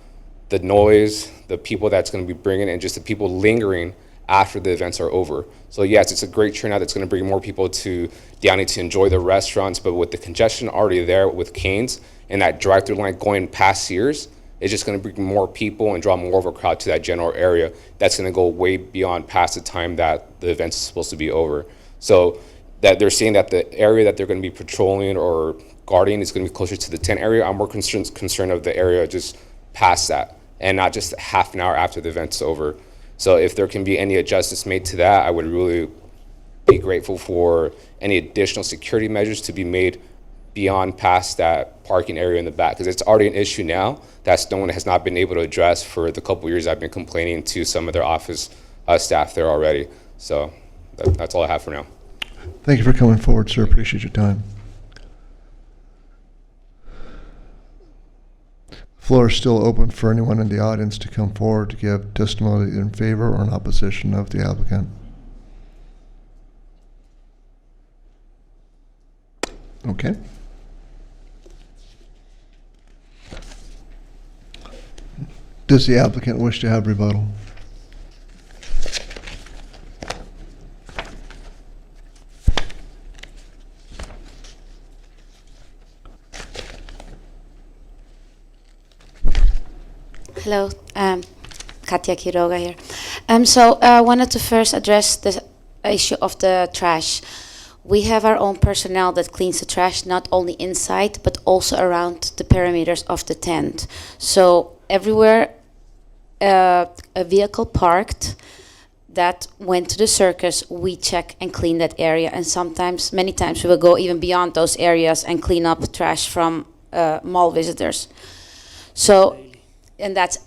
[SPEAKER 22] the noise, the people that's going to be bringing, and just the people lingering after the events are over. So yes, it's a great turnout that's going to bring more people to Downey to enjoy the restaurants, but with the congestion already there with Cane's and that drive-through line going past Sears, it's just going to bring more people and draw more of a crowd to that general area. That's going to go way beyond past the time that the event's supposed to be over. So that they're saying that the area that they're going to be patrolling or guarding is going to be closer to the tent area. I'm more concerned of the area just past that, and not just half an hour after the event's over. So if there can be any adjustments made to that, I would really be grateful for any additional security measures to be made beyond past that parking area in the back, because it's already an issue now that Stonewood has not been able to address for the couple years I've been complaining to some of their office staff there already. So that's all I have for now.
[SPEAKER 1] Thank you for coming forward, sir. Appreciate your time. The floor is still open for anyone in the audience to come forward to give testimony in favor or in opposition of the applicant. Okay. Does the applicant wish to have rebuttal?
[SPEAKER 16] Hello, Katia Quiroga here. So I wanted to first address the issue of the trash. We have our own personnel that cleans the trash, not only inside, but also around the perimeters of the tent. So everywhere a vehicle parked that went to the circus, we check and clean that area. And sometimes, many times, we will go even beyond those areas and clean up trash from mall visitors. So, and that's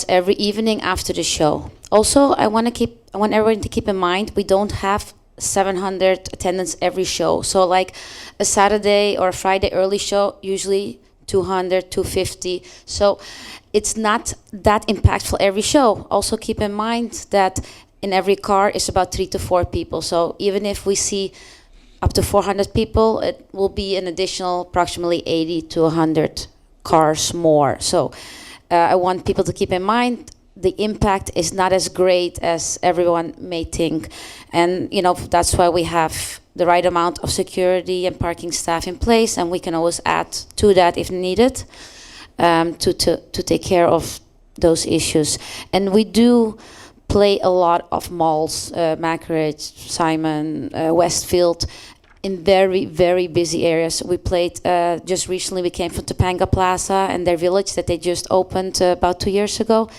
[SPEAKER 16] every evening after the show. Also, I want everyone to keep in mind, we don't have 700 attendants every show. So like a Saturday or a Friday early show, usually 200, 250. So it's not that impactful every show. Also keep in mind that in every car is about 3 to 4 people. So even if we see up to 400 people, it will be an additional approximately 80 to 100 cars more. So I want people to keep in mind the impact is not as great as everyone may think. And that's why we have the right amount of security and parking staff in place, and we can always add to that if needed to take care of those issues. And we do play a lot of malls, Mackridge, Simon, Westfield, in very, very busy areas. We played, just recently we came from Topanga Plaza and their village that they just opened about 2 years ago.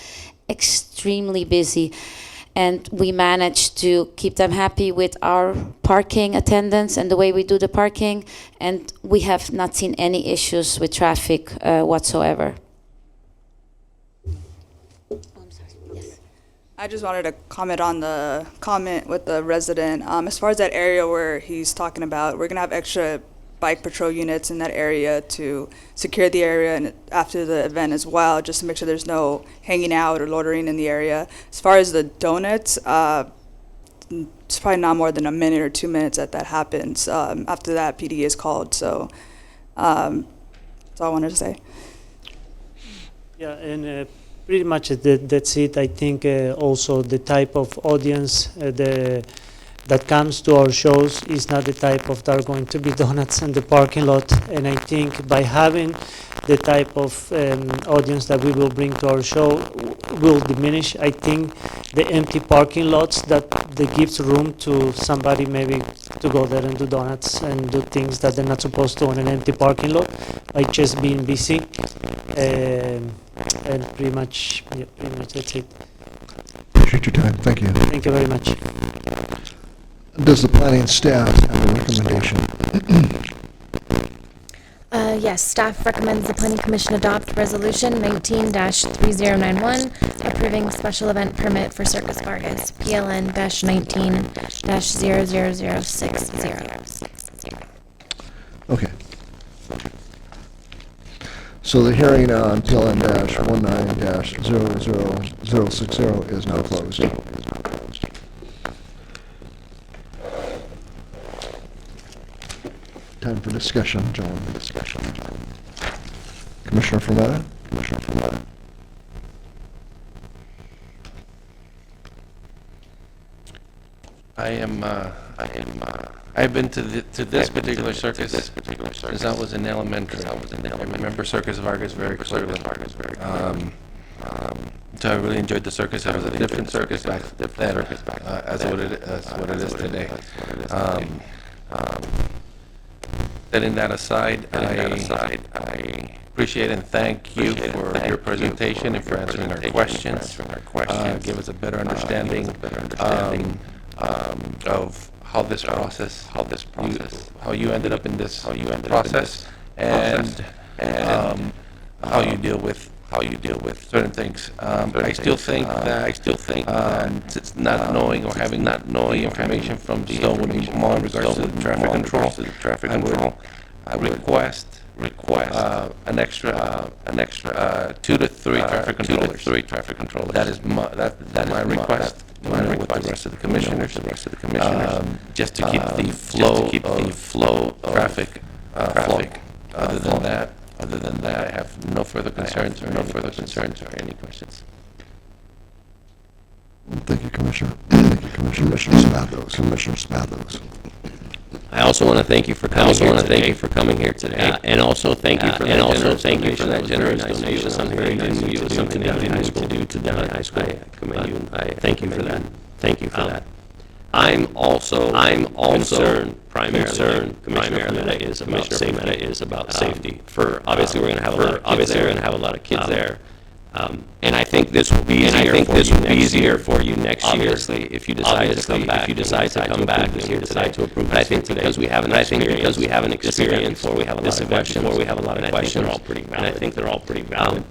[SPEAKER 16] Extremely busy. And we managed to keep them happy with our parking attendance and the way we do the parking. And we have not seen any issues with traffic whatsoever.
[SPEAKER 18] I just wanted to comment on the comment with the resident. As far as that area where he's talking about, we're gonna have extra bike patrol units in that area to secure the area and after the event as well, just to make sure there's no hanging out or loitering in the area. As far as the donuts, it's probably not more than a minute or 2 minutes that happens. After that, PD is called. So that's all I wanted to say.
[SPEAKER 17] Yeah, and pretty much that's it. I think also the type of audience that comes to our shows is not the type of that are going to be donuts in the parking lot. And I think by having the type of audience that we will bring to our show will diminish, I think, the empty parking lots that gives room to somebody maybe to go there and do donuts and do things that they're not supposed to on an empty parking lot, like just being busy. And pretty much that's it.
[SPEAKER 1] Appreciate your time. Thank you.
[SPEAKER 17] Thank you very much.
[SPEAKER 1] Does the planning staff have a recommendation?
[SPEAKER 21] Yes, staff recommends the Planning Commission adopt Resolution 19-3091, approving special event permit for Circus Vargas, PLN-19-00060.
[SPEAKER 1] Okay. So the hearing on PLN-19-00060 is now closed. Time for discussion, gentlemen. Commissioner Fermetta?
[SPEAKER 6] I've been to this particular circus since I was in elementary. I remember Circus Vargas very clearly. So I really enjoyed the circus. It was a different circus back then, as what it is today. Setting that aside, I appreciate and thank you for your presentation and for answering our questions. Give us a better understanding of how this process, how you ended up in this process, and how you deal with certain things. I still think that it's not knowing or having not knowing information from Stonewood Mall in regards to the traffic control, I would request an extra 2 to 3 traffic controllers. That is my request. With the rest of the commissioners, just to keep the flow of traffic flowing. Other than that, I have no further concerns or any questions.
[SPEAKER 1] Thank you, Commissioner. Thank you, Commissioner Spathos.
[SPEAKER 10] I also want to thank you for coming here today. And also thank you for that generous donation. Something very nice of you. Something Downey High School to do to Downey High School. I commend you. I thank you for that. Thank you for that. I'm also concerned primarily is about safety. For obviously we're going to have a lot of kids there. And I think this will be easier for you next year. Obviously, if you decide to come back, and you decide to approve. But I think because we haven't experienced before we have a lot of questions, and I think they're all pretty valid.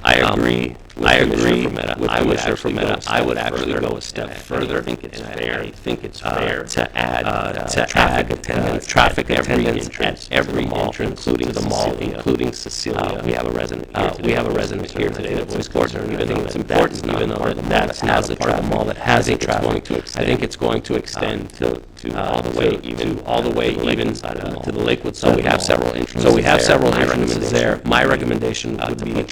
[SPEAKER 10] I agree with Commissioner Fermetta. I would actually go a step further. I think it's fair to add traffic attendants at every entrance to the mall, including Cecilia. We have a resident here today that was important, even though that has a traffic mall that has a traffic. I think it's going to extend to all the way even to the Lakewood side. So we have several entrances there. My recommendation would be to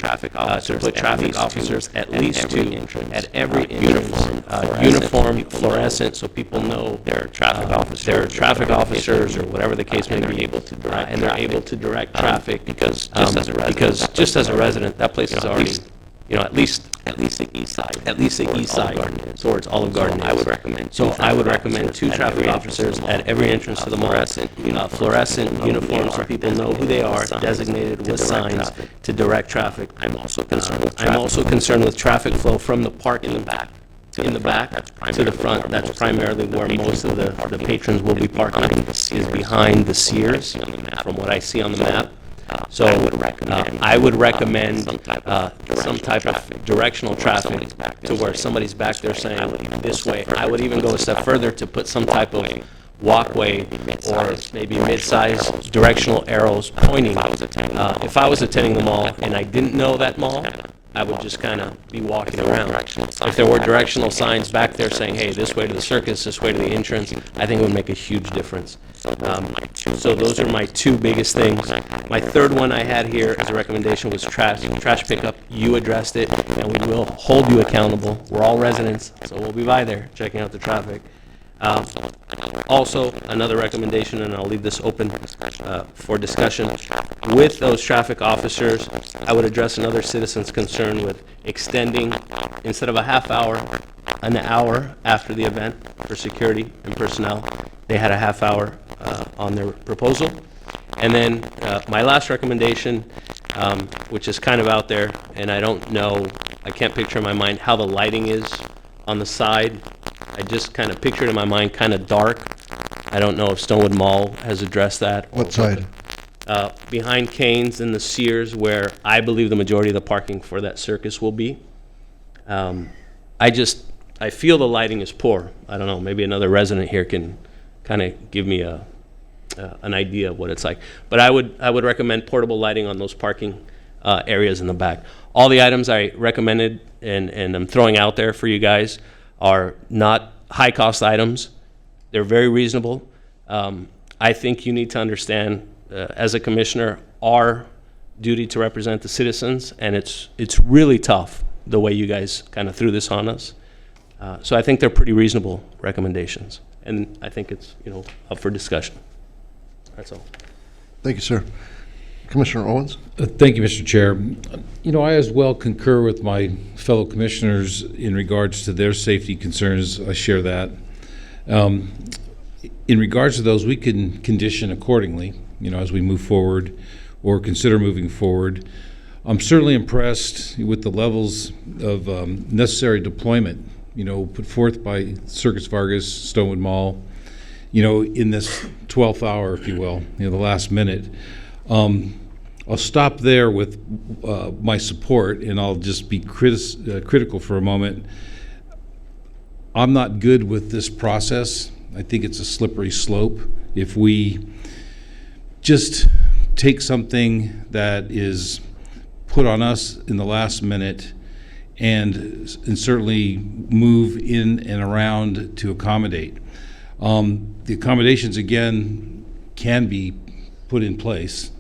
[SPEAKER 10] put traffic officers at least at every uniform, fluorescent, so people know they're traffic officers or whatever the case may be, and they're able to direct traffic because just as a resident, that place is already, at least the east side, towards Olive Garden. I would recommend 2 traffic officers at every entrance to the mall, fluorescent uniforms so people know who they are, designated with signs to direct traffic. I'm also concerned with traffic flow from the park in the back to the front. That's primarily where most of the patrons will be parking, is behind the Sears, from what I see on the map. So I would recommend some type of directional traffic to where somebody's back there saying this way. I would even go a step further to put some type of walkway or maybe mid-sized directional arrows pointing. If I was attending the mall and I didn't know that mall, I would just kind of be walking around. If there were directional signs back there saying, hey, this way to the circus, this way to the entrance, I think it would make a huge difference. So those are my 2 biggest things. My third one I had here as a recommendation was trash pickup. You addressed it, and we will hold you accountable. We're all residents, so we'll be by there checking out the traffic. Also, another recommendation, and I'll leave this open for discussion. With those traffic officers, I would address another citizen's concern with extending, instead of a half hour, an hour after the event for security and personnel. They had a half hour on their proposal. And then my last recommendation, which is kind of out there, and I don't know, I can't picture in my mind how the lighting is on the side. I just kind of picture it in my mind kind of dark. I don't know if Stonewood Mall has addressed that.
[SPEAKER 1] What side?
[SPEAKER 10] behind Cane's and the Sears, where I believe the majority of the parking for that circus will be. I feel the lighting is poor. I don't know, maybe another resident here can kind of give me an idea of what it's like. But I would recommend portable lighting on those parking areas in the back. All the items I recommended and I'm throwing out there for you guys are not high-cost items. They're very reasonable. I think you need to understand, as a commissioner, our duty to represent the citizens, and it's really tough the way you guys kind of threw this on us. So I think they're pretty reasonable recommendations, and I think it's up for discussion. That's all.
[SPEAKER 1] Thank you, sir. Commissioner Owens?
[SPEAKER 8] Thank you, Mr. Chair. I as well concur with my fellow commissioners in regards to their safety concerns. I share that. In regards to those, we can condition accordingly, as we move forward or consider moving forward. I'm certainly impressed with the levels of necessary deployment, put forth by Circus Vargas, Stonewood Mall, in this 12th hour, if you will, the last minute. I'll stop there with my support, and I'll just be critical for a moment. I'm not good with this process. I think it's a slippery slope. If we just take something that is put on us in the last minute and certainly move in and around to accommodate. The accommodations, again, can be put in place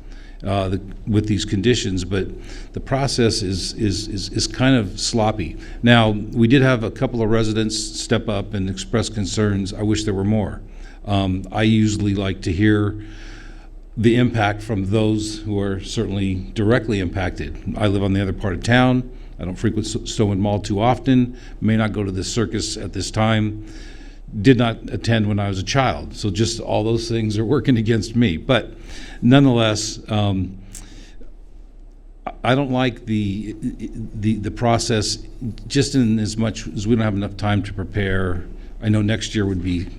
[SPEAKER 8] with these conditions, but the process is kind of sloppy. Now, we did have a couple of residents step up and express concerns. I wish there were more. I usually like to hear the impact from those who are certainly directly impacted. I live on the other part of town. I don't frequent Stonewood Mall too often, may not go to the circus at this time, did not attend when I was a child. So just all those things are working against me. But nonetheless, I don't like the process, just in as much as we don't have enough time to prepare. I know next year would be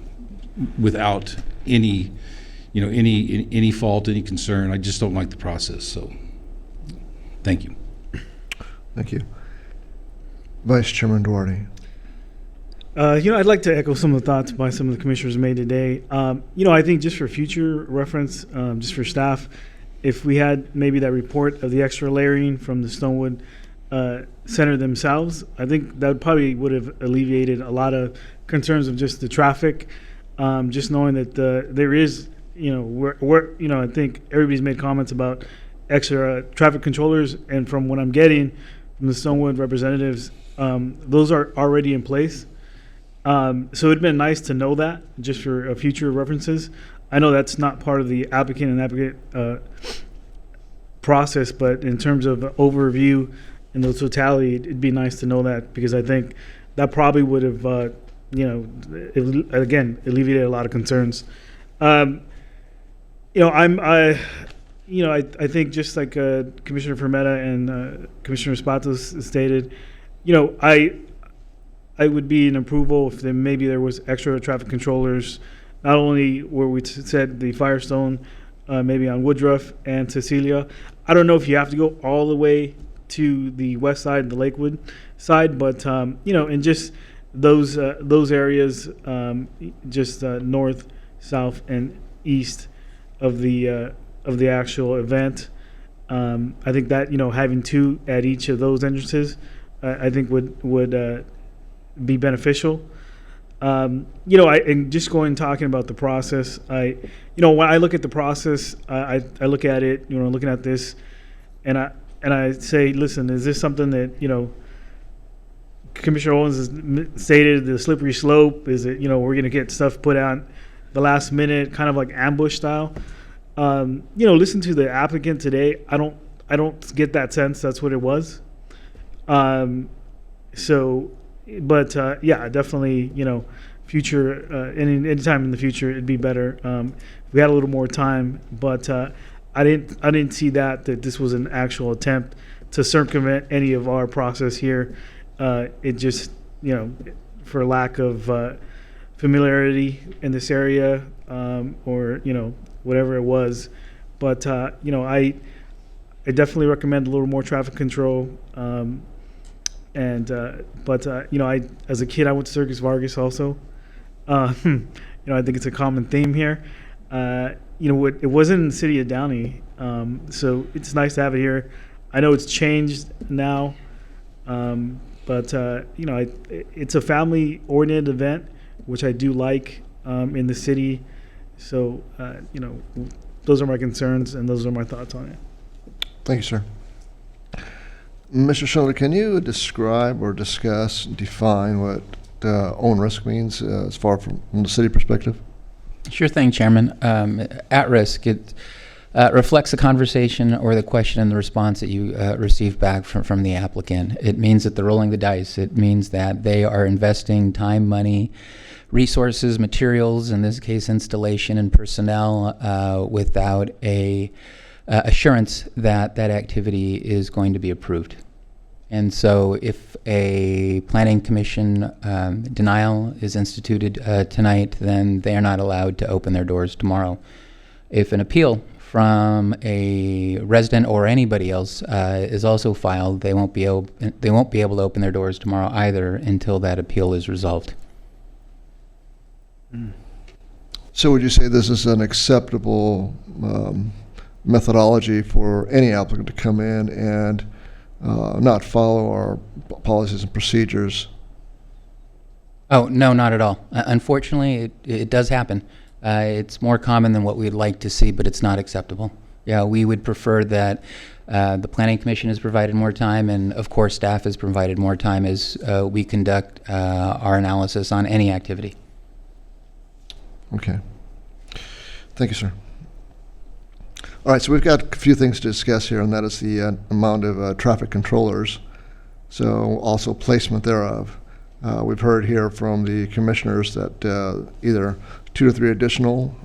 [SPEAKER 8] without any fault, any concern. I just don't like the process. So thank you.
[SPEAKER 1] Thank you. Vice Chairman Duarte.
[SPEAKER 7] I'd like to echo some of the thoughts by some of the commissioners made today. I think just for future reference, just for staff, if we had maybe that report of the extra layering from the Stonewood Center themselves, I think that probably would have alleviated a lot of concerns of just the traffic. Just knowing that there is, I think everybody's made comments about extra traffic controllers, and from what I'm getting from the Stonewood representatives, those are already in place. So it'd been nice to know that, just for future references. I know that's not part of the applicant process, but in terms of overview and the totality, it'd be nice to know that, because I think that probably would have, again, alleviated a lot of concerns. I think just like Commissioner Fermetta and Commissioner Spatos stated, I would be in approval if maybe there was extra traffic controllers, not only where we said the Firestone, maybe on Woodruff and Cecilia. I don't know if you have to go all the way to the west side, the Lakewood side, but in just those areas, just north, south, and east of the actual event. I think that having two at each of those entrances, I think would be beneficial. And just talking about the process, when I look at the process, I look at it, looking at this, and I say, listen, is this something that, Commissioner Owens has stated, the slippery slope? Is it, we're going to get stuff put out the last minute, kind of like ambush style? Listen to the applicant today. I don't get that sense that's what it was. Yeah, definitely, future, anytime in the future, it'd be better if we had a little more time. But I didn't see that this was an actual attempt to circumvent any of our process here. It just, for lack of familiarity in this area, or whatever it was. But I definitely recommend a little more traffic control. I as a kid I went to Circus Vargas also. I think it's a common theme here. It wasn't in the city of Downey, so it's nice to have it here. I know it's changed now, but it's a family-oriented event, which I do like in the city. So, those are my concerns and those are my thoughts on it.
[SPEAKER 1] Thank you, sir. Mr. Schindler, can you describe or discuss, define what own risk means as far from the city perspective?
[SPEAKER 2] Sure thing, Chairman. At risk, it reflects the conversation or the question and the response that you received back from the applicant. It means that they're rolling the dice. It means that they are investing time, money, resources, materials, in this case installation and personnel, without a assurance that that activity is going to be approved. And so if a planning commission denial is instituted tonight, then they are not allowed to open their doors tomorrow. If an appeal from a resident or anybody else is also filed, they won't be able to open their doors tomorrow either until that appeal is resolved.
[SPEAKER 1] So would you say this is an acceptable methodology for any applicant to come in and not follow our policies and procedures?
[SPEAKER 2] Oh, no, not at all. Unfortunately, it does happen. It's more common than what we'd like to see, but it's not acceptable. Yeah, we would prefer that the Planning Commission has provided more time, and of course staff has provided more time as we conduct our analysis on any activity.
[SPEAKER 1] Okay. Thank you, sir. All right, so we've got a few things to discuss here, and that is the amount of traffic controllers, so also placement thereof. We've heard here from the commissioners that either 2 to 3 additional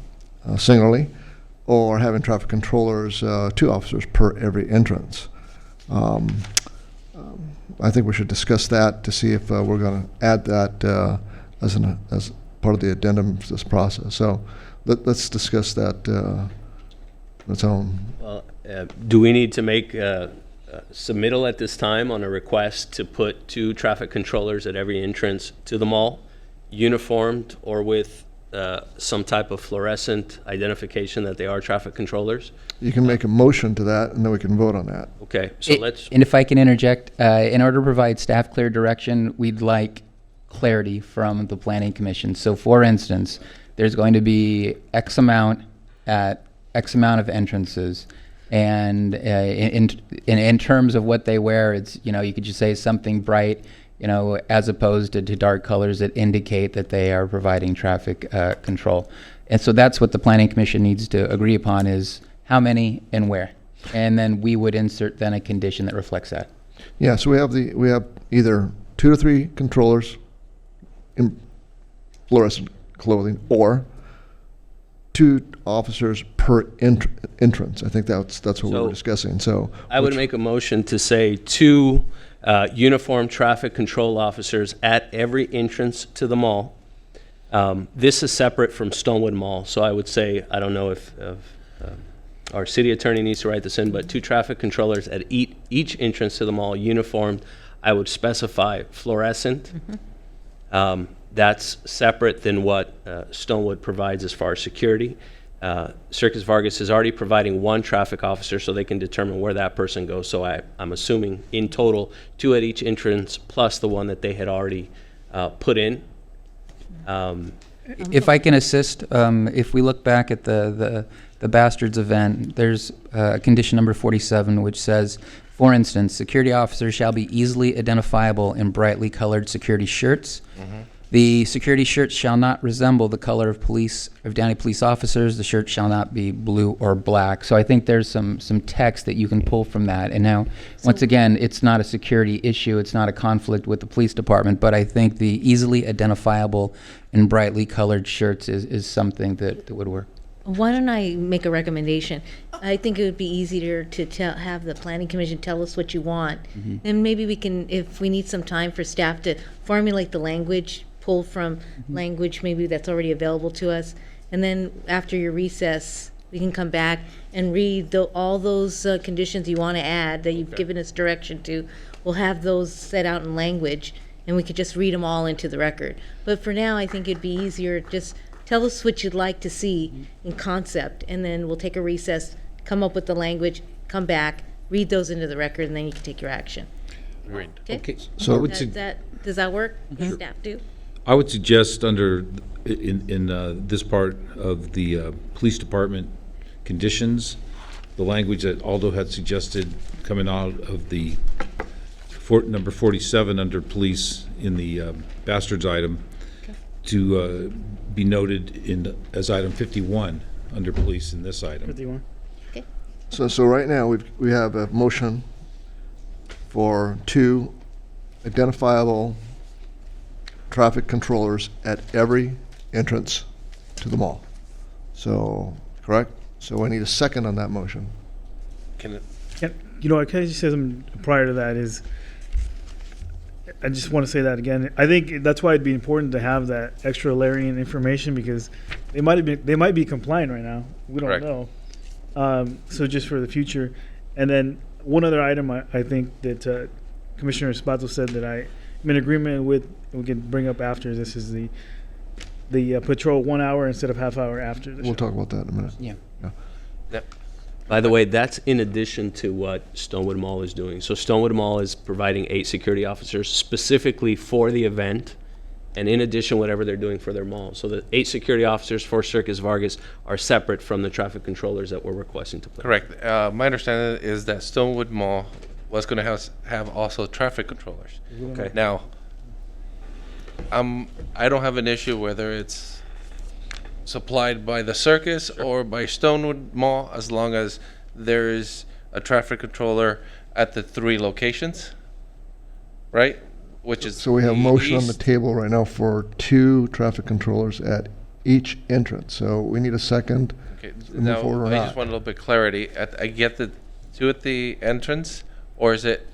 [SPEAKER 1] singularly, or having traffic controllers, 2 officers per every entrance. I think we should discuss that to see if we're going to add that as part of the addendum to this process. So let's discuss that its own.
[SPEAKER 10] Well, do we need to make submittal at this time on a request to put 2 traffic controllers at every entrance to the mall, uniformed or with some type of fluorescent identification that they are traffic controllers?
[SPEAKER 1] You can make a motion to that, and then we can vote on that.
[SPEAKER 10] Okay, so let's...
[SPEAKER 2] And if I can interject, in order to provide staff clear direction, we'd like clarity from the Planning Commission. So for instance, there's going to be X amount at X amount of entrances, and in terms of what they wear, it's, you could just say something bright, as opposed to dark colors that indicate that they are providing traffic control. And so that's what the Planning Commission needs to agree upon, is how many and where, and then we would insert then a condition that reflects that.
[SPEAKER 1] Yeah, so we have either 2 to 3 controllers in fluorescent clothing, or 2 officers per entrance. I think that's what we were discussing. So
[SPEAKER 10] I would make a motion to say 2 uniformed traffic control officers at every entrance to the mall. This is separate from Stonewood Mall, so I would say, I don't know if our city attorney needs to write this in, but 2 traffic controllers at each entrance to the mall, uniformed. I would specify fluorescent. That's separate than what Stonewood provides as far as security. Circus Vargas is already providing 1 traffic officer so they can determine where that person goes. So I'm assuming in total 2 at each entrance plus the one that they had already put in.
[SPEAKER 2] If I can assist, if we look back at the Bastards event, there's condition number 47, which says, for instance, security officers shall be easily identifiable in brightly colored security shirts.
[SPEAKER 10] Mm-hmm.
[SPEAKER 2] The security shirts shall not resemble the color of Downey police officers. The shirt shall not be blue or black. So I think there's some text that you can pull from that. And now, once again, it's not a security issue. It's not a conflict with the police department. But I think the easily identifiable and brightly colored shirts is something that would work.
[SPEAKER 12] Why don't I make a recommendation? I think it would be easier to have the Planning Commission tell us what you want.
[SPEAKER 2] Mm-hmm.
[SPEAKER 12] And maybe we can, if we need some time for staff to formulate the language, pull from language maybe that's already available to us. And then after your recess, we can come back and read all those conditions you want to add that you've given us direction to. We'll have those set out in language, and we could just read them all into the record. But for now, I think it'd be easier, just tell us what you'd like to see in concept, and then we'll take a recess, come up with the language, come back, read those into the record, and then you can take your action.
[SPEAKER 6] Agreed.
[SPEAKER 12] Okay?
[SPEAKER 8] So I would
[SPEAKER 12] Does that work? Does staff do?
[SPEAKER 8] I would suggest under, in this part of the police department conditions, the language that Aldo had suggested coming out of the number 47 under police in the bastards item to be noted as item 51 under police in this item.
[SPEAKER 7] 51.
[SPEAKER 12] Okay.
[SPEAKER 1] So right now, we have a motion for 2 identifiable traffic controllers at every entrance to the mall. So, correct? So I need a second on that motion.
[SPEAKER 6] Can it,
[SPEAKER 7] You know, I kind of just say something prior to that is, I just want to say that again. I think that's why it'd be important to have that extra layering information, because they might be compliant right now. We don't
[SPEAKER 6] Correct.
[SPEAKER 7] know. So just for the future. And then one other item I think that Commissioner Espato said that I'm in agreement with, we can bring up after this, is the patrol 1 hour instead of half hour after the
[SPEAKER 1] We'll
[SPEAKER 7] show.
[SPEAKER 1] talk about that in a minute.
[SPEAKER 2] Yeah.
[SPEAKER 6] yep.
[SPEAKER 10] By the way, that's in addition to what Stonewood Mall is doing. So Stonewood Mall is providing 8 security officers specifically for the event, and in addition, whatever they're doing for their mall. So the 8 security officers for Circus Vargas are separate from the traffic controllers that we're requesting to play.
[SPEAKER 6] Correct. My understanding is that Stonewood Mall was going to have also traffic controllers.
[SPEAKER 10] Okay.
[SPEAKER 6] Now, I don't have an issue whether it's supplied by the circus or by Stonewood Mall, as long as there is a traffic controller at the 3 locations, right? Which is
[SPEAKER 1] So we have a
[SPEAKER 6] the
[SPEAKER 1] motion on the
[SPEAKER 6] east.
[SPEAKER 1] table right now for 2 traffic controllers at each entrance. So we need a second
[SPEAKER 6] Okay,
[SPEAKER 1] to move
[SPEAKER 6] now,
[SPEAKER 1] forward or
[SPEAKER 6] I
[SPEAKER 1] not.
[SPEAKER 6] just want a little bit clarity. I get the 2 at the entrance, or is it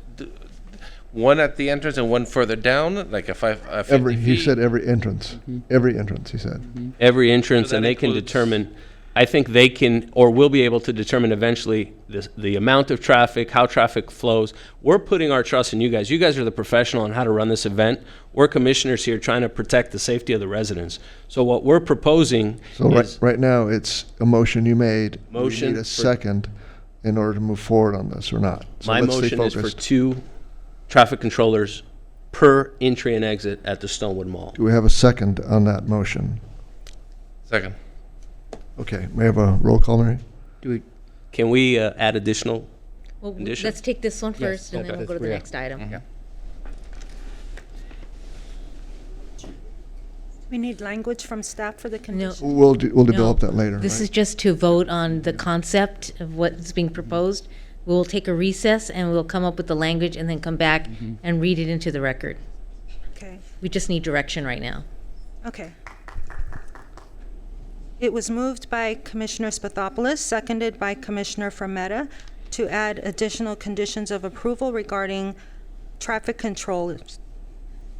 [SPEAKER 6] 1 at the entrance and 1 further down, like a 50
[SPEAKER 1] He
[SPEAKER 6] feet?
[SPEAKER 1] said every entrance. Every entrance, he said.
[SPEAKER 10] Every entrance,
[SPEAKER 6] So
[SPEAKER 10] and
[SPEAKER 6] that
[SPEAKER 10] they can
[SPEAKER 6] includes-
[SPEAKER 10] determine, I think they can, or will be able to determine eventually the amount of traffic, how traffic flows. We're putting our trust in you guys. You guys are the professional on how to run this event. We're commissioners here trying to protect the safety of the residents. So what we're proposing
[SPEAKER 1] So
[SPEAKER 10] is,
[SPEAKER 1] right now, it's a motion you made.
[SPEAKER 10] Motion
[SPEAKER 1] We need a
[SPEAKER 10] for-
[SPEAKER 1] second in order to move forward on this or not. So
[SPEAKER 10] my
[SPEAKER 1] let's stay
[SPEAKER 10] motion is for
[SPEAKER 1] focused.
[SPEAKER 10] 2 traffic controllers per entry and exit at the Stonewood Mall.
[SPEAKER 1] Do we have a second on that motion?
[SPEAKER 6] Second.
[SPEAKER 1] Okay, may I have a roll call, Mary?
[SPEAKER 10] Can we add additional
[SPEAKER 12] Well,
[SPEAKER 10] conditions?
[SPEAKER 12] let's take this one
[SPEAKER 2] Yes,
[SPEAKER 12] first, and then
[SPEAKER 2] okay.
[SPEAKER 12] we'll go to the
[SPEAKER 2] Yeah.
[SPEAKER 12] next item.
[SPEAKER 2] Yeah.
[SPEAKER 5] We need language from staff for the condition.
[SPEAKER 1] We'll develop that later.
[SPEAKER 12] This
[SPEAKER 1] right?
[SPEAKER 12] is just to vote on the concept of what's being proposed. We'll take a recess and we'll come up with the language and then come back and read it into the record.
[SPEAKER 5] Okay,
[SPEAKER 12] We just need direction right now.
[SPEAKER 5] okay. It was moved by Commissioner Spathopoulos, seconded by Commissioner Frometta, to add additional conditions of approval regarding traffic controllers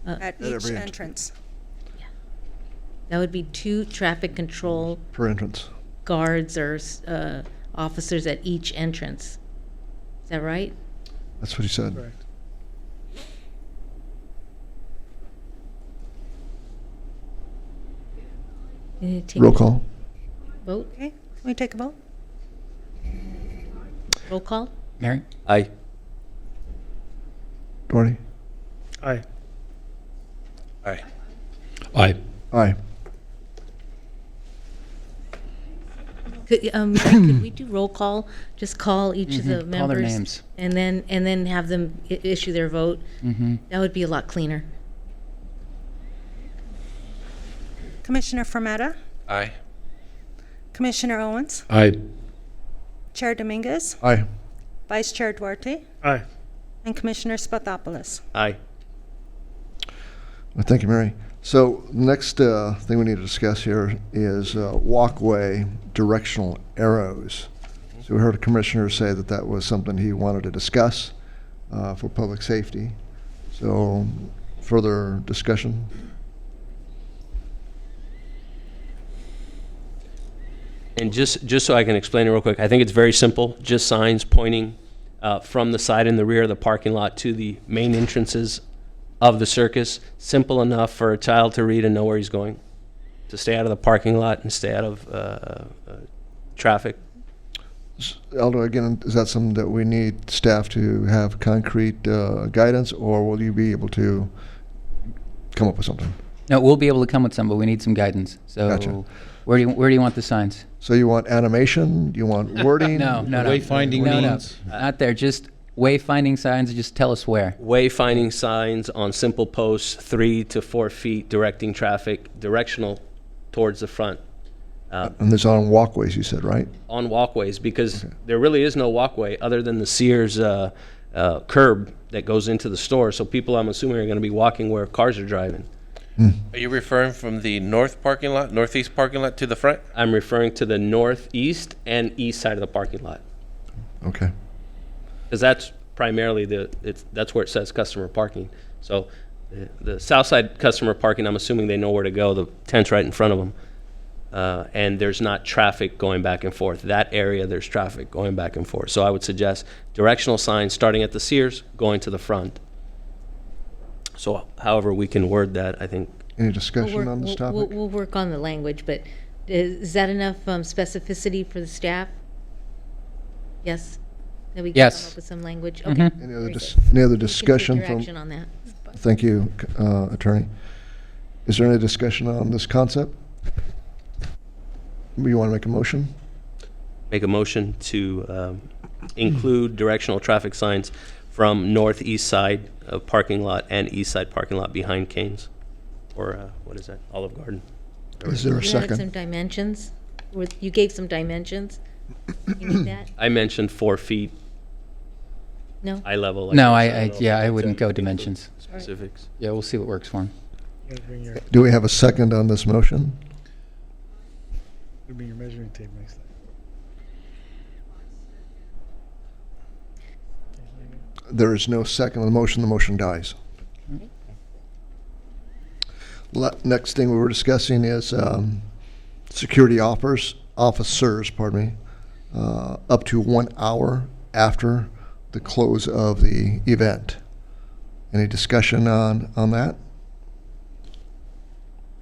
[SPEAKER 5] at each
[SPEAKER 1] every
[SPEAKER 5] entrance.
[SPEAKER 12] That would be 2 traffic control
[SPEAKER 1] Per entrance.
[SPEAKER 12] guards or officers at each entrance. Is that right?
[SPEAKER 1] That's what he said.
[SPEAKER 7] Correct.
[SPEAKER 12] You need to take
[SPEAKER 1] Roll
[SPEAKER 12] a
[SPEAKER 1] call.
[SPEAKER 12] Vote?
[SPEAKER 5] Okay, can we take a vote?
[SPEAKER 12] Roll call?
[SPEAKER 2] Mary?
[SPEAKER 10] Aye.
[SPEAKER 1] Doherty?
[SPEAKER 7] Aye.
[SPEAKER 6] Aye.
[SPEAKER 8] Aye.
[SPEAKER 1] Aye.
[SPEAKER 12] Mary, could we do roll call? Just call each of the
[SPEAKER 2] Call their
[SPEAKER 12] members?
[SPEAKER 2] names.
[SPEAKER 12] And then have them issue their vote?
[SPEAKER 2] Mm-hmm.
[SPEAKER 12] That would be a lot cleaner.
[SPEAKER 5] Commissioner Frometta,
[SPEAKER 6] Aye.
[SPEAKER 5] Commissioner Owens,
[SPEAKER 8] Aye.
[SPEAKER 5] Chair Dominguez,
[SPEAKER 1] Aye.
[SPEAKER 5] Vice Chair Duarte,
[SPEAKER 7] Aye.
[SPEAKER 5] and Commissioner Spathopoulos.
[SPEAKER 10] Aye.
[SPEAKER 1] Well, thank you, Mary. So the next thing we need to discuss here is walkway directional arrows. So we heard a commissioner say that that was something he wanted to discuss for public safety. So further discussion?
[SPEAKER 10] And just so I can explain it real quick, I think it's very simple, just signs pointing from the side and the rear of the parking lot to the main entrances of the circus. Simple enough for a child to read and know where he's going, to stay out of the parking lot and stay out of traffic.
[SPEAKER 1] Aldo, again, is that something that we need staff to have concrete guidance, or will you be able to come up with something?
[SPEAKER 2] No, we'll be able to come with some, but we need some guidance. So
[SPEAKER 1] Gotcha.
[SPEAKER 2] where do you want the signs?
[SPEAKER 1] So you want animation? Do you want wording?
[SPEAKER 2] No.
[SPEAKER 8] Wayfinding
[SPEAKER 2] No,
[SPEAKER 8] means?
[SPEAKER 2] not there. Just wayfinding signs. Just tell us where.
[SPEAKER 10] Wayfinding signs on simple posts 3 to 4 feet directing traffic directional towards the front.
[SPEAKER 1] And there's on walkways, you said, right?
[SPEAKER 10] On walkways, because there really is no walkway other than the Sears curb that goes into the store. So people, I'm assuming, are going to be walking where cars are driving.
[SPEAKER 6] Are you referring from the northeast parking lot to the front?
[SPEAKER 10] I'm referring to the northeast and east side of the parking lot,
[SPEAKER 1] Okay.
[SPEAKER 10] because that's primarily that's where it says customer parking. So the south side customer parking, I'm assuming they know where to go. The tent's right in front of them. And there's not traffic going back and forth. That area, there's traffic going back and forth. So I would suggest directional signs starting at the Sears, going to the front. So however we can word that, I think.
[SPEAKER 1] Any discussion on this topic?
[SPEAKER 12] We'll work on the language, but is that enough specificity for the staff? Yes? That we can
[SPEAKER 2] Yes.
[SPEAKER 12] come up with some language?
[SPEAKER 2] Mhm.
[SPEAKER 12] Okay.
[SPEAKER 1] Any other
[SPEAKER 12] very
[SPEAKER 1] dis-
[SPEAKER 12] good.
[SPEAKER 1] any other
[SPEAKER 12] We can take
[SPEAKER 1] discussion from?
[SPEAKER 12] direction on that.
[SPEAKER 1] Thank you, Attorney. Is there any discussion on this concept? You want to make a motion?
[SPEAKER 10] Make a motion to include directional traffic signs from northeast side of parking lot and east side parking lot behind Cane's, or what is that, Olive Garden.
[SPEAKER 1] Is there a
[SPEAKER 12] You added some
[SPEAKER 1] second?
[SPEAKER 12] dimensions? You gave some dimensions? You need that?
[SPEAKER 10] I mentioned 4 feet
[SPEAKER 12] No?
[SPEAKER 10] eye level. like
[SPEAKER 2] No,
[SPEAKER 10] this. don't know if
[SPEAKER 2] I
[SPEAKER 10] that's
[SPEAKER 2] wouldn't go
[SPEAKER 10] anything
[SPEAKER 2] dimensions.
[SPEAKER 10] Specifics.
[SPEAKER 2] Yeah, we'll see what works for him.
[SPEAKER 7] You gotta bring your,
[SPEAKER 1] Do we have a second on this motion?
[SPEAKER 7] bring your measuring tape next time.
[SPEAKER 1] There is no second on the motion dies. Next thing we were discussing is security officers, up to 1 hour after the close of the event. Any discussion on that?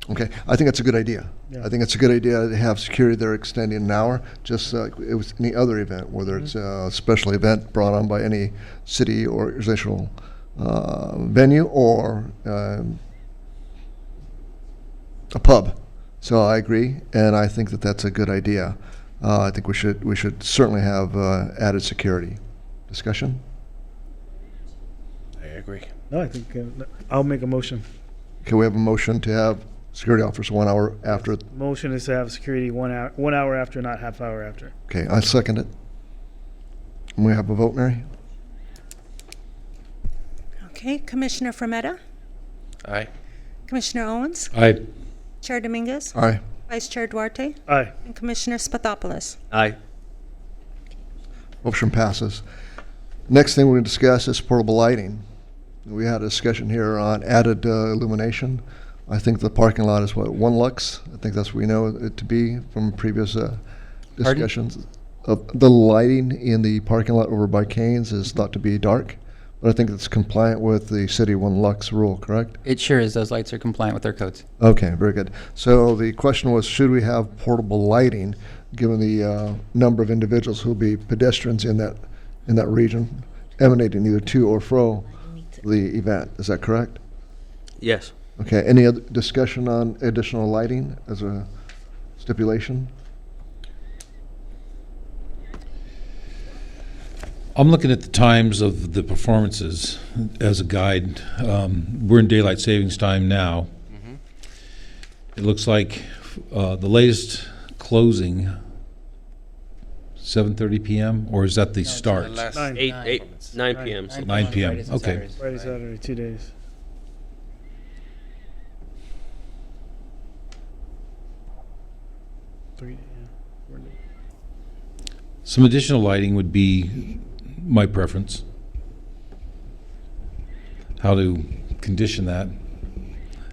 [SPEAKER 1] Okay, I think that's a good idea.
[SPEAKER 7] Yeah.
[SPEAKER 1] I think it's a good idea to have security there extending an hour, just like it was any other event, whether it's a special event brought on by any city or organizational venue or a pub. So I agree, and I think that that's a good idea. I think we should certainly have added security. Discussion?
[SPEAKER 6] I agree.
[SPEAKER 7] No, I think I'll make a motion.
[SPEAKER 1] Okay, we have a motion to have security officers 1 hour after.
[SPEAKER 7] Motion is to have security 1 hour after, not half hour after.
[SPEAKER 1] Okay, I second it. And we have a vote, Mary?
[SPEAKER 5] Okay, Commissioner Frometta,
[SPEAKER 6] Aye.
[SPEAKER 5] Commissioner Owens,
[SPEAKER 8] Aye.
[SPEAKER 5] Chair Dominguez,
[SPEAKER 1] Aye.
[SPEAKER 5] Vice Chair Duarte,
[SPEAKER 7] Aye.
[SPEAKER 5] and Commissioner Spathopoulos.
[SPEAKER 10] Aye.
[SPEAKER 1] Motion passes. Next thing we're going to discuss is portable lighting. We had a discussion here on added illumination. I think the parking lot is 1 lux. I think that's what we know it to be from previous discussions. The lighting in the parking lot over by Cane's is thought to be dark, but I think it's compliant with the city 1 lux rule, correct?
[SPEAKER 2] It sure is. Those lights are compliant with their codes.
[SPEAKER 1] Okay, very good. So the question was, should we have portable lighting, given the number of individuals who will be pedestrians in that region, emanating either to or fro the event? Is that correct?
[SPEAKER 10] Yes.
[SPEAKER 1] Okay. Any other discussion on additional lighting as a stipulation?
[SPEAKER 8] I'm looking at the times of the performances as a guide. We're in daylight savings time now. It looks like the latest closing, 7:30 p.m., or is that the start?
[SPEAKER 7] 9.
[SPEAKER 10] 9 p.m. so
[SPEAKER 8] 9 p.m.,
[SPEAKER 2] Fridays and
[SPEAKER 8] okay.
[SPEAKER 2] Saturdays.
[SPEAKER 7] Friday, Saturday, 2 days. Three, yeah.
[SPEAKER 8] Some additional lighting would be my preference. How to condition that,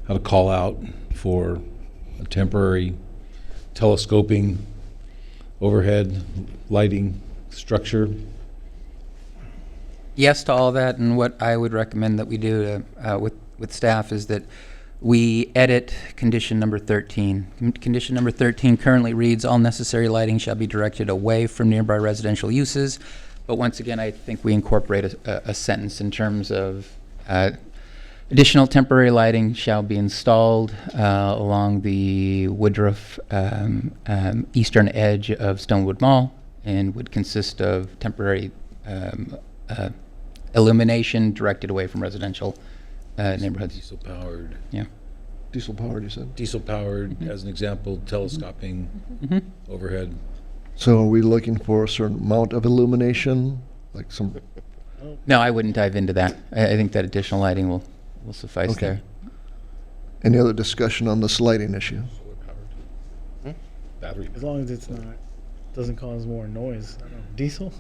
[SPEAKER 8] how to call out for a temporary telescoping overhead, lighting, structure?
[SPEAKER 2] Yes to all that, and what I would recommend that we do with staff is that we edit condition number 13. Condition number 13 currently reads, all necessary lighting shall be directed away from nearby residential uses. But once again, I think we incorporate a sentence in terms of additional temporary lighting shall be installed along the Woodruff eastern edge of Stonewood Mall and would consist of temporary illumination directed away from residential neighborhoods.
[SPEAKER 8] Diesel powered.
[SPEAKER 2] Yeah.
[SPEAKER 1] Diesel powered, you said?
[SPEAKER 8] Diesel powered, as an example, telescoping overhead.
[SPEAKER 1] So are we looking for a certain amount of illumination, like some?
[SPEAKER 2] No, I wouldn't dive into that. I think that additional lighting will suffice
[SPEAKER 1] Okay.
[SPEAKER 2] there.
[SPEAKER 1] Any other discussion on this lighting issue?
[SPEAKER 8] Battery.
[SPEAKER 7] As long as it's not, doesn't cause more noise. I don't know, diesel?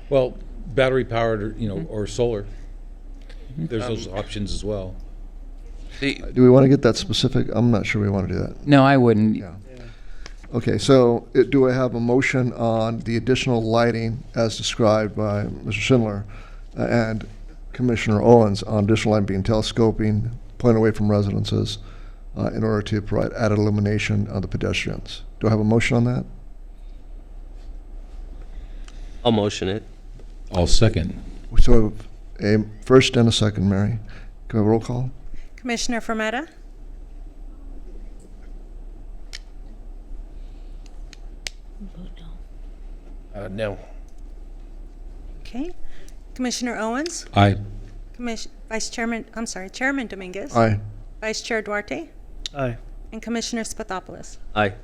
[SPEAKER 8] Well, battery powered, or solar. There's those options as well.
[SPEAKER 1] Do we want to get that specific? I'm not sure we want to do that.
[SPEAKER 2] No, I wouldn't.
[SPEAKER 1] Yeah. Okay, so do I have a motion on the additional lighting as described by Mr. Schindler and Commissioner Owens on additional lighting being telescoping, point away from residences in order to provide added illumination on the pedestrians? Do I have a motion on that?
[SPEAKER 10] I'll motion it.
[SPEAKER 8] I'll second.
[SPEAKER 1] So a first and a second, Mary. Can we have a roll call?
[SPEAKER 5] Commissioner Fermetta?
[SPEAKER 6] No.
[SPEAKER 5] Okay. Commissioner Owens?
[SPEAKER 8] Aye.
[SPEAKER 5] Chairman Dominguez?
[SPEAKER 1] Aye.
[SPEAKER 5] Vice Chair Duarte?
[SPEAKER 7] Aye.
[SPEAKER 5] And Commissioner Spathopoulos?
[SPEAKER 10] Aye.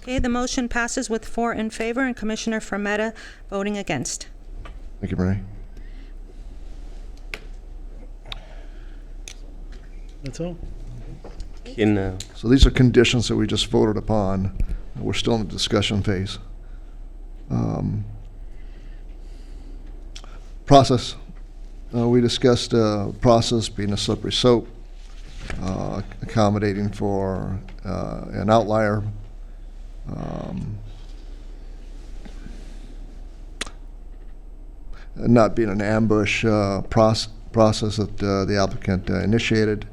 [SPEAKER 5] Okay, the motion passes with 4 in favor and Commissioner Fermetta voting against.
[SPEAKER 1] Thank you, Mary.
[SPEAKER 7] That's all.
[SPEAKER 1] So these are conditions that we just voted upon. We're still in the discussion phase. Process. We discussed process being a slippery slope, accommodating for an outlier. Not being an ambush process that the applicant initiated,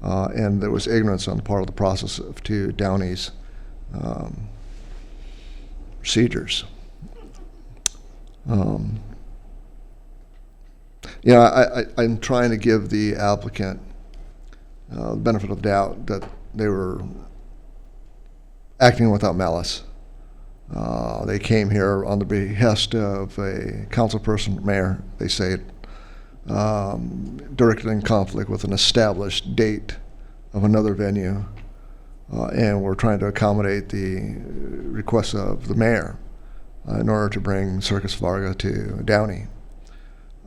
[SPEAKER 1] and there was ignorance on the part of the process to Downey's procedures. I'm trying to give the applicant the benefit of the doubt that they were acting without malice. They came here on the behest of a councilperson, mayor, they say it, directly in conflict with an established date of another venue, and we're trying to accommodate the requests of the mayor in order to bring Circus Varga to Downey.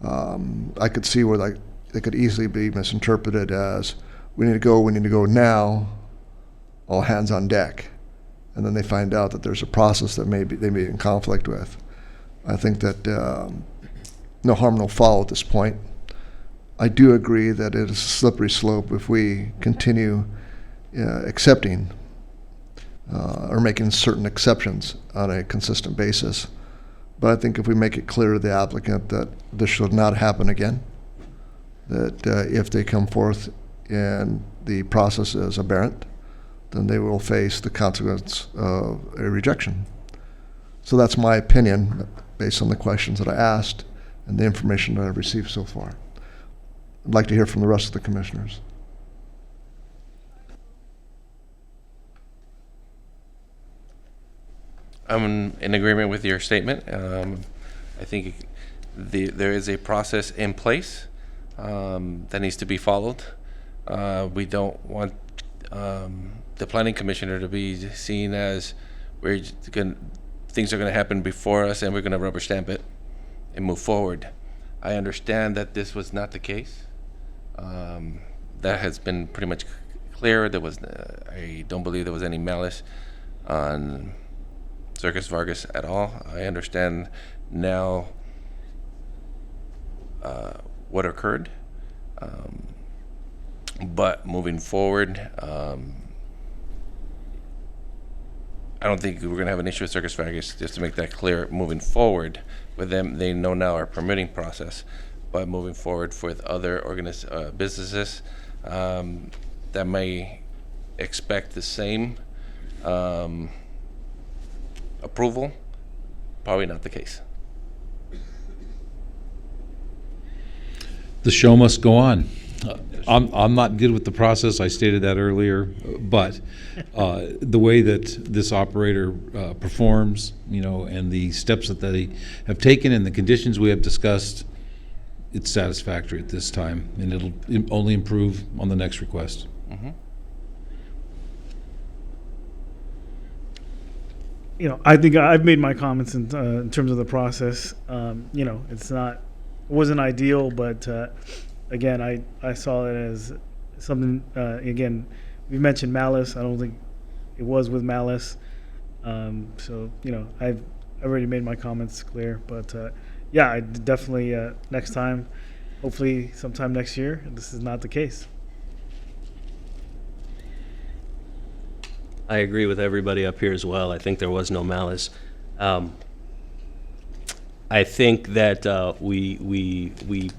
[SPEAKER 1] I could see where it could easily be misinterpreted as, we need to go now, all hands on deck. And then they find out that there's a process that they may be in conflict with. I think that no harm, no foul at this point. I do agree that it is a slippery slope if we continue accepting or making certain exceptions on a consistent basis. But I think if we make it clear to the applicant that this should not happen again, that if they come forth and the process is aberrant, then they will face the consequence of a rejection. So that's my opinion based on the questions that I asked and the information that I've received so far. I'd like to hear from the rest of the commissioners.
[SPEAKER 6] I'm in agreement with your statement. I think there is a process in place that needs to be followed. We don't want the planning commissioner to be seen as things are going to happen before us and we're going to rubber stamp it and move forward. I understand that this was not the case. That has been pretty much clear. I don't believe there was any malice on Circus Vargas at all. I understand now what occurred. But moving forward, I don't think we're gonna have an issue with Circus Vargas, just to make that clear, moving forward with them. They know now our permitting process, but moving forward with other businesses that may expect the same approval, probably not the case.
[SPEAKER 8] The show must go on. I'm not good with the process, I stated that earlier, but the way that this operator performs, and the steps that they have taken and the conditions we have discussed, it's satisfactory at this time, and it'll only improve on the next request.
[SPEAKER 6] Mm-hmm.
[SPEAKER 7] I think I've made my comments in terms of the process. It wasn't ideal, but again, I saw it as something. Again, we mentioned malice. I don't think it was with malice. So I've already made my comments clear. But yeah, I definitely next time, hopefully sometime next year, this is not the case.
[SPEAKER 10] I agree with everybody up here as well. I think there was no malice. I think that we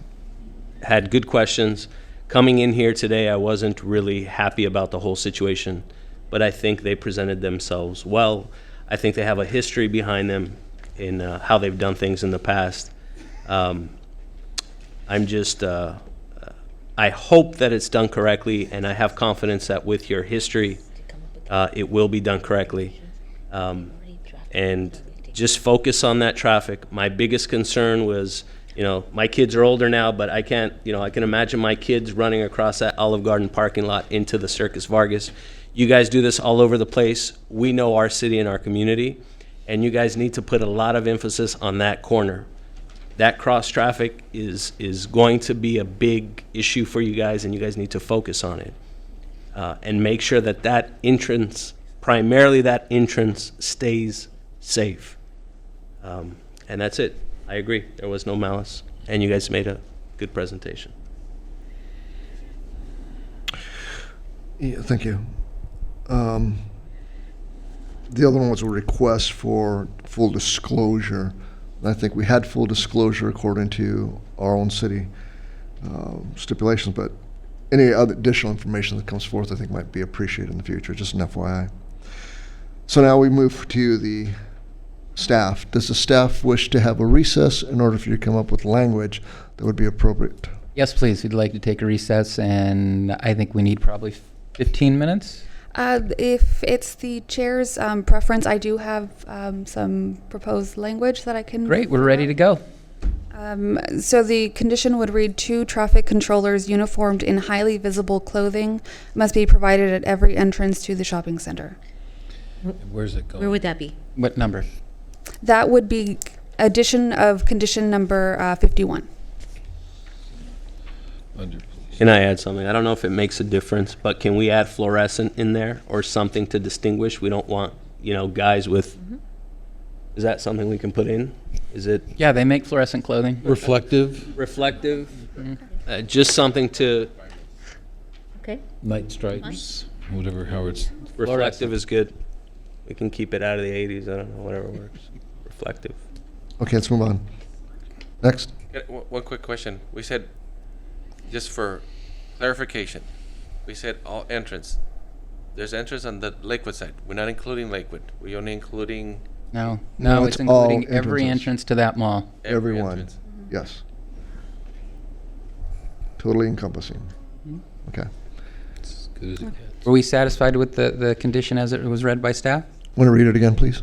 [SPEAKER 10] had good questions. Coming in here today, I wasn't really happy about the whole situation, but I think they presented themselves well. I think they have a history behind them in how they've done things in the past. I hope that it's done correctly, and I have confidence that with your history, it will be done correctly. And just focus on that traffic. My biggest concern was, my kids are older now, but I can't, I can imagine my kids running across that Olive Garden parking lot into the Circus Vargas. You guys do this all over the place. We know our city and our community, and you guys need to put a lot of emphasis on that corner. That cross traffic is going to be a big issue for you guys, and you guys need to focus on it. And make sure that entrance, primarily that entrance, stays safe. And that's it. I agree. There was no malice. And you guys made a good presentation.
[SPEAKER 1] Yeah, thank you. The other one was a request for full disclosure. And I think we had full disclosure according to our own city stipulations, but any other additional information that comes forth, I think, might be appreciated in the future, just an FYI. So now we move to the staff. Does the staff wish to have a recess in order for you to come up with language that would be appropriate?
[SPEAKER 2] Yes, please. We'd like to take a recess, and I think we need probably 15 minutes.
[SPEAKER 15] If it's the chair's preference, I do have some proposed language that I can...
[SPEAKER 2] Great, we're ready to go.
[SPEAKER 15] So the condition would read, 2 traffic controllers uniformed in highly visible clothing must be provided at every entrance to the shopping center.
[SPEAKER 8] Where's it going?
[SPEAKER 12] Where would that be?
[SPEAKER 2] What number?
[SPEAKER 15] That would be addition of condition number 51.
[SPEAKER 10] Can I add something? I don't know if it makes a difference, but can we add fluorescent in there or something to distinguish? We don't want, guys with... Is that something we can put in? Is it...
[SPEAKER 2] Yeah, they make fluorescent clothing.
[SPEAKER 8] Reflective?
[SPEAKER 10] Reflective? Just something to...
[SPEAKER 12] Okay.
[SPEAKER 8] Night stripes, whatever, Howard's...
[SPEAKER 10] Reflective is good. We can keep it out of the 80s. I don't know, whatever works. Reflective.
[SPEAKER 1] Okay, let's move on. Next.
[SPEAKER 6] One quick question. We said, just for clarification, we said all entrance. There's entrance on the Lakewood side. We're not including Lakewood. We're only including...
[SPEAKER 2] No,
[SPEAKER 1] it's
[SPEAKER 2] it's including
[SPEAKER 1] all
[SPEAKER 2] every
[SPEAKER 1] entrances.
[SPEAKER 2] entrance to that mall.
[SPEAKER 1] Everyone.
[SPEAKER 6] entrance.
[SPEAKER 1] Yes. Totally encompassing. Okay.
[SPEAKER 8] As good as it gets.
[SPEAKER 2] Were we satisfied with the condition as it was read by staff?
[SPEAKER 1] Want to read it again, please?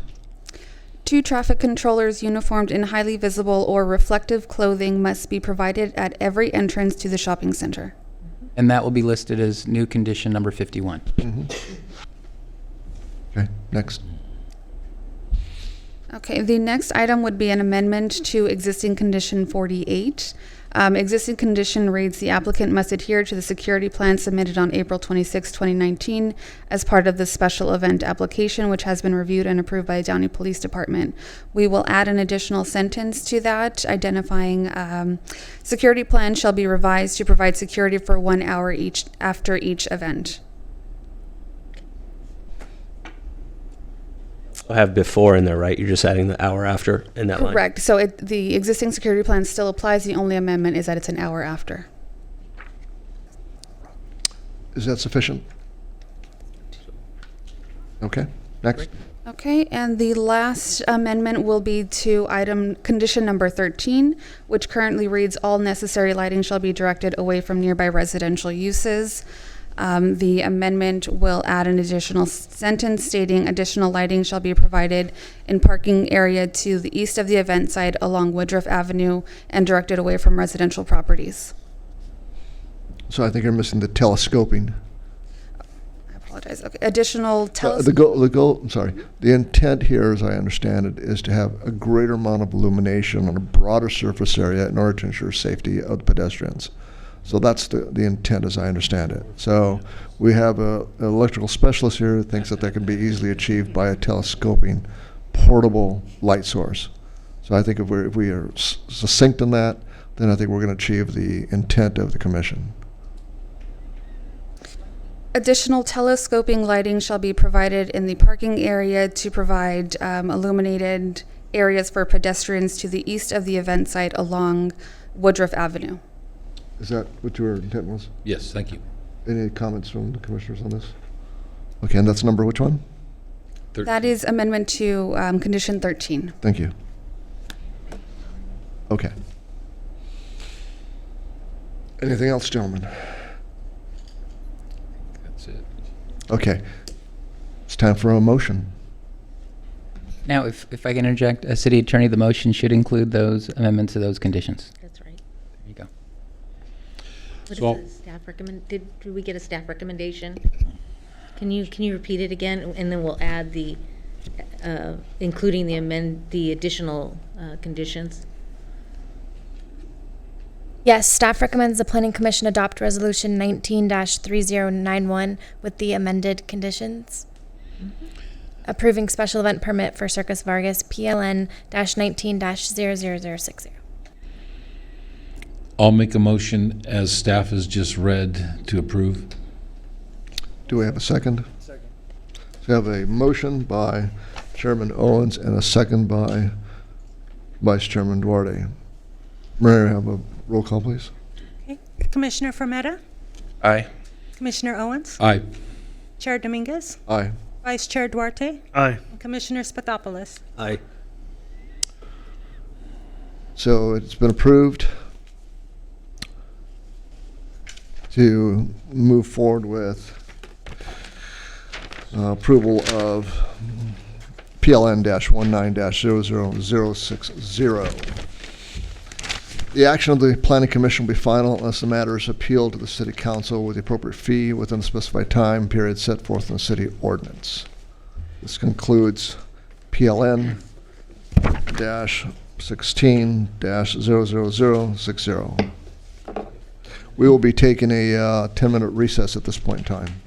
[SPEAKER 15] 2 traffic controllers uniformed in highly visible or reflective clothing must be provided at every entrance to the shopping center.
[SPEAKER 2] And that will be listed as new condition number 51.
[SPEAKER 1] Okay, next.
[SPEAKER 15] Okay, the next item would be an amendment to existing condition 48. Existing condition reads, the applicant must adhere to the security plan submitted on April 26, 2019 as part of the special event application, which has been reviewed and approved by Downey Police Department. We will add an additional sentence to that identifying security plan shall be revised to provide security for 1 hour after each event.
[SPEAKER 10] I have before in there, right? You're just adding the hour after in that line.
[SPEAKER 15] Correct. So the existing security plan still applies. The only amendment is that it's an hour after.
[SPEAKER 1] Is that sufficient? Okay, next.
[SPEAKER 15] Okay, and the last amendment will be to condition number 13, which currently reads, all necessary lighting shall be directed away from nearby residential uses. The amendment will add an additional sentence stating additional lighting shall be provided in parking area to the east of the event site along Woodruff Avenue and directed away from residential properties.
[SPEAKER 1] So I think you're missing the telescoping.
[SPEAKER 15] I apologize. Okay, additional
[SPEAKER 1] The intent here, as I understand it, is to have a greater amount of illumination on a broader surface area in order to ensure safety of the pedestrians. So that's the intent, as I understand it. So we have an electrical specialist here who thinks that can be easily achieved by a telescoping portable light source. So I think if we are succinct in that, then I think we're going to achieve the intent of the commission.
[SPEAKER 15] Additional telescoping lighting shall be provided in the parking area to provide illuminated areas for pedestrians to the east of the event site along Woodruff Avenue.
[SPEAKER 1] Is that what your intent was?
[SPEAKER 8] Yes, thank you.
[SPEAKER 1] Any comments from the commissioners on this? Okay, and that's number which one?
[SPEAKER 15] That is amendment to condition 13.
[SPEAKER 1] Thank you. Okay. Anything else, gentlemen?
[SPEAKER 8] That's it.
[SPEAKER 1] Okay. It's time for a motion.
[SPEAKER 2] Now, if I can interject, City Attorney, the motion should include those amendments to those conditions.
[SPEAKER 12] That's right.
[SPEAKER 2] There you go.
[SPEAKER 12] What
[SPEAKER 8] So-
[SPEAKER 12] is the staff recommend? Did we get a staff recommendation? Can you repeat it again, and then we'll add the including the additional conditions.
[SPEAKER 21] Yes, staff recommends the Planning Commission adopt Resolution 19-3091 with the amended conditions. Approving special event permit for Circus Vargas PLN-19-00060.
[SPEAKER 8] I'll make a motion as staff has just read to approve.
[SPEAKER 1] Do we have a second? Second. So we have a motion by Chairman Owens and a second by Vice Chairman Duarte. Mary, have a roll call, please.
[SPEAKER 5] Okay. Commissioner Frometta?
[SPEAKER 6] Aye.
[SPEAKER 5] Commissioner Owens?
[SPEAKER 8] Aye.
[SPEAKER 5] Chair Dominguez?
[SPEAKER 1] Aye.
[SPEAKER 5] Vice Chair Duarte?
[SPEAKER 7] Aye.
[SPEAKER 5] And Commissioner Spathopoulos?
[SPEAKER 10] Aye.
[SPEAKER 1] So it's been approved to move forward with approval of PLN-19-0060. The action of the Planning Commission will be final unless the matter is appealed to the City Council with the appropriate fee within the specified time period set forth in the city ordinance. This concludes PLN-16-00060. We will be taking a 10-minute recess at this point in time.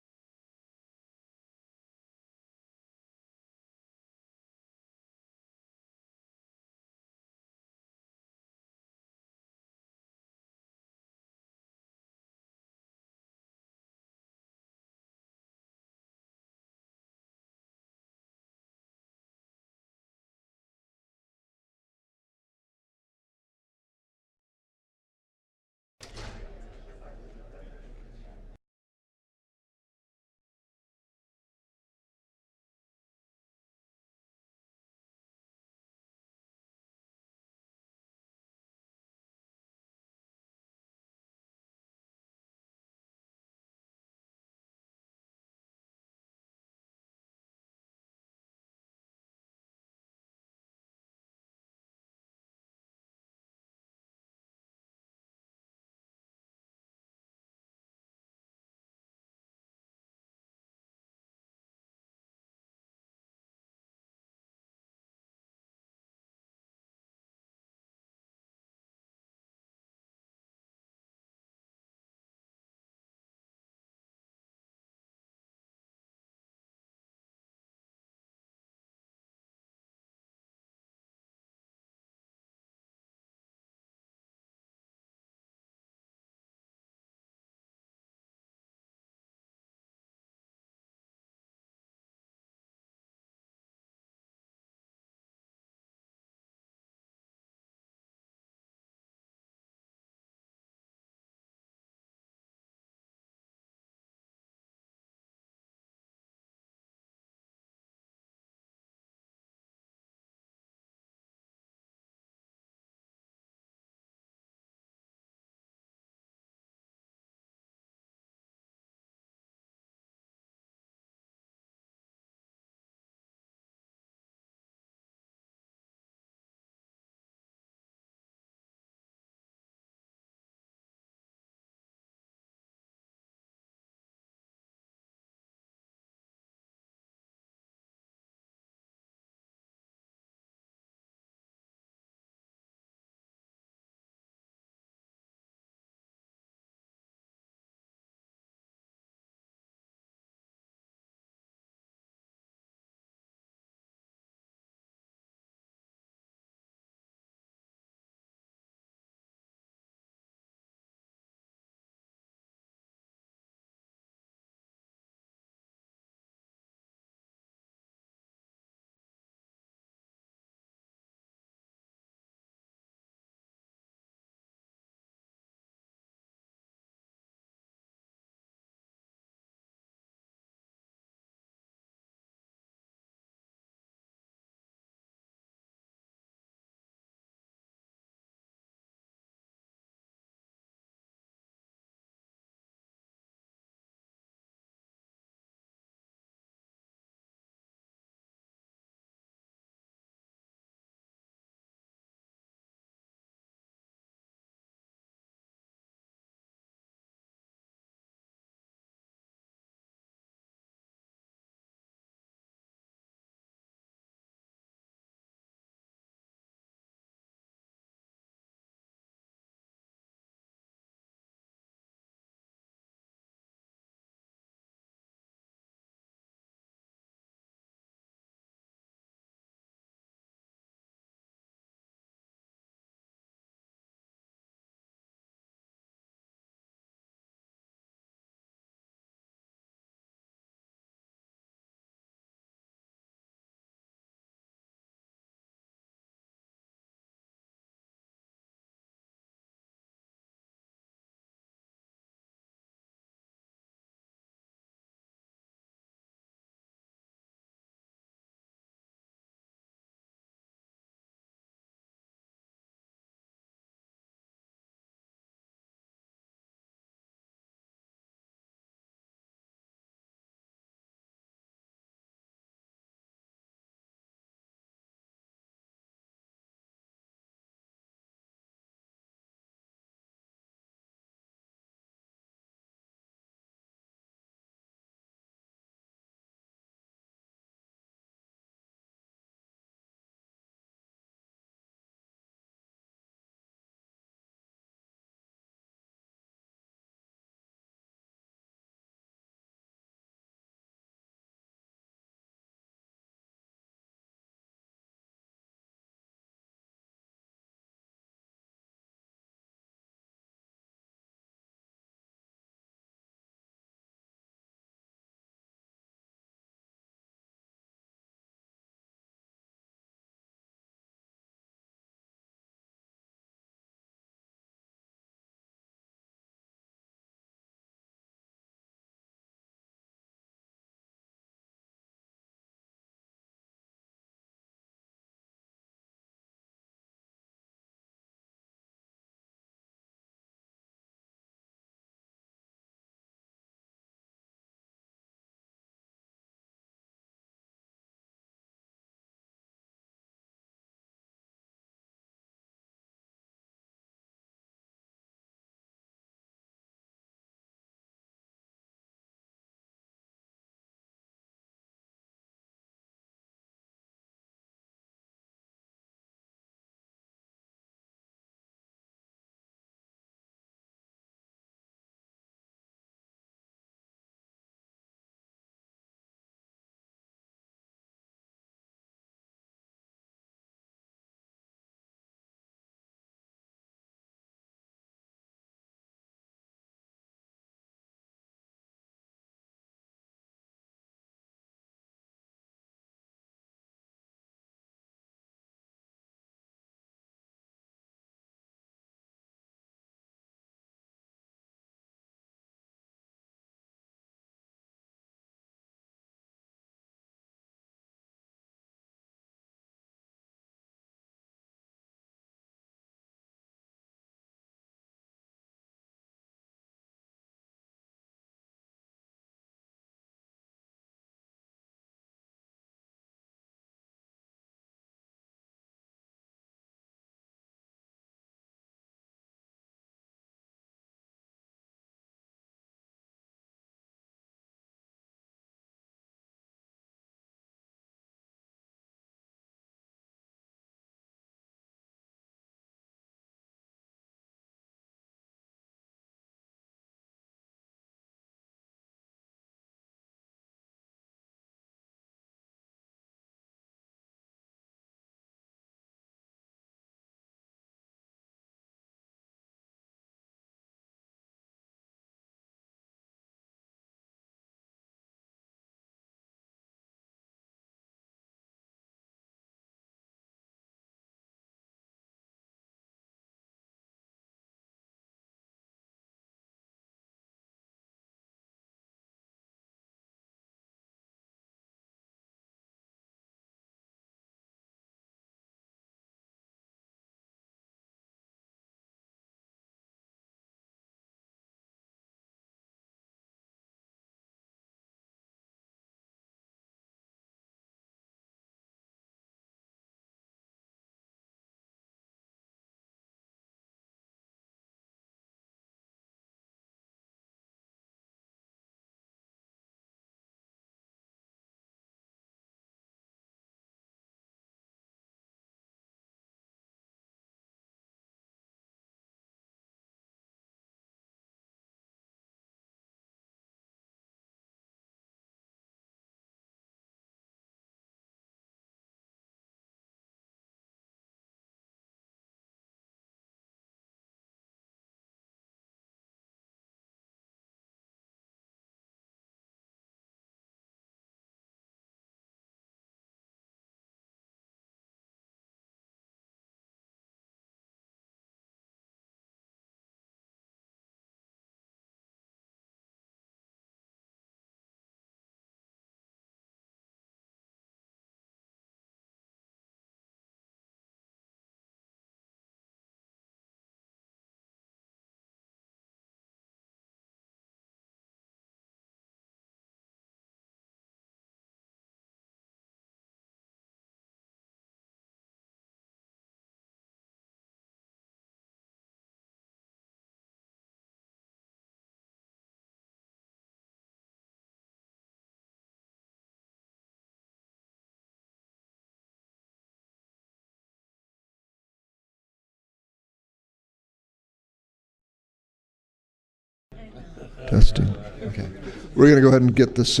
[SPEAKER 1] Testing. Okay. We're going to go ahead and get this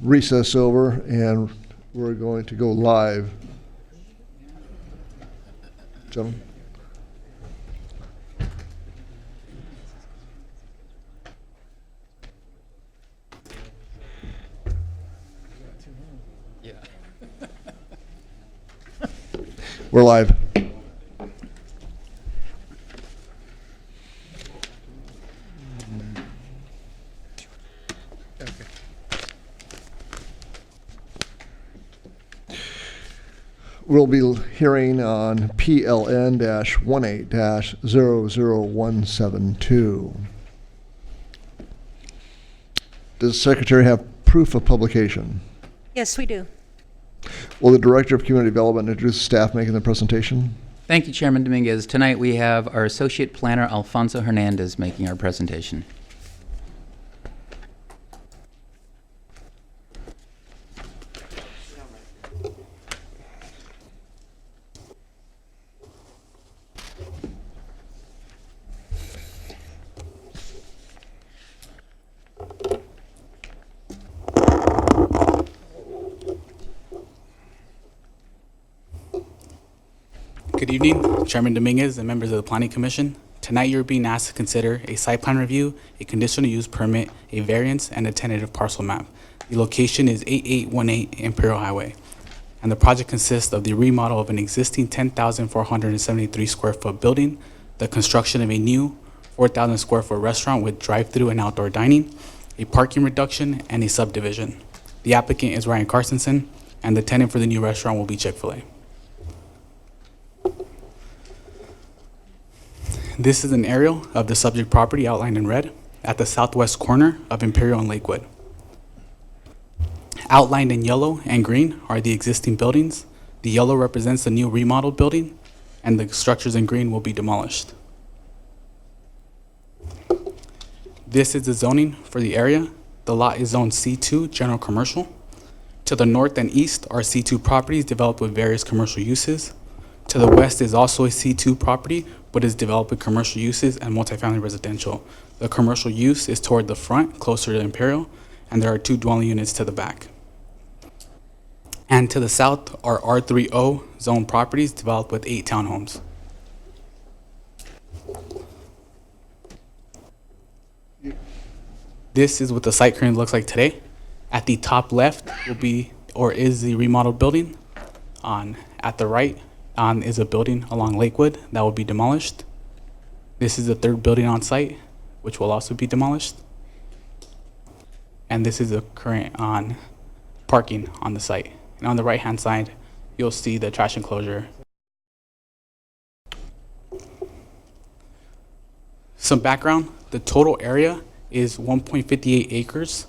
[SPEAKER 1] recess over, and we're going to go live. Gentlemen. We're live. We'll be hearing on PLN-18-00172. Does the Secretary have proof of publication?
[SPEAKER 5] Yes, we do.
[SPEAKER 1] Will the Director of Community Development introduce the staff making the presentation?
[SPEAKER 2] Thank you, Chairman Dominguez. Tonight we have our Associate Planner, Alfonso Hernandez, making our presentation.
[SPEAKER 9] Good evening, Chairman Dominguez and members of the Planning Commission. Tonight you're being asked to consider a site plan review, a conditional use permit, a variance, and a tentative parcel map. The location is 8818 Imperial Highway, and the project consists of the remodel of an existing 10,473 square foot building, the construction of a new 4,000 square foot restaurant with drive-through and outdoor dining, a parking reduction, and a subdivision. The applicant is Ryan Carstensen, and the tenant for the new restaurant will be Chick-fil-A. This is an aerial of the subject property outlined in red at the southwest corner of Imperial and Lakewood. Outlined in yellow and green are the existing buildings. The yellow represents the new remodeled building, and the structures in green will be demolished. This is the zoning for the area. The lot is zoned C2, general commercial. To the north and east are C2 properties developed with various commercial uses. To the west is also a C2 property, but is developed with commercial uses and multifamily residential. The commercial use is toward the front, closer to Imperial, and there are 2 dwelling units to the back. And to the south are R30 zone properties developed with 8 townhomes. This is what the site currently looks like today. At the top left will be, or is the remodeled building. At the right is a building along Lakewood that will be demolished. This is the 3rd building on site, which will also be demolished. And this is the current parking on the site. And on the right-hand side, you'll see the trash enclosure. Some background, the total area is 1.58 acres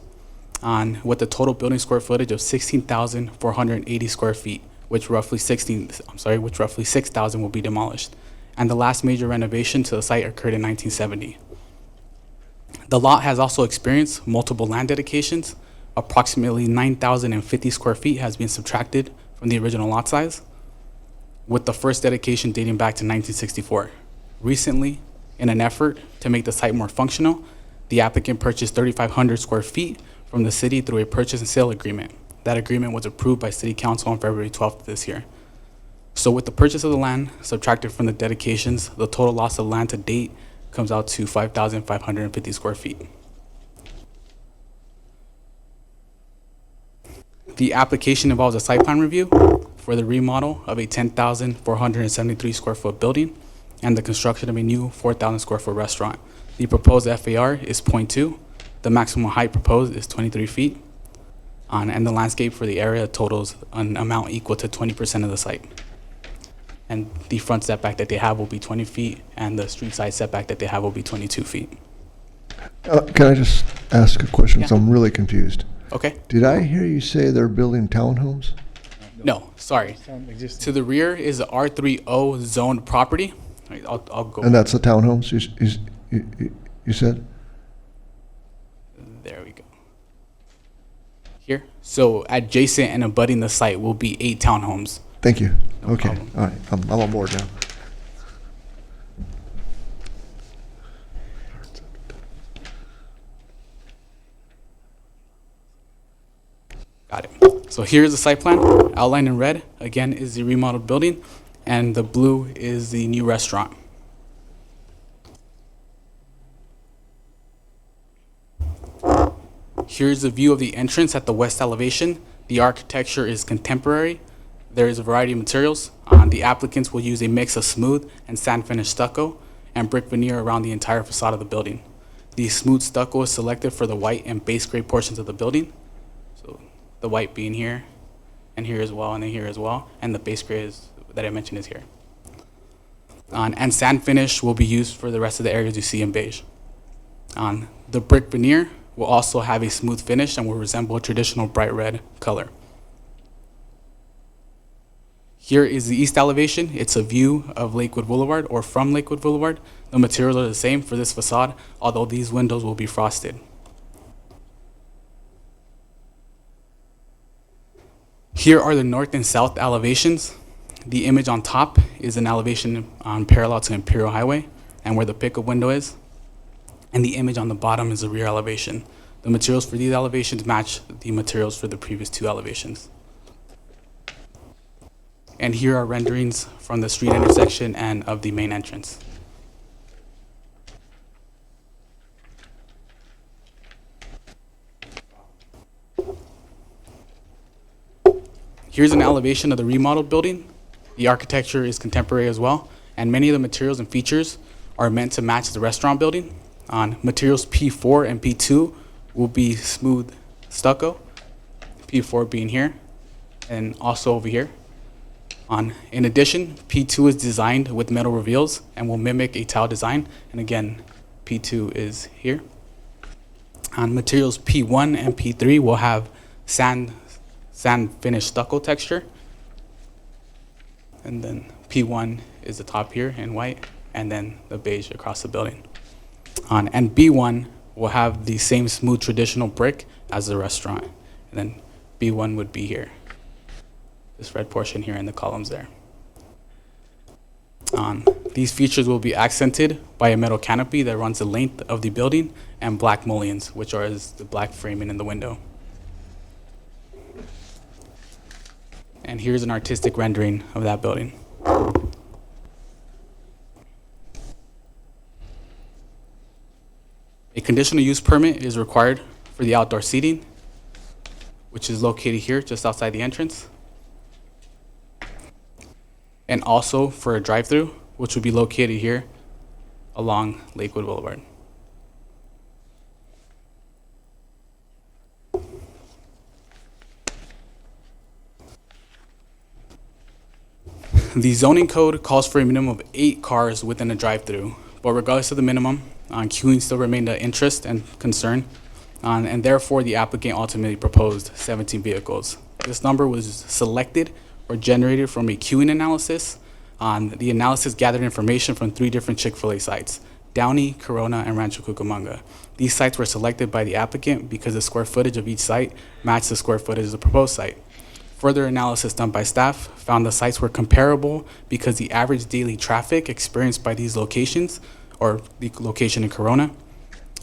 [SPEAKER 9] with a total building square footage of 16,480 square feet, which roughly 6,000 will be demolished. And the last major renovation to the site occurred in 1970. The lot has also experienced multiple land dedications. Approximately 9,050 square feet has been subtracted from the original lot size, with the first dedication dating back to 1964. Recently, in an effort to make the site more functional, the applicant purchased 3,500 square feet from the city through a purchase and sale agreement. That agreement was approved by City Council on February 12th this year. So with the purchase of the land subtracted from the dedications, the total loss of land to date comes out to 5,550 square feet. The application involves a site plan review for the remodel of a 10,473 square foot building and the construction of a new 4,000 square foot restaurant. The proposed FAR is 0.2. The maximum height proposed is 23 feet. And the landscape for the area totals an amount equal to 20% of the site. And the front setback that they have will be 20 feet, and the street side setback that they have will be 22 feet.
[SPEAKER 1] Can I just ask a question?
[SPEAKER 9] Yeah.
[SPEAKER 1] So I'm really confused.
[SPEAKER 9] Okay.
[SPEAKER 1] Did I hear you say they're building townhomes?
[SPEAKER 9] No, sorry. To the rear is the R30 zoned property. Right, I'll go.
[SPEAKER 1] And that's the townhomes you said?
[SPEAKER 9] There we go. Here. So adjacent and abutting the site will be 8 townhomes.
[SPEAKER 1] Thank you.
[SPEAKER 9] No
[SPEAKER 1] Okay.
[SPEAKER 9] problem.
[SPEAKER 1] All right. I'm on board now.
[SPEAKER 9] Got it. So here's the site plan. Outlined in red, again, is the remodeled building, and the blue is the new restaurant. Here's a view of the entrance at the west elevation. The architecture is contemporary. There is a variety of materials. The applicants will use a mix of smooth and sand finished stucco and brick veneer around the entire facade of the building. The smooth stucco is selected for the white and base grade portions of the building. So the white being here and here as well, and then here as well. And the base grade that I mentioned is here. And sand finish will be used for the rest of the areas you see in beige. The brick veneer will also have a smooth finish and will resemble a traditional bright red color. Here is the east elevation. It's a view of Lakewood Boulevard, or from Lakewood Boulevard. The materials are the same for this facade, although these windows will be frosted. Here are the north and south elevations. The image on top is an elevation parallel to Imperial Highway and where the pickup window is. And the image on the bottom is the rear elevation. The materials for these elevations match the materials for the previous two elevations. And here are renderings from the street intersection and of the main entrance. Here's an elevation of the remodeled building. The architecture is contemporary as well, and many of the materials and features are meant to match the restaurant building. Materials P4 and P2 will be smooth stucco, P4 being here, and also over here. In addition, P2 is designed with metal reveals and will mimic a tile design, and again, P2 is here. Materials P1 and P3 will have sand finished stucco texture, and then P1 is the top here in white, and then the beige across the building. And B1 will have the same smooth traditional brick as the restaurant, and then B1 would be here. This red portion here and the columns there. These features will be accented by a metal canopy that runs the length of the building and black mullions, which are the black framing in the window. And here's an artistic rendering of that building. A conditional use permit is required for the outdoor seating, which is located here just outside the entrance. And also for a drive-through, which would be located here along Lakewood Boulevard. The zoning code calls for a minimum of 8 cars within a drive-through, but regardless of the minimum, queuing still remained an interest and concern, and therefore the applicant ultimately proposed 17 vehicles. This number was selected or generated from a queuing analysis. The analysis gathered information from 3 different Chick-fil-A sites, Downey, Corona, and Rancho Cucamonga. These sites were selected by the applicant because the square footage of each site matched the square footage of the proposed site. Further analysis done by staff found the sites were comparable because the average daily traffic experienced by these locations, or the location in Corona,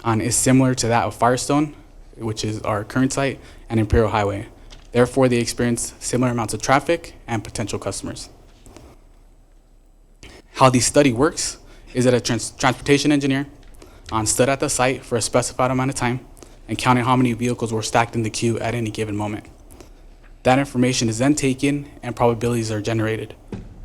[SPEAKER 9] is similar to that of Firestone, which is our current site, and Imperial Highway. Therefore, they experience similar amounts of traffic and potential customers. How the study works is that a transportation engineer stood at the site for a specified amount of time and counted how many vehicles were stacked in the queue at any given moment. That information is then taken and probabilities are generated.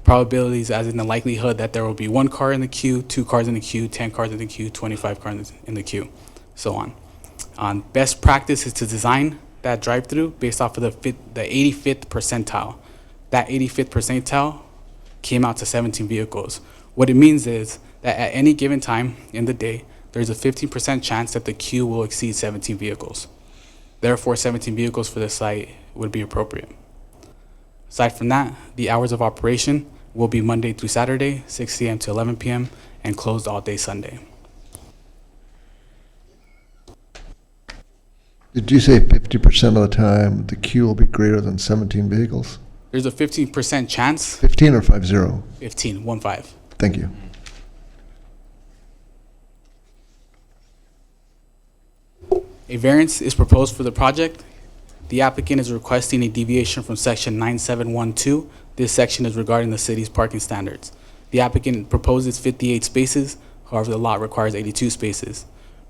[SPEAKER 9] Probabilities as in the likelihood that there will be 1 car in the queue, 2 cars in the queue, 10 cars in the queue, 25 cars in the queue, so on. Best practice is to design that drive-through based off of the 85th percentile. That 85th percentile came out to 17 vehicles. What it means is that at any given time in the day, there's a 15% chance that the queue will exceed 17 vehicles. Therefore, 17 vehicles for the site would be appropriate. Aside from that, the hours of operation will be Monday through Saturday, 6 a.m. to 11 p.m., and closed all day Sunday.
[SPEAKER 1] Did you say 50% of the time the queue will be greater than 17 vehicles?
[SPEAKER 9] There's a 15% chance.
[SPEAKER 1] 15 or 50?
[SPEAKER 9] 15, 1-5.
[SPEAKER 1] Thank you.
[SPEAKER 9] A variance is proposed for the project. The applicant is requesting a deviation from section 9712. This section is regarding the city's parking standards. The applicant proposes 58 spaces, however, the lot requires 82 spaces.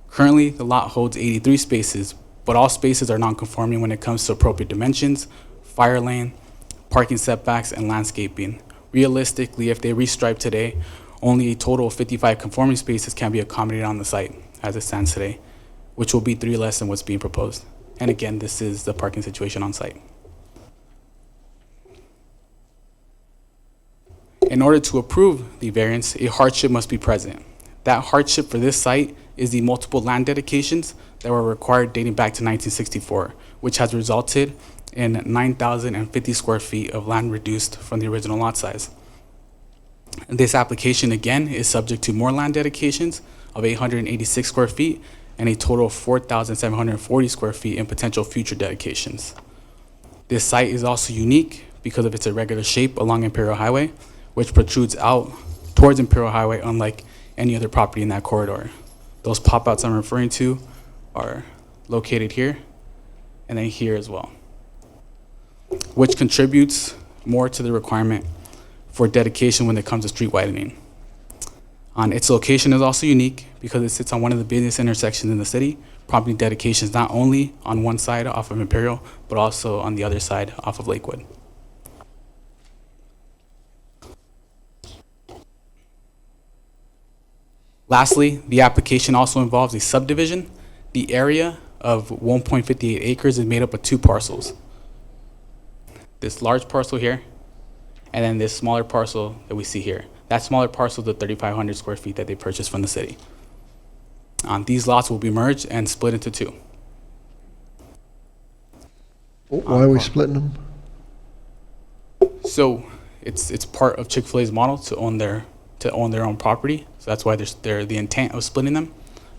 [SPEAKER 9] Currently, the lot holds 83 spaces, but all spaces are non-conforming when it comes to appropriate dimensions, fire lane, parking setbacks, and landscaping. Realistically, if they restripe today, only a total of 55 conforming spaces can be accommodated on the site as it stands today, which will be 3 less than what's being proposed. And again, this is the parking situation on site. In order to approve the variance, a hardship must be present. That hardship for this site is the multiple land dedications that were required dating back to 1964, which has resulted in 9,050 square feet of land reduced from the original lot size. This application, again, is subject to more land dedications of 886 square feet and a total of 4,740 square feet in potential future dedications. This site is also unique because of its irregular shape along Imperial Highway, which protrudes out towards Imperial Highway unlike any other property in that corridor. Those pop-outs I'm referring to are located here and then here as well, which contributes more to the requirement for dedication when it comes to street widening. Its location is also unique because it sits on one of the busiest intersections in the city, prompting dedications not only on one side off of Imperial, but also on the other side off of Lakewood. Lastly, the application also involves a subdivision. The area of 1.58 acres is made up of 2 parcels. This large parcel here, and then this smaller parcel that we see here. That smaller parcel is the 3,500 square feet that they purchased from the city. These lots will be merged and split into 2.
[SPEAKER 1] Why are we splitting them?
[SPEAKER 9] So it's part of Chick-fil-A's model to own their own property. So that's why they're the intent of splitting them,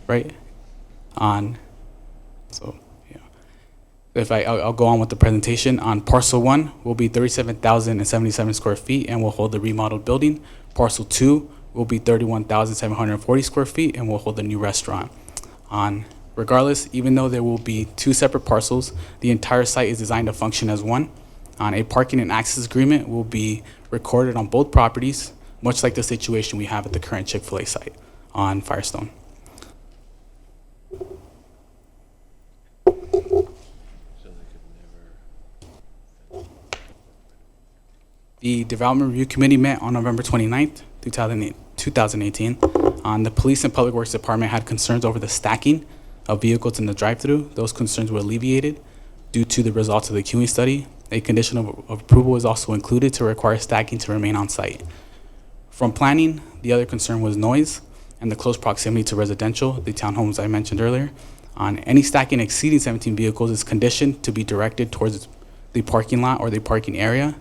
[SPEAKER 9] right? I'll go on with the presentation. On parcel 1 will be 37,077 square feet and will hold the remodeled building. Parcel 2 will be 31,740 square feet and will hold the new restaurant. Regardless, even though there will be 2 separate parcels, the entire site is designed to function as one. A parking and access agreement will be recorded on both properties, much like the situation we have at the current Chick-fil-A site on Firestone. The Development Review Committee met on November 29th, 2018. The Police and Public Works Department had concerns over the stacking of vehicles in the drive-thru. Those concerns were alleviated due to the results of the queuing study. A condition of approval was also included to require stacking to remain on site. From planning, the other concern was noise and the close proximity to residential, the townhomes I mentioned earlier. Any stacking exceeding 17 vehicles is conditioned to be directed towards the parking lot or the parking area,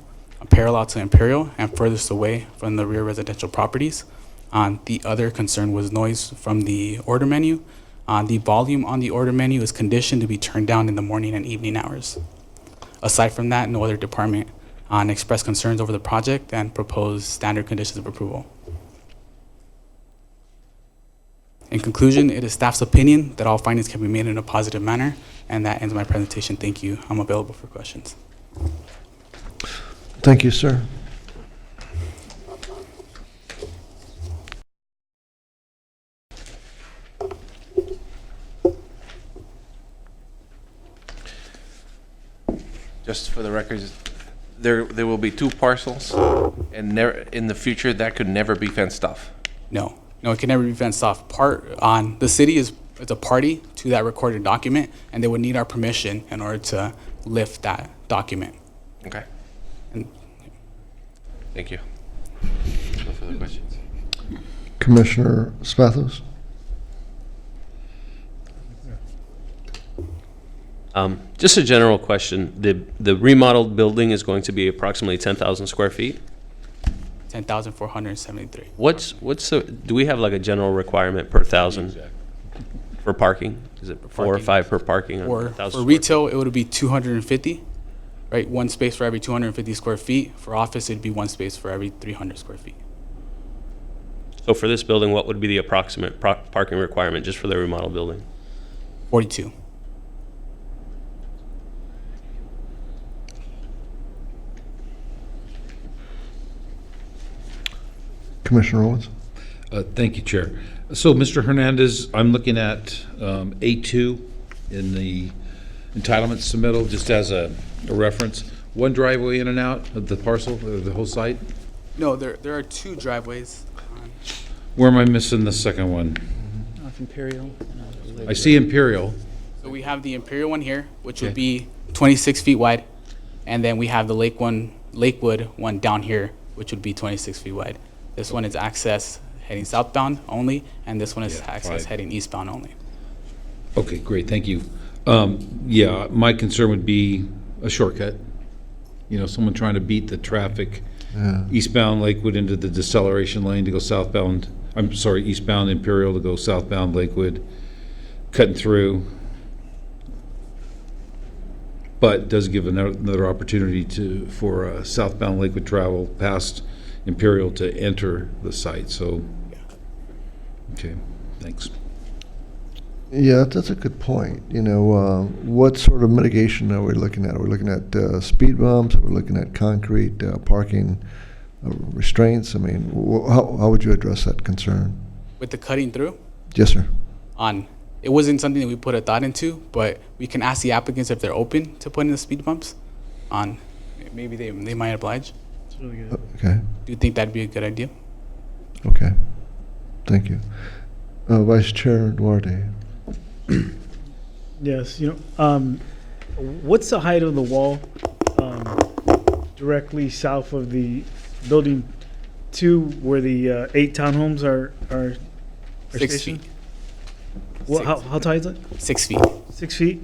[SPEAKER 9] parallel to Imperial and furthest away from the rear residential properties. The other concern was noise from the order menu. The volume on the order menu is conditioned to be turned down in the morning and evening hours. Aside from that, no other department expressed concerns over the project and proposed standard conditions of approval. In conclusion, it is staff's opinion that all findings can be made in a positive manner, and that ends my presentation. Thank you. I'm available for questions.
[SPEAKER 1] Thank you, sir.
[SPEAKER 6] Just for the record, there will be 2 parcels, and in the future, that could never be fenced off.
[SPEAKER 9] No, it can never be fenced off. The city is a party to that recorded document, and they would need our permission in order to lift that document.
[SPEAKER 6] Okay.
[SPEAKER 9] And
[SPEAKER 6] thank you. No further questions.
[SPEAKER 1] Commissioner Spathos?
[SPEAKER 10] Just a general question. The remodeled building is going to be approximately 10,000 square feet?
[SPEAKER 9] 10,473.
[SPEAKER 10] Do we have like a general requirement per 1,000 for parking? Is it 4 or 5 per parking?
[SPEAKER 9] For retail, it would be 250, right? 1 space for every 250 square feet. For office, it'd be 1 space for every 300 square feet.
[SPEAKER 10] So for this building, what would be the approximate parking requirement just for the remodeled building?
[SPEAKER 9] 42.
[SPEAKER 1] Commissioner Owens?
[SPEAKER 8] Thank you, Chair. So, Mr. Hernandez, I'm looking at A2 in the entitlement submittal, just as a reference. One driveway in and out of the parcel, of the whole site?
[SPEAKER 9] No, there are two driveways.
[SPEAKER 8] Where am I missing the second one?
[SPEAKER 2] Off Imperial.
[SPEAKER 8] I see Imperial.
[SPEAKER 9] So we have the Imperial one here, which would
[SPEAKER 8] Okay.
[SPEAKER 9] be 26 feet wide, and then we have the Lakewood one down here, which would be 26 feet wide. This one is access heading southbound only, and this one is access heading eastbound only.
[SPEAKER 8] Okay, great, thank you. Yeah, my concern would be a shortcut. You know, someone trying to beat the traffic eastbound Lakewood into the deceleration lane to go southbound, I'm sorry, eastbound Imperial to go southbound Lakewood, cutting through. But does give another opportunity for southbound Lakewood travel past Imperial to enter the site, so. Okay, thanks.
[SPEAKER 1] Yeah, that's a good point. You know, what sort of mitigation are we looking at? Are we looking at speed bumps? Are we looking at concrete parking restraints? I mean, how would you address that concern?
[SPEAKER 9] With the cutting through,
[SPEAKER 1] Yes, sir.
[SPEAKER 9] it wasn't something that we put a thought into, but we can ask the applicants if they're open to putting the speed bumps on. Maybe they might oblige.
[SPEAKER 7] It's really good.
[SPEAKER 1] Okay,
[SPEAKER 9] Do you think that'd be a good idea?
[SPEAKER 1] okay. Thank you. Vice Chair Duarte.
[SPEAKER 7] Yes, what's the height of the wall directly south of the building 2 where the 8 townhomes are
[SPEAKER 9] 6
[SPEAKER 7] stationed?
[SPEAKER 9] feet.
[SPEAKER 7] Well, how tall is it?
[SPEAKER 9] 6 feet.
[SPEAKER 7] 6 feet?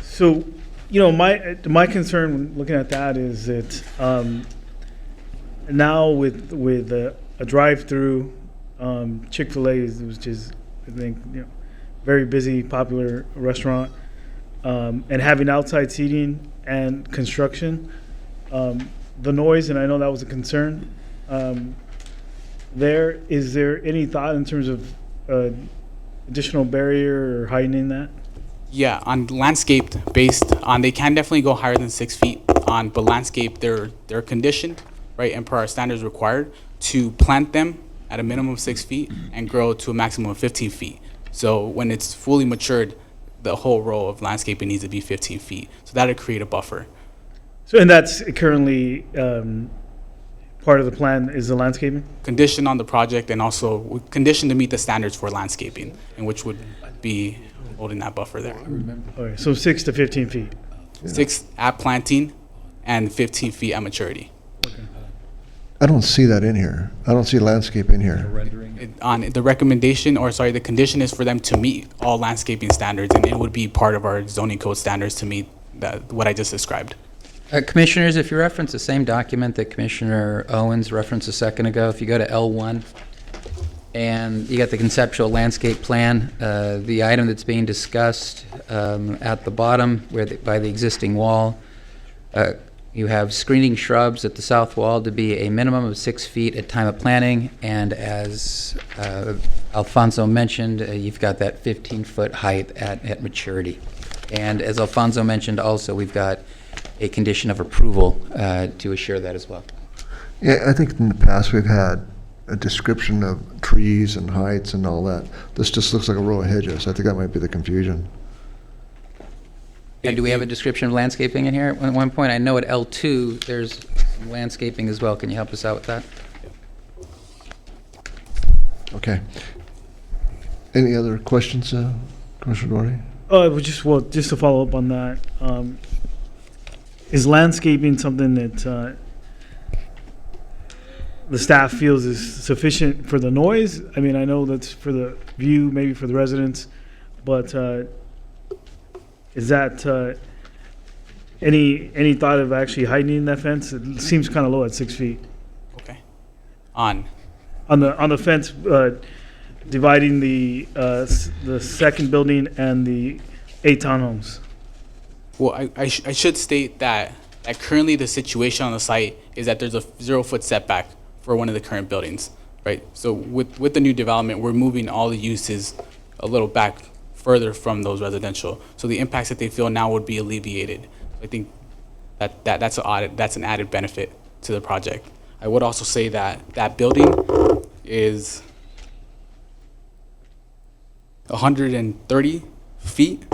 [SPEAKER 7] So, my concern when looking at that is that now with a drive-through Chick-fil-A, which is, I think, very busy, popular restaurant, and having outside seating and construction, the noise, and I know that was a concern. Is there any thought in terms of additional barrier or heightening that?
[SPEAKER 9] Yeah, on landscaped based on, they can definitely go higher than 6 feet on, but landscape, they're conditioned, right, and per our standards required to plant them at a minimum of 6 feet and grow to a maximum of 15 feet. So when it's fully matured, the whole row of landscaping needs to be 15 feet. So that'll create a buffer.
[SPEAKER 7] So, and that's currently part of the plan is the landscaping?
[SPEAKER 9] Condition on the project and also condition to meet the standards for landscaping, and which would be holding that buffer there.
[SPEAKER 7] Okay, so 6 to 15 feet.
[SPEAKER 9] 6 at planting and 15 feet at maturity.
[SPEAKER 1] I don't see that in here. I don't see landscape in here.
[SPEAKER 9] On the recommendation, or sorry, the condition is for them to meet all landscaping standards, and it would be part of our zoning code standards to meet what I just described.
[SPEAKER 2] Commissioners, if you reference the same document that Commissioner Owens referenced a second ago, if you go to L1 and you got the conceptual landscape plan, the item that's being discussed at the bottom by the existing wall, you have screening shrubs at the south wall to be a minimum of 6 feet at time of planting, and as Alfonso mentioned, you've got that 15-foot height at maturity. And as Alfonso mentioned also, we've got a condition of approval to assure that as well.
[SPEAKER 1] Yeah, I think in the past we've had a description of trees and heights and all that. This just looks like a row of hedges. I think that might be the confusion.
[SPEAKER 2] And do we have a description of landscaping in here at one point? I know at L2, there's some landscaping as well. Can you help us out with that?
[SPEAKER 1] Okay. Any other questions, Commissioner Duarte?
[SPEAKER 7] Just to follow up on that, is landscaping something that the staff feels is sufficient for the noise? I mean, I know that's for the view, maybe for the residents, but is that any thought of actually heightening that fence? It seems kind of low at 6 feet.
[SPEAKER 9] Okay.
[SPEAKER 7] On the fence, dividing the second building and the 8 townhomes.
[SPEAKER 9] Well, I should state that currently the situation on the site is that there's a 0-foot setback for one of the current buildings, right? So with the new development, we're moving all the uses a little back further from those residential. So the impacts that they feel now would be alleviated. I think that's an added benefit to the project. I would also say that that building is 130 feet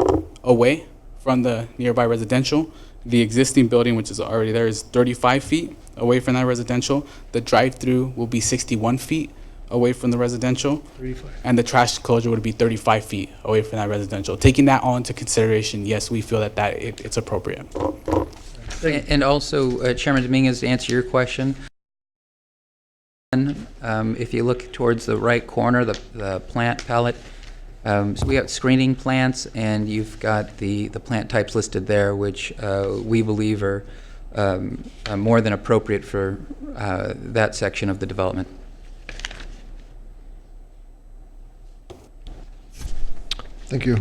[SPEAKER 9] away from the nearby residential. The existing building, which is already there, is 35 feet away from that residential. The drive-through will be 61 feet away from the residential.
[SPEAKER 7] 35.
[SPEAKER 9] And the trash enclosure would be 35 feet away from that residential. Taking that all into consideration, yes, we feel that it's appropriate.
[SPEAKER 2] And also, Chairman Dominguez, to answer your question, if you look towards the right corner, the plant palette, so we have screening plants, and you've got the plant types listed there, which we believe are more than appropriate for that section of the development.
[SPEAKER 1] Thank you.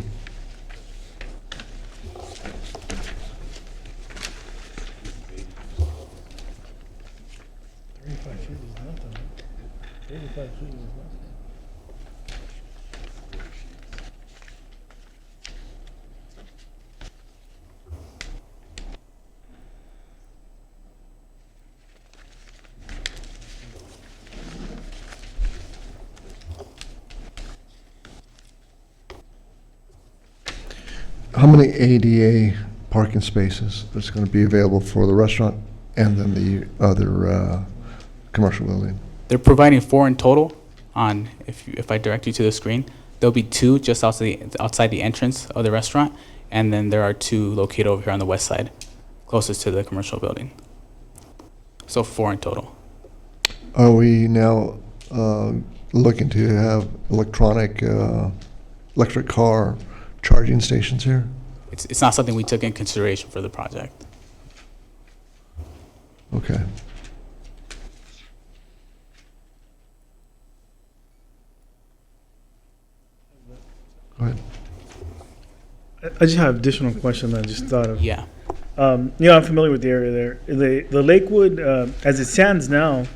[SPEAKER 1] How many ADA parking spaces is going to be available for the restaurant and then the other commercial building?
[SPEAKER 9] They're providing 4 in total. On if I direct you to the screen, there'll be 2 just outside the entrance of the restaurant, and then there are 2 located over here on the west side, closest to the commercial building. So 4 in total.
[SPEAKER 1] Are we now looking to have electric car charging stations here?
[SPEAKER 9] It's not something we took in consideration for the project.
[SPEAKER 1] Okay. Go ahead.
[SPEAKER 7] I just have additional question I just thought of.
[SPEAKER 9] Yeah.
[SPEAKER 7] I'm familiar with the area there. The Lakewood, as it stands now,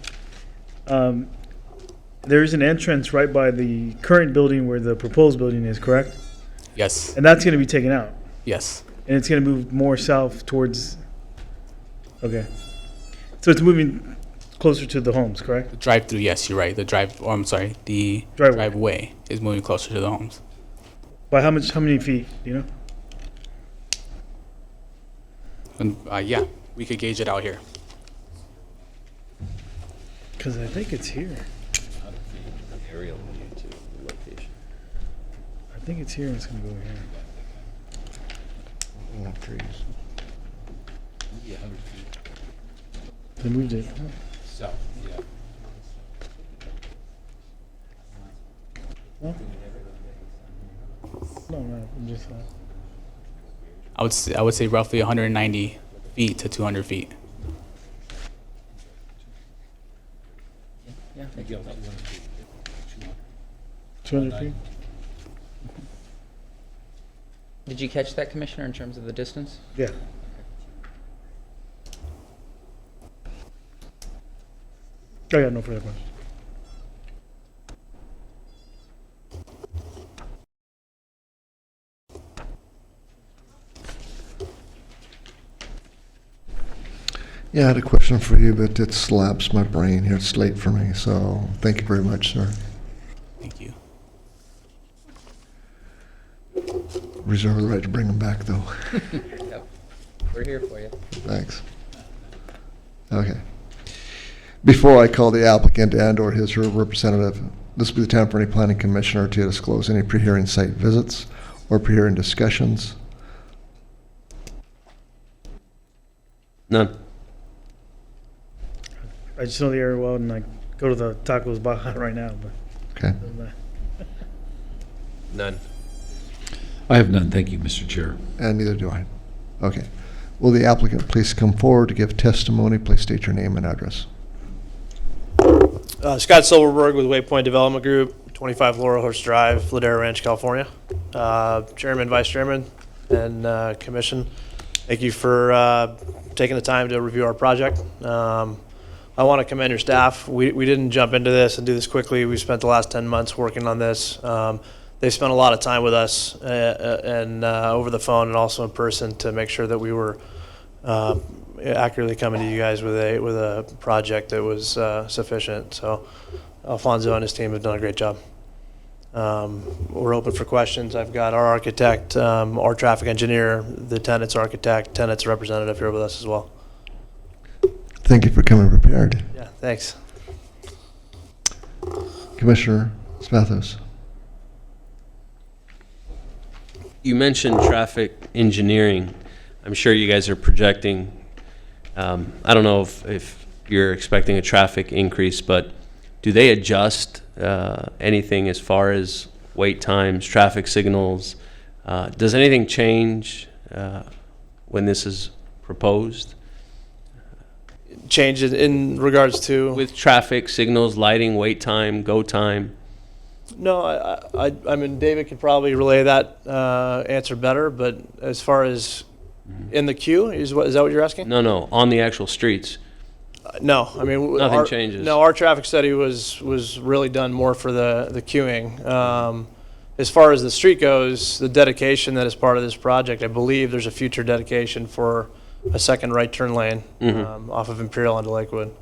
[SPEAKER 7] there is an entrance right by the current building where the proposed building is, correct?
[SPEAKER 9] Yes.
[SPEAKER 7] And that's going to be taken out?
[SPEAKER 9] Yes.
[SPEAKER 7] And it's going to move more south towards, okay. So it's moving closer to the homes, correct?
[SPEAKER 9] The drive-through, yes, you're right. The driveway is moving closer to the homes.
[SPEAKER 7] By how many feet, do you know?
[SPEAKER 9] And, yeah, we could gauge it out here.
[SPEAKER 7] Because I think it's here. I think it's here and it's going to go here.
[SPEAKER 1] Trees.
[SPEAKER 7] They moved it.
[SPEAKER 8] South, yeah.
[SPEAKER 7] No? No, I'm just.
[SPEAKER 9] I would say roughly 190 feet to 200 feet.
[SPEAKER 2] Yeah.
[SPEAKER 7] 200 feet?
[SPEAKER 2] Did you catch that, Commissioner, in terms of the distance?
[SPEAKER 7] Yeah. I got no further questions.
[SPEAKER 1] Yeah, I had a question for you, but it slaps my brain here. It's late for me, so thank you very much, sir.
[SPEAKER 9] Thank you.
[SPEAKER 1] Reserve the right to bring them back, though.
[SPEAKER 2] Yep. We're here for you.
[SPEAKER 1] Thanks. Okay. Before I call the applicant and/or his or her representative, this will be the time for any planning commissioner to disclose any pre-hearing site visits or pre-hearing discussions.
[SPEAKER 10] None.
[SPEAKER 7] I just know the area well, and I go to the Tacos Baja right now. But
[SPEAKER 1] Okay.
[SPEAKER 6] None.
[SPEAKER 8] I have none, thank you, Mr. Chair.
[SPEAKER 1] And neither do I. Okay. Will the applicant please come forward to give testimony? Please state your name and address.
[SPEAKER 13] Scott Silverberg with Waypoint Development Group, 25 Laurel Horse Drive, Ladera Ranch, California. Chairman, Vice Chairman, and Commission, thank you for taking the time to review our project. I want to commend your staff. We didn't jump into this and do this quickly. We spent the last 10 months working on this. They spent a lot of time with us and over the phone and also in person to make sure that we were accurately coming to you guys with a project that was sufficient. So Alfonso and his team have done a great job. We're open for questions. I've got our architect, our traffic engineer, the tenant's architect, tenant's representative here with us as well.
[SPEAKER 1] Thank you for coming prepared.
[SPEAKER 13] Yeah, thanks.
[SPEAKER 1] Commissioner Spathos.
[SPEAKER 10] You mentioned traffic engineering. I'm sure you guys are projecting, I don't know if you're expecting a traffic increase, but do they adjust anything as far as wait times, traffic signals? Does anything change when this is proposed?
[SPEAKER 13] Change in regards to?
[SPEAKER 10] With traffic signals, lighting, wait time, go time?
[SPEAKER 13] No, I mean, David could probably relay that answer better, but as far as in the queue, is that what you're asking?
[SPEAKER 10] No, on the actual streets.
[SPEAKER 13] No, I mean,
[SPEAKER 10] Nothing changes.
[SPEAKER 13] No, our traffic study was really done more for the queuing. As far as the street goes, the dedication that is part of this project, I believe there's a future dedication for a second right turn lane off of Imperial into Lakewood.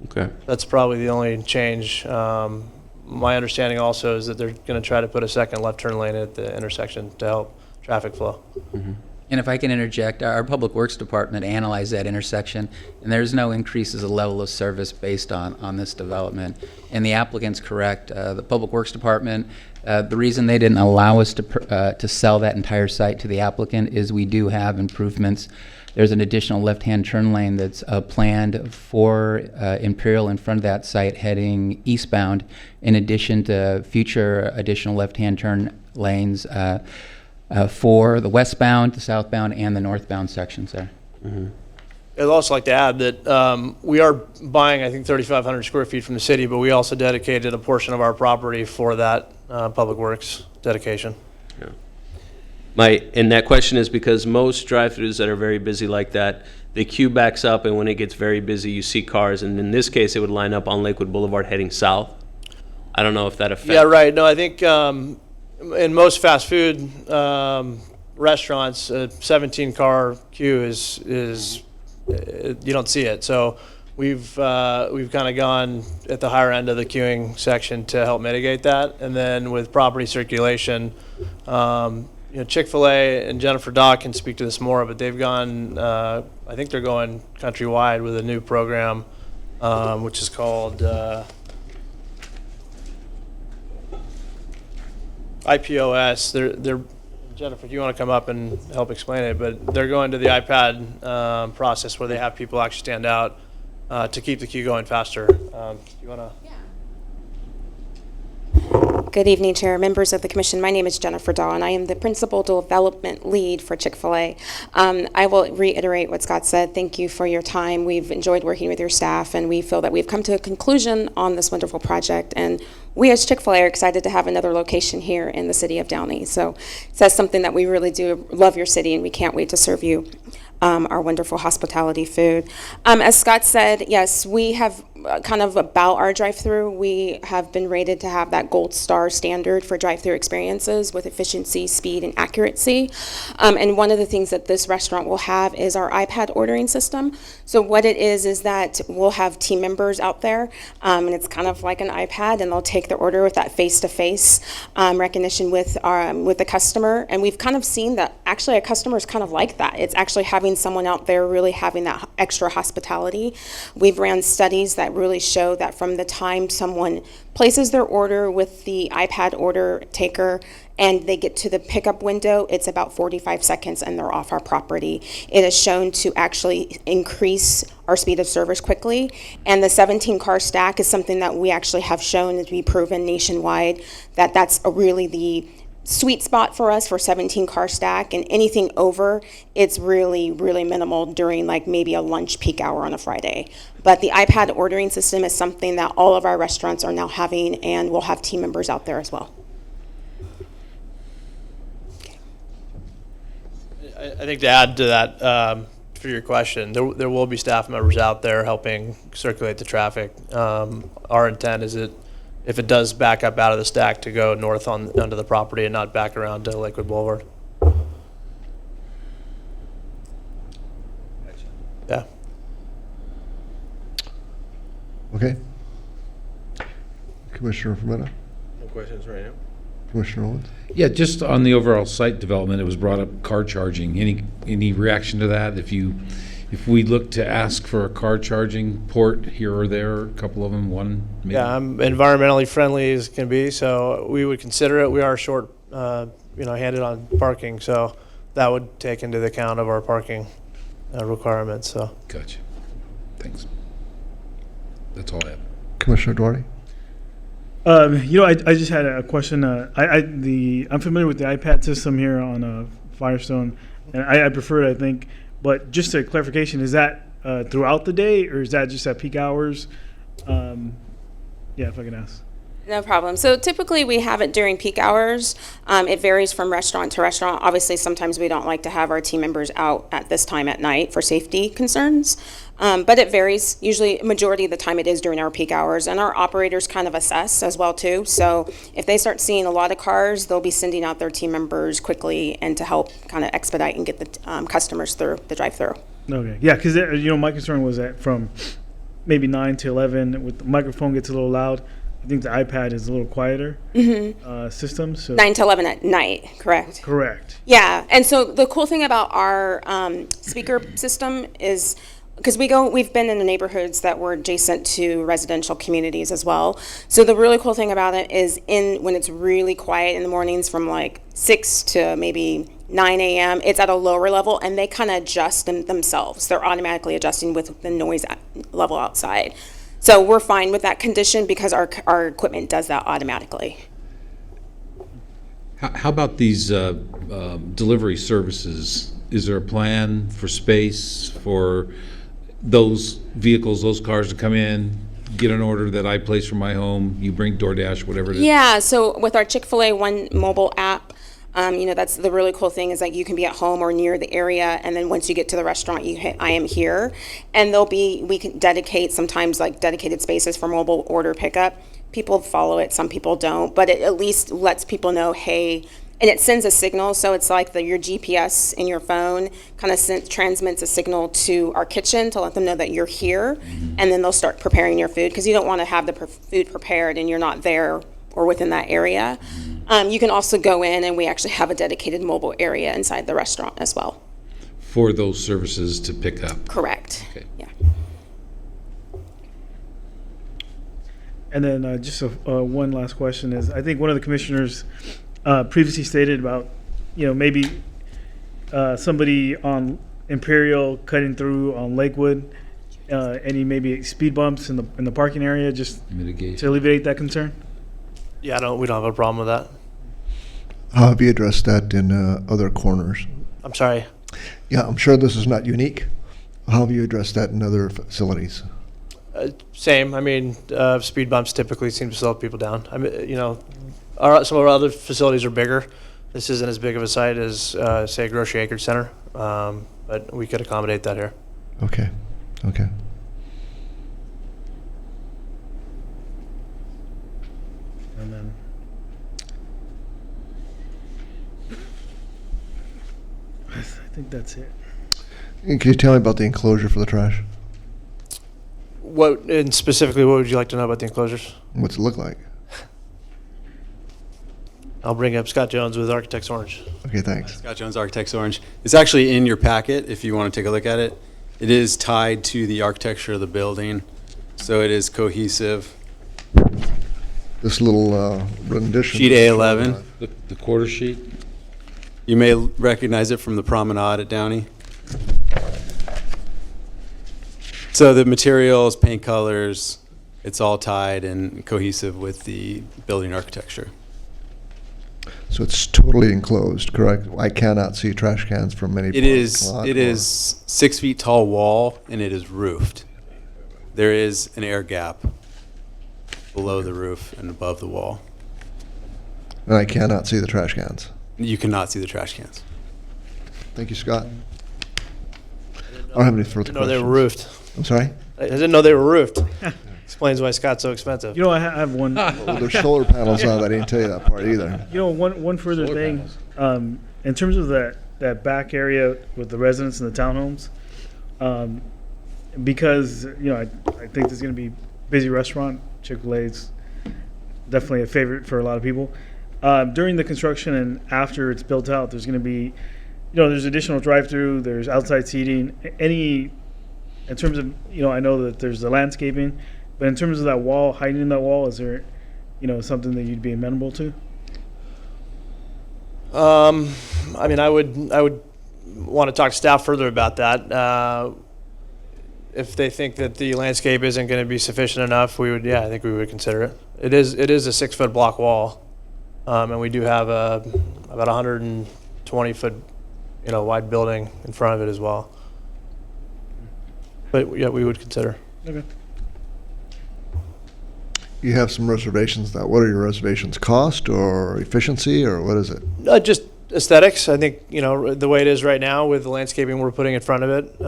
[SPEAKER 10] Okay.
[SPEAKER 13] That's probably the only change. My understanding also is that they're going to try to put a second left turn lane at the intersection to help traffic flow.
[SPEAKER 2] And if I can interject, our Public Works Department analyzed that intersection, and there's no increases of level of service based on this development. And the applicant's correct. The Public Works Department, the reason they didn't allow us to sell that entire site to the applicant is we do have improvements. There's an additional left-hand turn lane that's planned for Imperial in front of that site heading eastbound, in addition to future additional left-hand turn lanes for the westbound, the southbound, and the northbound sections there.
[SPEAKER 13] I'd also like to add that we are buying, I think, 3,500 square feet from the city, but we also dedicated a portion of our property for that Public Works dedication.
[SPEAKER 10] And that question is because most drive-throughs that are very busy like that, the queue backs up, and when it gets very busy, you see cars. And in this case, it would line up on Lakewood Boulevard heading south. I don't know if that affects.
[SPEAKER 13] Yeah, right. No, I think in most fast food restaurants, a 17-car queue is you don't see it. So we've kind of gone at the higher end of the queuing section to help mitigate that. And then with property circulation, Chick-fil-A and Jennifer Dock can speak to this more, but they've gone, I think they're going countrywide with a new program, which is called IPOS. They're Jennifer, if you want to come up and help explain it, but they're going to the iPad process where they have people actually stand out to keep the queue going faster. You want to?
[SPEAKER 14] Good evening, Chair, members of the Commission. My name is Jennifer Daw, and I am the Principal Development Lead for Chick-fil-A. I will reiterate what Scott said. Thank you for your time. We've enjoyed working with your staff, and we feel that we've come to a conclusion on this wonderful project. And we as Chick-fil-A are excited to have another location here in the city of Downey. So it says something that we really do love your city, and we can't wait to serve you our wonderful hospitality food. As Scott said, yes, we have kind of about our drive-through. We have been rated to have that gold star standard for drive-through experiences with efficiency, speed, and accuracy. And one of the things that this restaurant will have is our iPad ordering system. So what it is that we'll have team members out there, and it's kind of like an iPad, and they'll take their order with that face-to-face recognition with the customer. And we've kind of seen that actually our customers kind of like that. It's actually having someone out there really having that extra hospitality. We've ran studies that really show that from the time someone places their order with the iPad order taker and they get to the pickup window, it's about 45 seconds and they're off our property. It is shown to actually increase our speed of service quickly. And the 17-car stack is something that we actually have shown to be proven nationwide that that's really the sweet spot for us for 17-car stack, and anything over, it's really, really minimal during like maybe a lunch peak hour on a Friday. But the iPad ordering system is something that all of our restaurants are now having, and we'll have team members out there as well.
[SPEAKER 13] I think to add to that, for your question, there will be staff members out there helping circulate the traffic. Our intent is that if it does back up out of the stack to go north onto the property and not back around to Lakewood Boulevard. Yeah.
[SPEAKER 1] Okay. Commissioner Fermetta,
[SPEAKER 6] No questions right now.
[SPEAKER 1] Commissioner Owens?
[SPEAKER 8] Yeah, just on the overall site development, it was brought up car charging. Any reaction to that? If we look to ask for a car charging port here or there, a couple of them, one maybe?
[SPEAKER 13] Yeah, I'm environmentally friendly as can be, so we would consider it. We are short, handed on parking, so that would take into the account of our parking requirements, so.
[SPEAKER 8] Gotcha. Thanks. That's all I have.
[SPEAKER 1] Commissioner Downey?
[SPEAKER 7] I just had a question. I'm familiar with the iPad system here on Firestone, and I prefer it, I think. But just a clarification, is that throughout the day, or is that just at peak hours? If I can ask.
[SPEAKER 14] No problem. So typically we have it during peak hours. It varies from restaurant to restaurant. Obviously, sometimes we don't like to have our team members out at this time at night for safety concerns. But it varies. Usually, majority of the time it is during our peak hours. And our operators kind of assess as well, too. So if they start seeing a lot of cars, they'll be sending out their team members quickly and to help kind of expedite and get the customers through the drive-through.
[SPEAKER 7] Okay. Yeah, because, my concern was that from maybe 9 to 11, with the microphone gets a little loud. I think the iPad is a little quieter system. So
[SPEAKER 14] 9 to 11 at night, correct?
[SPEAKER 7] Correct.
[SPEAKER 14] Yeah, and so the cool thing about our speaker system is because we've been in the neighborhoods that were adjacent to residential communities as well. So the really cool thing about it is when it's really quiet in the mornings from like 6 to maybe 9 a.m., it's at a lower level, and they kind of adjust themselves. They're automatically adjusting with the noise level outside. So we're fine with that condition because our equipment does that automatically.
[SPEAKER 8] How about these delivery services? Is there a plan for space for those vehicles, those cars to come in, get an order that I place from my home, you bring DoorDash, whatever it is?
[SPEAKER 14] Yeah, so with our Chick-fil-A One mobile app, that's the really cool thing is like you can be at home or near the area, and then once you get to the restaurant, you hit I am here, and we can dedicate sometimes like dedicated spaces for mobile order pickup. People follow it, some people don't, but it at least lets people know, hey, and it sends a signal, so it's like your GPS in your phone kind of transmits a signal to our kitchen to let them know that you're here, and then they'll start preparing your food because you don't want to have the food prepared and you're not there or within that area. You can also go in, and we actually have a dedicated mobile area inside the restaurant as well.
[SPEAKER 8] For those services to pick up?
[SPEAKER 14] Correct.
[SPEAKER 8] Okay.
[SPEAKER 14] Yeah.
[SPEAKER 7] And then just one last question is, I think one of the commissioners previously stated about, maybe somebody on Imperial cutting through on Lakewood, any maybe speed bumps in the parking area, just
[SPEAKER 8] mitigation
[SPEAKER 7] to alleviate that concern.
[SPEAKER 13] Yeah, we don't have a problem with that.
[SPEAKER 1] How have you addressed that in other corners?
[SPEAKER 13] I'm sorry.
[SPEAKER 1] Yeah, I'm sure this is not unique. How have you addressed that in other facilities?
[SPEAKER 13] Same. I mean, speed bumps typically seem to slow people down. I mean, some of our other facilities are bigger. This isn't as big of a site as, say, a grocery acreage center, but we could accommodate that here.
[SPEAKER 1] Okay.
[SPEAKER 7] And then I think that's it.
[SPEAKER 1] And can you tell me about the enclosure for the trash?
[SPEAKER 13] And specifically, what would you like to know about the enclosures?
[SPEAKER 1] What's it look like?
[SPEAKER 13] I'll bring up Scott Jones with Architects Orange.
[SPEAKER 1] Okay, thanks.
[SPEAKER 19] Scott Jones, Architects Orange. It's actually in your packet if you want to take a look at it. It is tied to the architecture of the building, so it is cohesive.
[SPEAKER 1] This little rendition.
[SPEAKER 19] Sheet A11.
[SPEAKER 8] The quarter sheet?
[SPEAKER 19] You may recognize it from the promenade at Downey. So the materials, paint colors, it's all tied and cohesive with the building architecture.
[SPEAKER 1] So it's totally enclosed, correct? I cannot see trash cans from any
[SPEAKER 19] It is 6 feet tall wall, and it is roofed. There is an air gap below the roof and above the wall.
[SPEAKER 1] And I cannot see the trash cans.
[SPEAKER 19] You cannot see the trash cans.
[SPEAKER 1] Thank you, Scott. I don't have any further
[SPEAKER 13] I didn't know
[SPEAKER 1] questions.
[SPEAKER 13] they were roofed.
[SPEAKER 1] I'm sorry?
[SPEAKER 13] I didn't know they were roofed. Explains why Scott's so expensive.
[SPEAKER 7] I have one.
[SPEAKER 1] Well, there's solar panels on it. I didn't tell you that part either.
[SPEAKER 7] One further thing. In terms of that back area with the residents and the townhomes, because I think there's going to be busy restaurant. Chick-fil-A's definitely a favorite for a lot of people. During the construction and after it's built out, there's going to be, there's additional drive-through, there's outside seating. In terms of, I know that there's the landscaping, but in terms of that wall, hiding that wall, is there, something that you'd be amenable to?
[SPEAKER 13] I mean, I would want to talk to staff further about that. If they think that the landscape isn't going to be sufficient enough, I think we would consider it. It is a 6-foot block wall, and we do have about 120-foot, wide building in front of it as well. But yeah, we would consider.
[SPEAKER 7] Okay.
[SPEAKER 1] You have some reservations. What are your reservations? Cost or efficiency, or what is it?
[SPEAKER 13] Just aesthetics. I think, the way it is right now with the landscaping we're putting in front of it.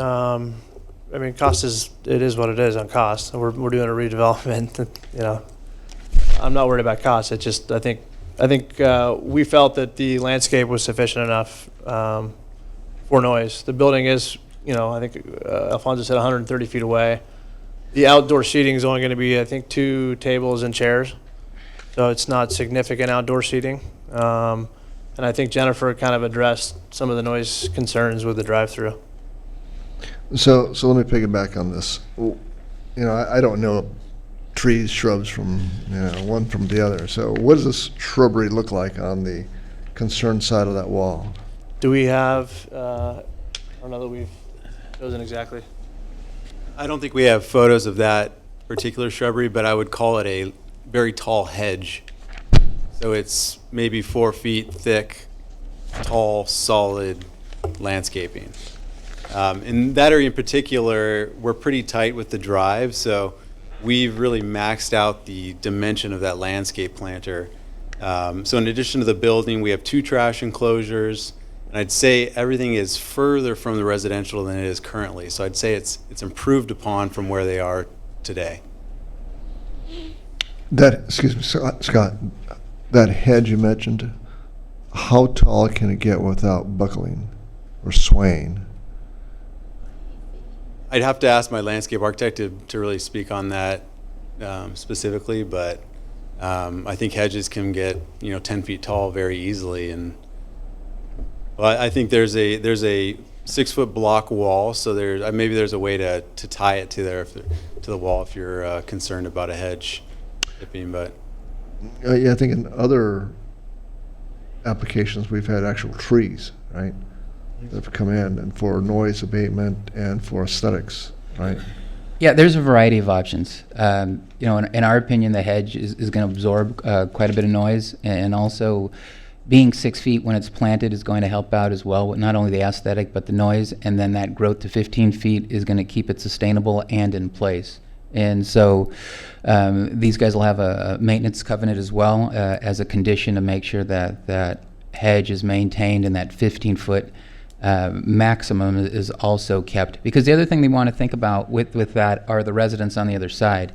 [SPEAKER 13] I mean, cost is what it is on cost. We're doing a redevelopment. I'm not worried about cost. It's just I think we felt that the landscape was sufficient enough for noise. The building is, I think Alfonso said 130 feet away. The outdoor seating is only going to be, I think, 2 tables and chairs, so it's not significant outdoor seating. And I think Jennifer kind of addressed some of the noise concerns with the drive-through.
[SPEAKER 1] So let me piggyback on this. I don't know trees, shrubs from, one from the other. So what does this shrubbery look like on the concerned side of that wall?
[SPEAKER 13] Do we have, I don't know that we've chosen exactly.
[SPEAKER 19] I don't think we have photos of that particular shrubbery, but I would call it a very tall hedge. So it's maybe 4 feet thick, tall, solid landscaping. In that area in particular, we're pretty tight with the drive, so we've really maxed out the dimension of that landscape planter. So in addition to the building, we have 2 trash enclosures, and I'd say everything is further from the residential than it is currently. So I'd say it's improved upon from where they are today.
[SPEAKER 1] Excuse me, Scott, that hedge you mentioned, how tall can it get without buckling or swaying?
[SPEAKER 19] I'd have to ask my landscape architect to really speak on that specifically, but I think hedges can get 10 feet tall very easily, and I think there's a 6-foot block wall, so maybe there's a way to tie it to the wall if you're concerned about a hedge tipping, but
[SPEAKER 1] Yeah, I think in other applications we've had actual trees, right? That have come in and for noise abatement and for aesthetics, right?
[SPEAKER 2] Yeah, there's a variety of options. In our opinion, the hedge is going to absorb quite a bit of noise, and also being 6 feet when it's planted is going to help out as well with not only the aesthetic but the noise, and then that growth to 15 feet is going to keep it sustainable and in place. And so these guys will have a maintenance covenant as well as a condition to make sure that hedge is maintained and that 15-foot maximum is also kept. Because the other thing they want to think about with that are the residents on the other side.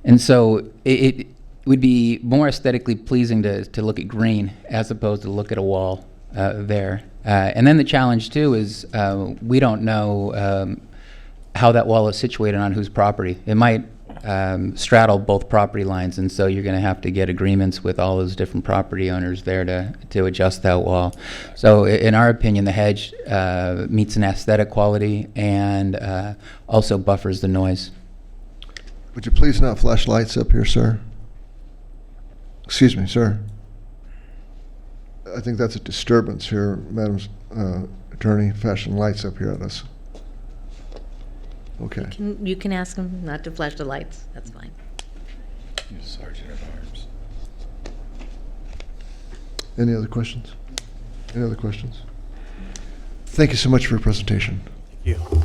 [SPEAKER 2] And so it would be more aesthetically pleasing to look at green as opposed to look at a wall there. And then the challenge too is we don't know how that wall is situated on whose property. It might straddle both property lines, and so you're going to have to get agreements with all those different property owners there to adjust that wall. So in our opinion, the hedge meets an aesthetic quality and also buffers the noise.
[SPEAKER 1] Would you please not flash lights up here, sir? Excuse me, sir. I think that's a disturbance here, Madam Attorney, flashing lights up here at us. Okay.
[SPEAKER 12] You can ask them not to flash the lights. That's fine.
[SPEAKER 8] Sergeant at Arms.
[SPEAKER 1] Any other questions? Any other questions? Thank you so much for your presentation.
[SPEAKER 13] Thank you.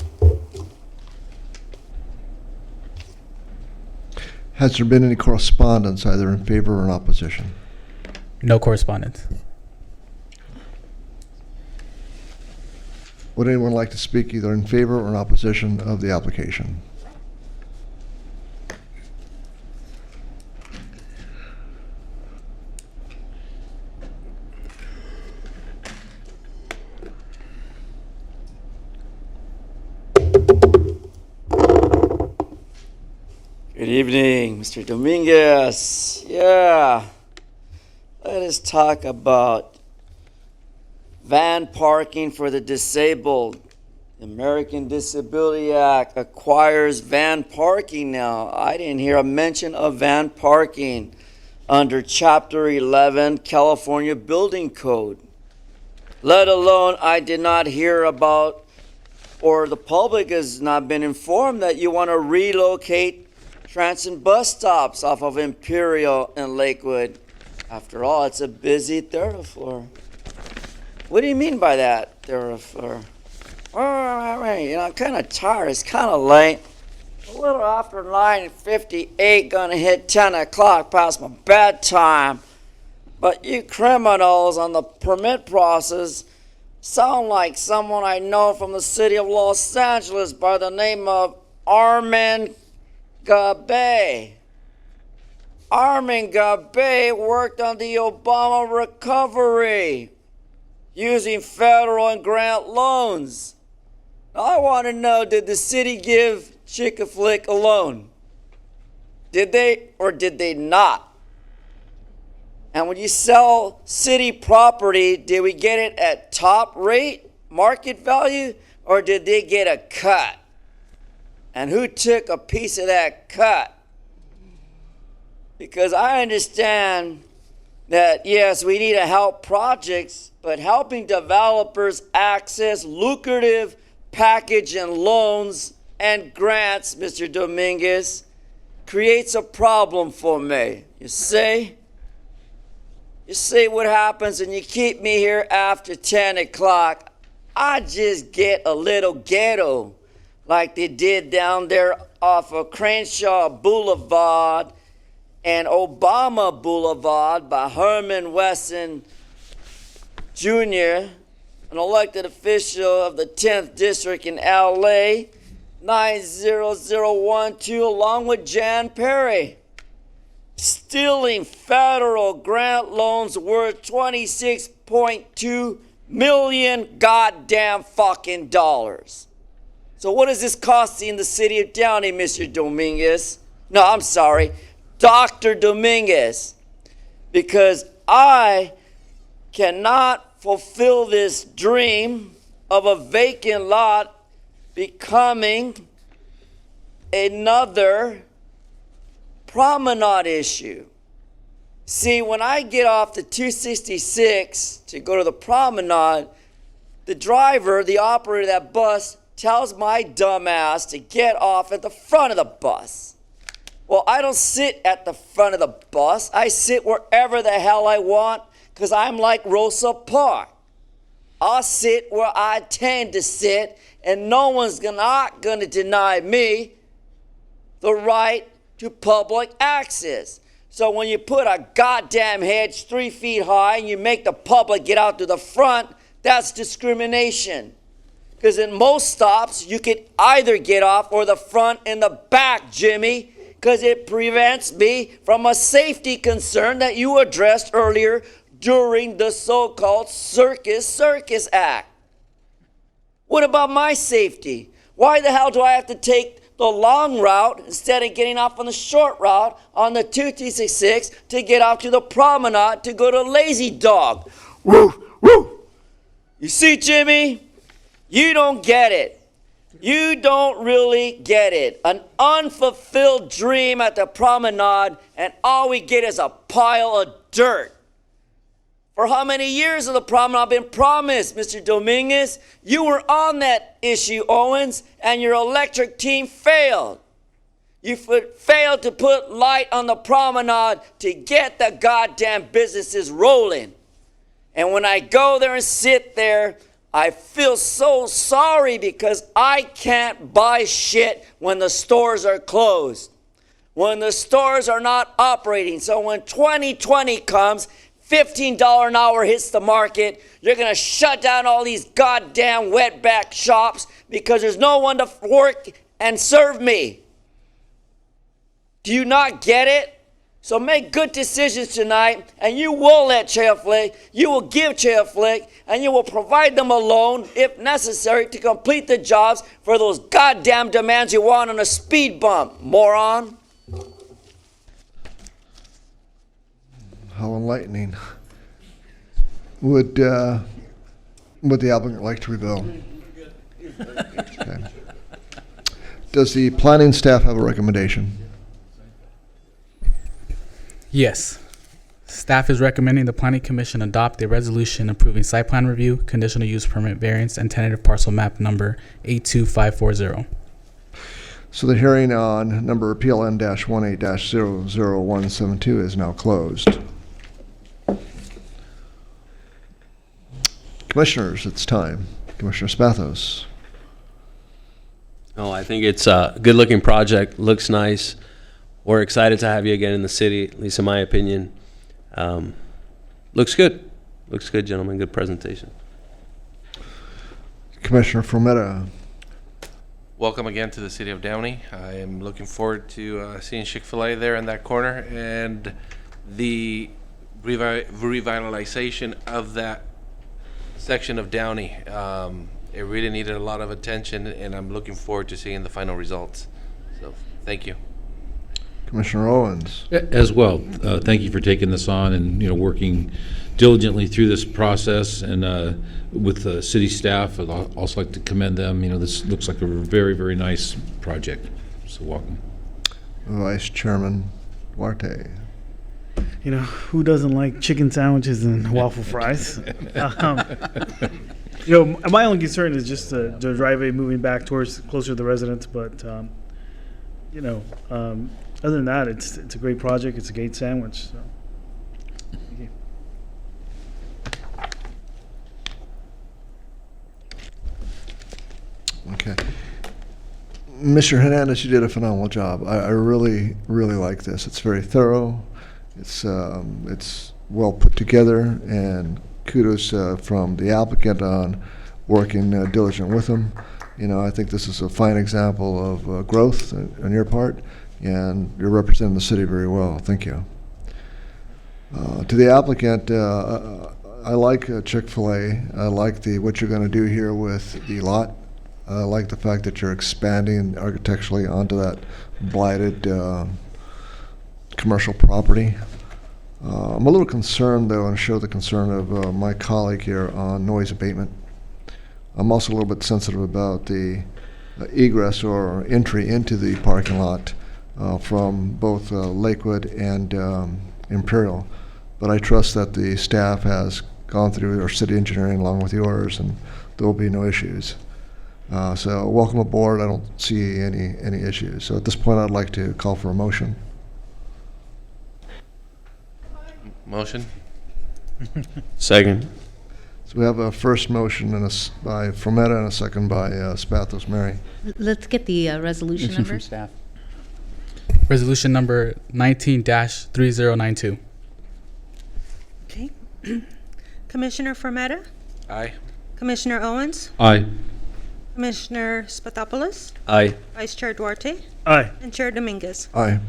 [SPEAKER 1] Has there been any correspondence either in favor or in opposition?
[SPEAKER 4] No correspondence.
[SPEAKER 1] Would anyone like to speak either in favor or in opposition of the application?
[SPEAKER 20] Good
[SPEAKER 3] Good evening, Mr. Dominguez. Yeah. Let us talk about van parking for the disabled. The American Disability Act acquires van parking now. I didn't hear a mention of van parking under Chapter 11 California Building Code. Let alone I did not hear about, or the public has not been informed that you want to relocate transit bus stops off of Imperial and Lakewood. After all, it's a busy thoroughfare. What do you mean by that, thoroughfare? You know, I'm kind of tired. It's kind of late. A little after 9:58, gonna hit 10 o'clock past my bedtime. But you criminals on the permit process sound like someone I know from the city of Los Angeles by the name of Armin Gabe. Armin Gabe worked on the Obama recovery using federal and grant loans. Now, I want to know, did the city give Chick-a-Flick a loan? Did they or did they not? And when you sell city property, did we get it at top rate, market value, or did they get a cut? And who took a piece of that cut? Because I understand that, yes, we need to help projects, but helping developers access lucrative package and loans and grants, Mr. Dominguez, creates a problem for me. You see? You see what happens when you keep me here after 10 o'clock. I just get a little ghetto like they did down there off of Crenshaw Boulevard and Obama Boulevard by Herman Wesson Jr., an elected official of the 10th District in LA, 90012, along with Jan Perry, stealing federal grant loans worth $26.2 million goddamn fucking dollars. So what is this costing the city of Downey, Mr. Dominguez? No, I'm sorry, Dr. Dominguez, because I cannot fulfill this dream of a vacant lot becoming another promenade issue. See, when I get off the 266 to go to the promenade, the driver, the operator of that bus, tells my dumb ass to get off at the front of the bus. Well, I don't sit at the front of the bus. I sit wherever the hell I want because I'm like Rosa Parks. I'll sit where I tend to sit, and no one's not going to deny me the right to public access. So when you put a goddamn hedge 3 feet high and you make the public get out to the front, that's discrimination. Because in most stops, you could either get off or the front and the back, Jimmy, because it prevents me from a safety concern that you addressed earlier during the so-called Circus Act. What about my safety? Why the hell do I have to take the long route instead of getting off on the short route on the 266 to get out to the promenade to go to Lazy Dog? Woo, woo. You see, Jimmy, you don't get it. You don't really get it. An unfulfilled dream at the promenade, and all we get is a pile of dirt. For how many years has the promenade been promised, Mr. Dominguez? You were on that issue, Owens, and your electric team failed. You failed to put light on the promenade to get the goddamn businesses rolling. And when I go there and sit there, I feel so sorry because I can't buy shit when the stores are closed, when the stores are not operating. So when 2020 comes, $15 an hour hits the market, you're going to shut down all these goddamn wetback shops because there's no one to work and serve me. Do you not get it? So make good decisions tonight, and you will let Chick-fil-A, you will give Chick-fil-A, and you will provide them a loan, if necessary, to complete the jobs for those goddamn demands you want on a speed bump, moron.
[SPEAKER 1] How enlightening. Would the applicant like to rebuttal? Okay. Does the planning staff have a recommendation?
[SPEAKER 4] Yes. Staff is recommending the Planning Commission adopt a resolution approving site plan review, conditional use permit variance, and tentative parcel map number 82540.
[SPEAKER 1] So the hearing on number PLN-18-00172 is now closed. Commissioners, it's time. Commissioner Spathos.
[SPEAKER 10] Oh, I think it's a good-looking project. Looks nice. We're excited to have you again in the city, at least in my opinion. Looks good. Looks good, gentlemen. Good presentation.
[SPEAKER 1] Commissioner Frometta.
[SPEAKER 6] Welcome again to the city of Downey. I am looking forward to seeing Chick-fil-A there in that corner and the revitalization of that section of Downey. It really needed a lot of attention, and I'm looking forward to seeing the final results. So, thank you.
[SPEAKER 1] Commissioner Owens.
[SPEAKER 8] As well, thank you for taking this on and, working diligently through this process. And with the city staff, I'd also like to commend them. This looks like a very, very nice project. So welcome.
[SPEAKER 1] Vice Chairman Duarte.
[SPEAKER 7] Who doesn't like chicken sandwiches and waffle fries? My only concern is just the driveway moving back closer to the residents. But, other than that, it's a great project. It's a great sandwich. So. Thank you.
[SPEAKER 1] Okay. Mr. Hernandez, you did a phenomenal job. I really, really like this. It's very thorough. It's well put together, and kudos from the applicant on working diligent with them. I think this is a fine example of growth on your part, and you're representing the city very well. Thank you. To the applicant, I like Chick-fil-A. I like what you're going to do here with the lot. I like the fact that you're expanding architecturally onto that blighted commercial property. I'm a little concerned, though, and show the concern of my colleague here on noise abatement. I'm also a little bit sensitive about the egress or entry into the parking lot from both Lakewood and Imperial. But I trust that the staff has gone through our city engineering along with yours, and there will be no issues. So welcome aboard. I don't see any issues. So at this point, I'd like to call for a motion.
[SPEAKER 6] Motion?
[SPEAKER 10] Second.
[SPEAKER 1] So we have a first motion by Frometta and a second by Spathos Mary.
[SPEAKER 12] Let's get the resolution
[SPEAKER 2] Motion
[SPEAKER 12] number.
[SPEAKER 2] from staff.
[SPEAKER 4] Resolution number 19-3092.
[SPEAKER 5] Okay. Commissioner Frometta?
[SPEAKER 6] Aye.
[SPEAKER 5] Commissioner Owens?
[SPEAKER 8] Aye.
[SPEAKER 5] Commissioner Spathopoulos?
[SPEAKER 10] Aye.
[SPEAKER 5] Vice Chair Duarte?
[SPEAKER 7] Aye.
[SPEAKER 5] And Chair Dominguez?
[SPEAKER 1] Aye.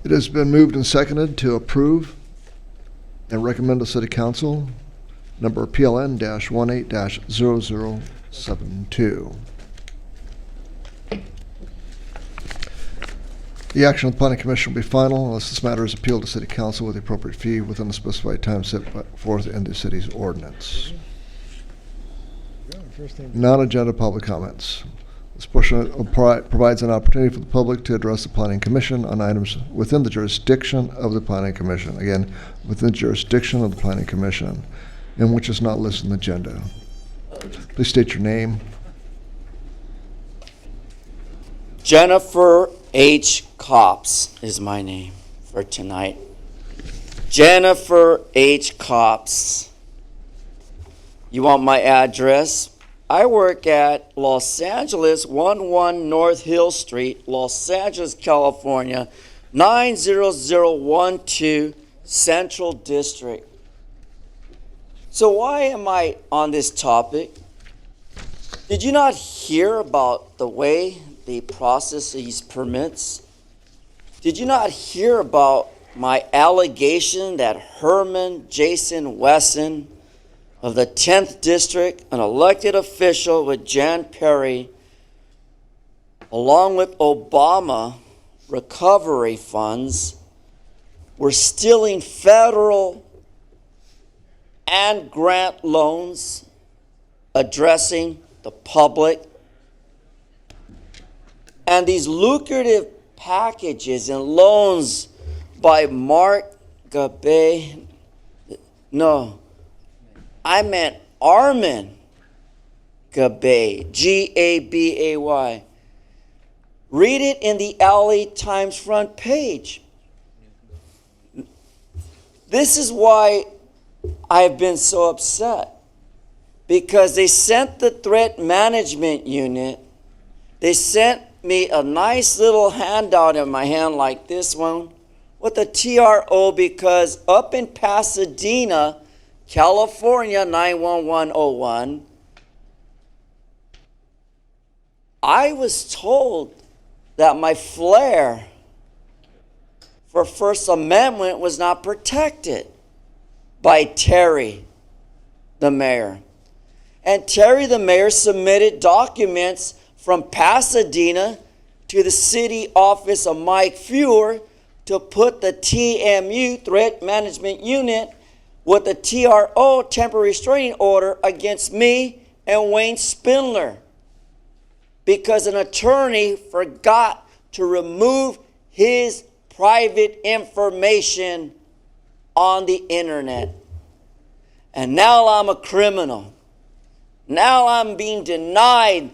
[SPEAKER 1] It has been moved and seconded to approve and recommend to City Council number PLN-18-0072. The action of the Planning Commission will be final unless this matter is appealed to City Council with the appropriate fee within the specified time set forth in the city's ordinance. Non-agenda public comments. This portion provides an opportunity for the public to address the Planning Commission on items within the jurisdiction of the Planning Commission. Again, within the jurisdiction of the Planning Commission, and which is not listed in the agenda. Please state your name.
[SPEAKER 3] Jennifer H. Copps is my name for tonight. Jennifer H. Copps. You want my address? I work at Los Angeles, 11 North Hill Street, Los Angeles, California, 90012, Central District. So why am I on this topic? Did you not hear about the way they process these permits? Did you not hear about my allegation that Herman Jason Wesson of the 10th District, an elected official with Jan Perry, along with Obama recovery funds, We're stealing federal and grant loans, addressing the public. And these lucrative packages and loans by Mark Gabay, no, I meant Armin Gabay, Gabay. Read it in the LA Times front page. This is why I've been so upset. Because they sent the threat management unit, they sent me a nice little handout in my hand like this one with a TRO, because up in Pasadena, California 91101, I was told that my flare for First Amendment was not protected by Terry, the mayor. And Terry, the mayor, submitted documents from Pasadena to the city office of Mike Feuer to put the TMU, Threat Management Unit, with the TRO, Temporary Restraining Order, against me and Wayne Spindler, because an attorney forgot to remove his private information on the internet. And now I'm a criminal. Now I'm being denied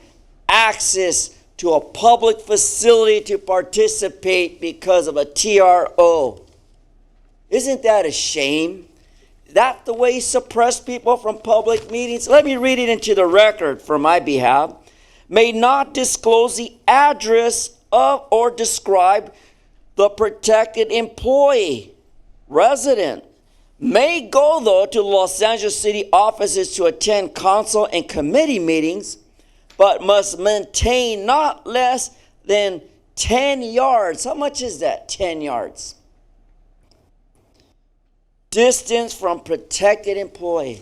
[SPEAKER 3] access to a public facility to participate because of a TRO. Isn't that a shame? That the way you suppress people from public meetings? Let me read it into the record for my behalf. May not disclose the address of or describe the protected employee, resident. May go, though, to Los Angeles City offices to attend council and committee meetings, but must maintain not less than 10 yards. How much is that, 10 yards? Distance from protected employee.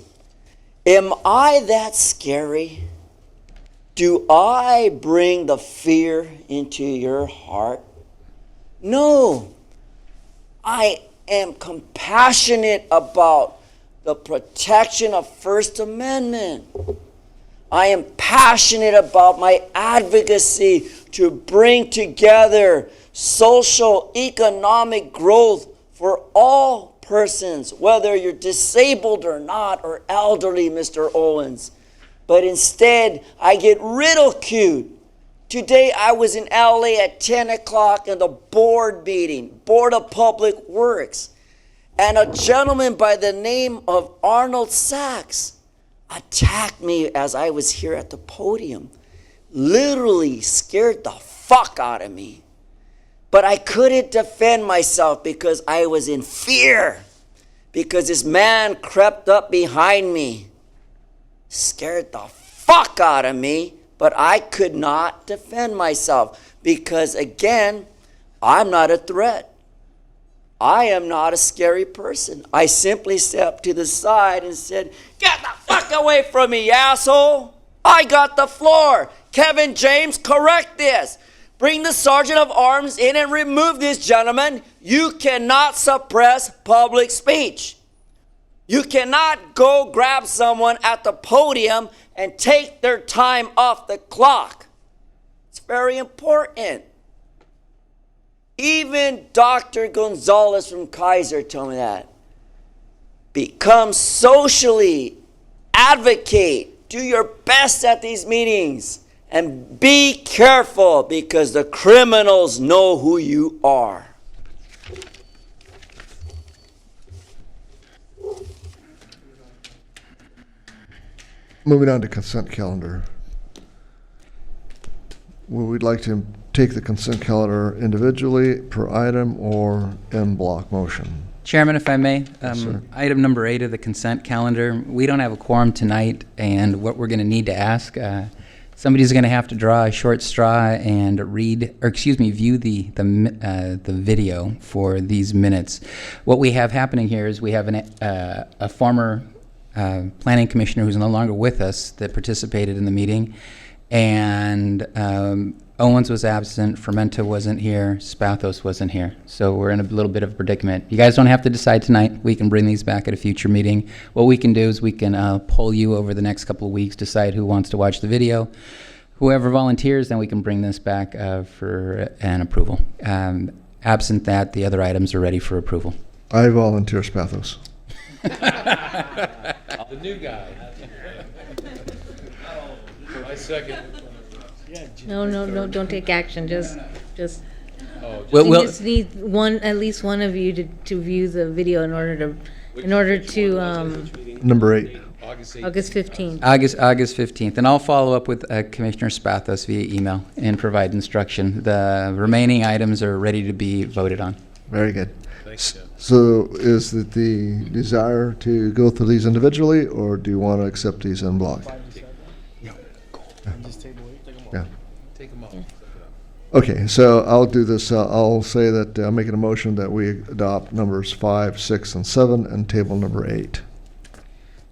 [SPEAKER 3] Am I that scary? Do I bring the fear into your heart? No. I am compassionate about the protection of First Amendment. I am passionate about my advocacy to bring together social, economic growth for all persons, whether you're disabled or not, or elderly, Mr. Owens. But instead, I get ridiculed. Today, I was in LA at 10 o'clock in the board meeting, Board of Public Works, and a gentleman by the name of Arnold Sachs attacked me as I was here at the podium. Literally scared the fuck out of me. But I couldn't defend myself because I was in fear. Because this man crept up behind me. Scared the fuck out of me. But I could not defend myself. Because again, I'm not a threat. I am not a scary person. I simply stepped to the side and said, "Get the fuck away from me, asshole! I got the floor. Kevin James, correct this. Bring the sergeant of arms in and remove this gentleman. You cannot suppress public speech. You cannot go grab someone at the podium and take their time off the clock." It's very important. Even Dr. Gonzalez from Kaiser told me that. Become socially, advocate, do your best at these meetings, and be careful because the criminals know who you are.
[SPEAKER 1] Moving on to consent calendar. We'd like to take the consent calendar individually per item or in block motion.
[SPEAKER 2] Chairman, if I may,
[SPEAKER 1] sir.
[SPEAKER 2] item number 8 of the consent calendar, we don't have a quorum tonight, and what we're going to need to ask, somebody's going to have to draw a short straw and view the video for these minutes. What we have happening here is we have a former planning commissioner who's no longer with us that participated in the meeting, and Owens was absent, Fermenta wasn't here, Spathos wasn't here. So we're in a little bit of a predicament. You guys don't have to decide tonight. We can bring these back at a future meeting. What we can do is we can poll you over the next couple of weeks, decide who wants to watch the video. Whoever volunteers, then we can bring this back for an approval. Absent that, the other items are ready for approval.
[SPEAKER 1] I volunteer Spathos.
[SPEAKER 8] The new guy. I second.
[SPEAKER 12] No, don't take action, just,
[SPEAKER 2] Well,
[SPEAKER 12] we
[SPEAKER 2] we'll-
[SPEAKER 12] just need at least one of you to view the video in order to,
[SPEAKER 1] Number 8.
[SPEAKER 12] August 15th.
[SPEAKER 2] August 15th, and I'll follow up with Commissioner Spathos via email and provide instruction. The remaining items are ready to be voted on.
[SPEAKER 1] Very good.
[SPEAKER 8] Thanks, Jeff.
[SPEAKER 1] So is it the desire to go through these individually, or do you want to accept these in block? Yeah.
[SPEAKER 8] Take them all.
[SPEAKER 1] Okay, so I'll do this. I'll say that I'm making a motion that we adopt numbers 5, 6, and 7, and table number 8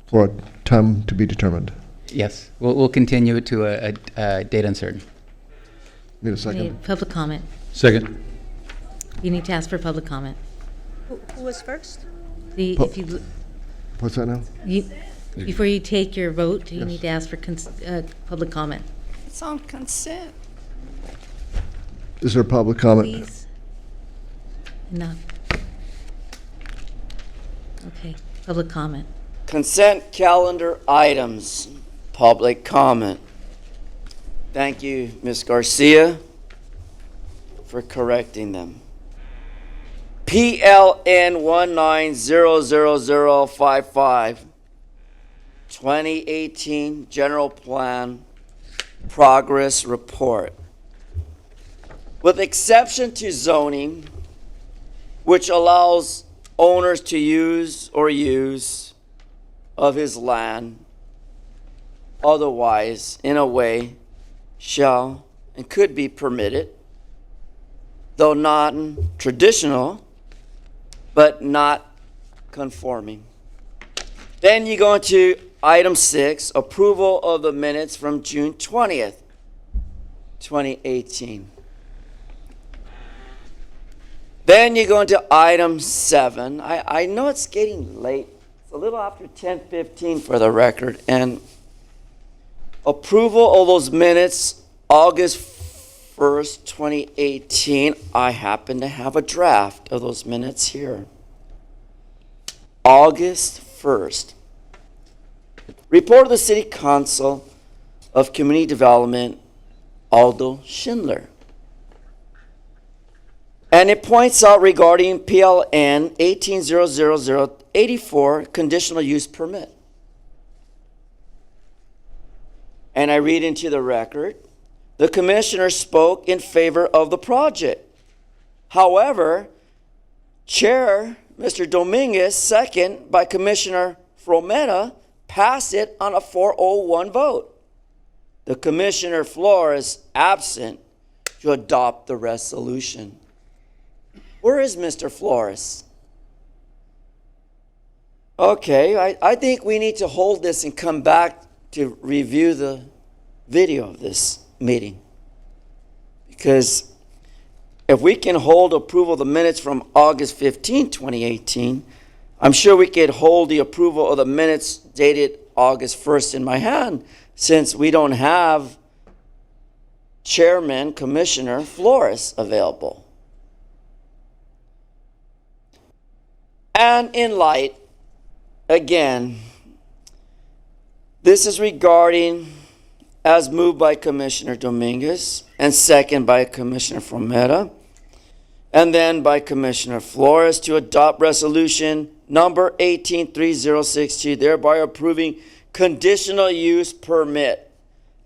[SPEAKER 1] for a time to be determined.
[SPEAKER 2] Yes, we'll continue it to a date uncertain.
[SPEAKER 1] Need a
[SPEAKER 12] We
[SPEAKER 1] second?
[SPEAKER 12] need public comment.
[SPEAKER 8] Second.
[SPEAKER 12] You need to ask for public comment.
[SPEAKER 5] Who was first?
[SPEAKER 12] If you,
[SPEAKER 1] What's that now?
[SPEAKER 12] before you take your vote, you
[SPEAKER 1] Yes.
[SPEAKER 12] need to ask for public comment.
[SPEAKER 3] It's on consent.
[SPEAKER 1] Is there public comment?
[SPEAKER 12] Please. Enough. Okay, public comment.
[SPEAKER 3] Consent calendar items, public comment. Thank you, Ms. Garcia, for correcting them. PLN 1900055, 2018 General Plan Progress Report. With exception to zoning, which allows owners to use of his land, otherwise, in a way, shall and could be permitted, though non-traditional, but not conforming. Then you go into item 6, approval of the minutes from June 20th, 2018. Then you go into item 7. I know it's getting late. It's a little after 10:15 for the record. And approval of those minutes, August 1st, 2018. I happen to have a draft of those minutes here. August 1st. Report of the City Council of Community Development, Aldo Schindler. And it points out regarding PLN 180084 conditional use permit. And I read into the record, the commissioner spoke in favor of the project. However, Chair Mr. Dominguez, second by Commissioner Frometa, passed it on a 401 vote. The Commissioner Flores absent to adopt the resolution. Where is Mr. Flores? Okay, I think we need to hold this and come back to review the video of this meeting. Because if we can hold approval of the minutes from August 15, 2018, I'm sure we could hold the approval of the minutes dated August 1st in my hand, since we don't have Chairman Commissioner Flores available. And in light, again, this is regarding, as moved by Commissioner Dominguez and second by Commissioner Frometa, and then by Commissioner Flores, to adopt resolution number 183062, thereby approving conditional use permit.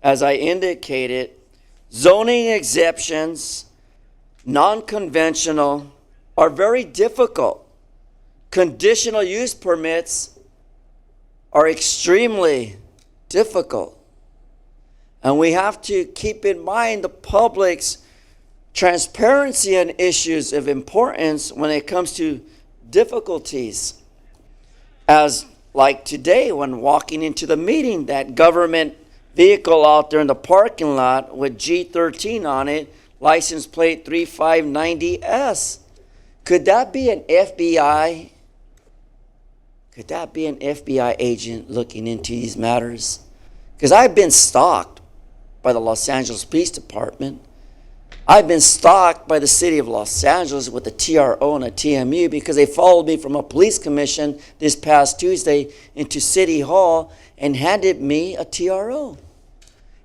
[SPEAKER 3] As I indicated, zoning exceptions, non-conventional, are very difficult. Conditional use permits are extremely difficult. And we have to keep in mind the public's transparency on issues of importance when it comes to difficulties. As like today when walking into the meeting, that government vehicle out there in the parking lot with G13 on it, license plate 3590S. Could that be an FBI? Could that be an FBI agent looking into these matters? Because I've been stalked by the Los Angeles Police Department. I've been stalked by the city of Los Angeles with a TRO and a TMU because they followed me from a police commission this past Tuesday into City Hall and handed me a TRO.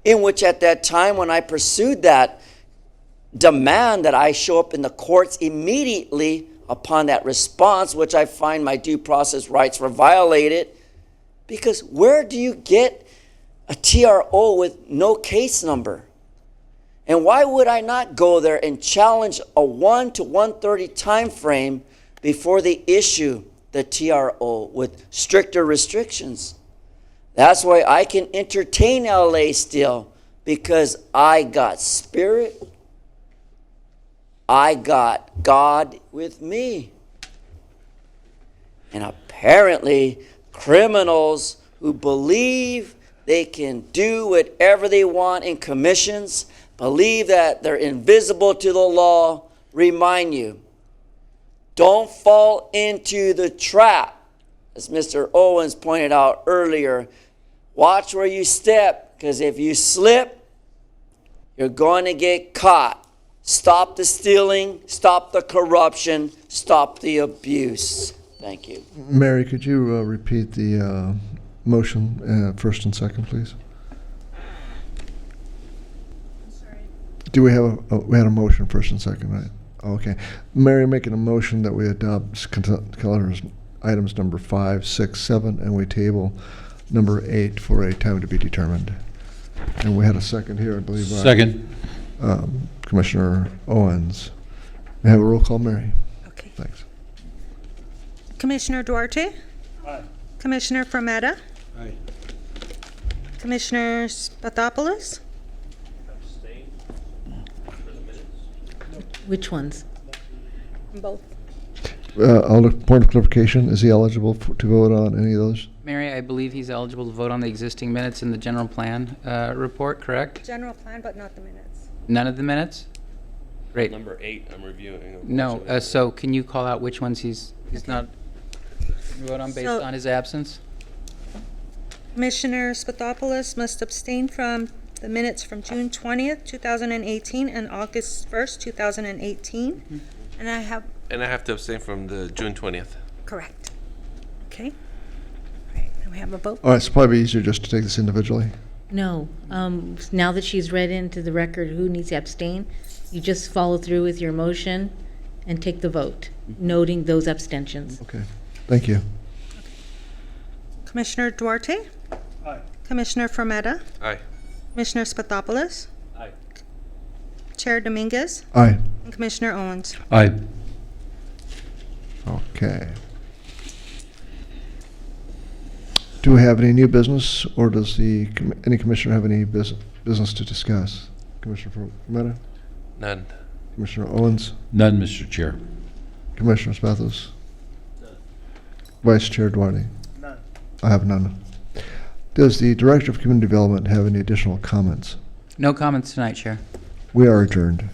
[SPEAKER 3] In which at that time when I pursued that demand that I show up in the courts immediately upon that response, which I find my due process rights were violated, because where do you get a TRO with no case number? And why would I not go there and challenge a 1 to 1:30 time frame before they issue the TRO with stricter restrictions? That's why I can entertain LA still, because I got spirit. I got God with me. And apparently, criminals who believe they can do whatever they want in commissions, believe that they're invisible to the law, remind you, don't fall into the trap. As Mr. Owens pointed out earlier, watch where you step, because if you slip, you're going to get caught. Stop the stealing, stop the corruption, stop the abuse. Thank you.
[SPEAKER 1] Mary, could you repeat the motion first and second, please? Do we have we had a motion first and second, right? Okay. Mary making a motion that we adopt items number 5, 6, 7, and we table number 8 for a time to be determined. And we had a second here, I believe.
[SPEAKER 8] Second.
[SPEAKER 1] Commissioner Owens. May I have a roll call, Mary?
[SPEAKER 5] Okay.
[SPEAKER 1] Thanks.
[SPEAKER 5] Commissioner Duarte?
[SPEAKER 7] Aye.
[SPEAKER 5] Commissioner Frometta?
[SPEAKER 7] Aye.
[SPEAKER 5] Commissioner Spathopoulos?
[SPEAKER 12] Which ones?
[SPEAKER 5] Both.
[SPEAKER 1] Point of clarification, is he eligible to vote on any of those?
[SPEAKER 2] Mary, I believe he's eligible to vote on the existing minutes in the general plan report, correct?
[SPEAKER 5] General plan, but not the minutes.
[SPEAKER 2] None of the minutes? Great.
[SPEAKER 10] Number 8, I'm reviewing.
[SPEAKER 2] No, so can you call out which ones he's not vote on based on his absence?
[SPEAKER 5] Commissioner Spathopoulos must abstain from the minutes from June 20th, 2018 and August 1st, 2018. And I have...
[SPEAKER 6] And I have to abstain from the June 20th.
[SPEAKER 5] Correct. Okay. All right, and we have a vote.
[SPEAKER 1] All right, it's probably easier just to take this individually.
[SPEAKER 12] No. Now that she's read into the record who needs to abstain, you just follow through with your motion and take the vote, noting those abstentions.
[SPEAKER 1] Okay. Thank you.
[SPEAKER 5] Commissioner Duarte?
[SPEAKER 7] Aye.
[SPEAKER 5] Commissioner Frometta?
[SPEAKER 6] Aye.
[SPEAKER 5] Commissioner Spathopoulos?
[SPEAKER 10] Aye.
[SPEAKER 5] Chair Dominguez?
[SPEAKER 1] Aye.
[SPEAKER 5] And Commissioner Owens?
[SPEAKER 8] Aye.
[SPEAKER 1] Okay. Do we have any new business, or does any commissioner have any business to discuss? Commissioner Frometta?
[SPEAKER 6] None.
[SPEAKER 1] Commissioner Owens?
[SPEAKER 8] None, Mr. Chair.
[SPEAKER 1] Commissioner Spathos? Vice Chair Downey?
[SPEAKER 7] None.
[SPEAKER 1] I have none. Does the Director of Community Development have any additional comments?
[SPEAKER 2] No comments tonight, Chair.
[SPEAKER 1] We are adjourned.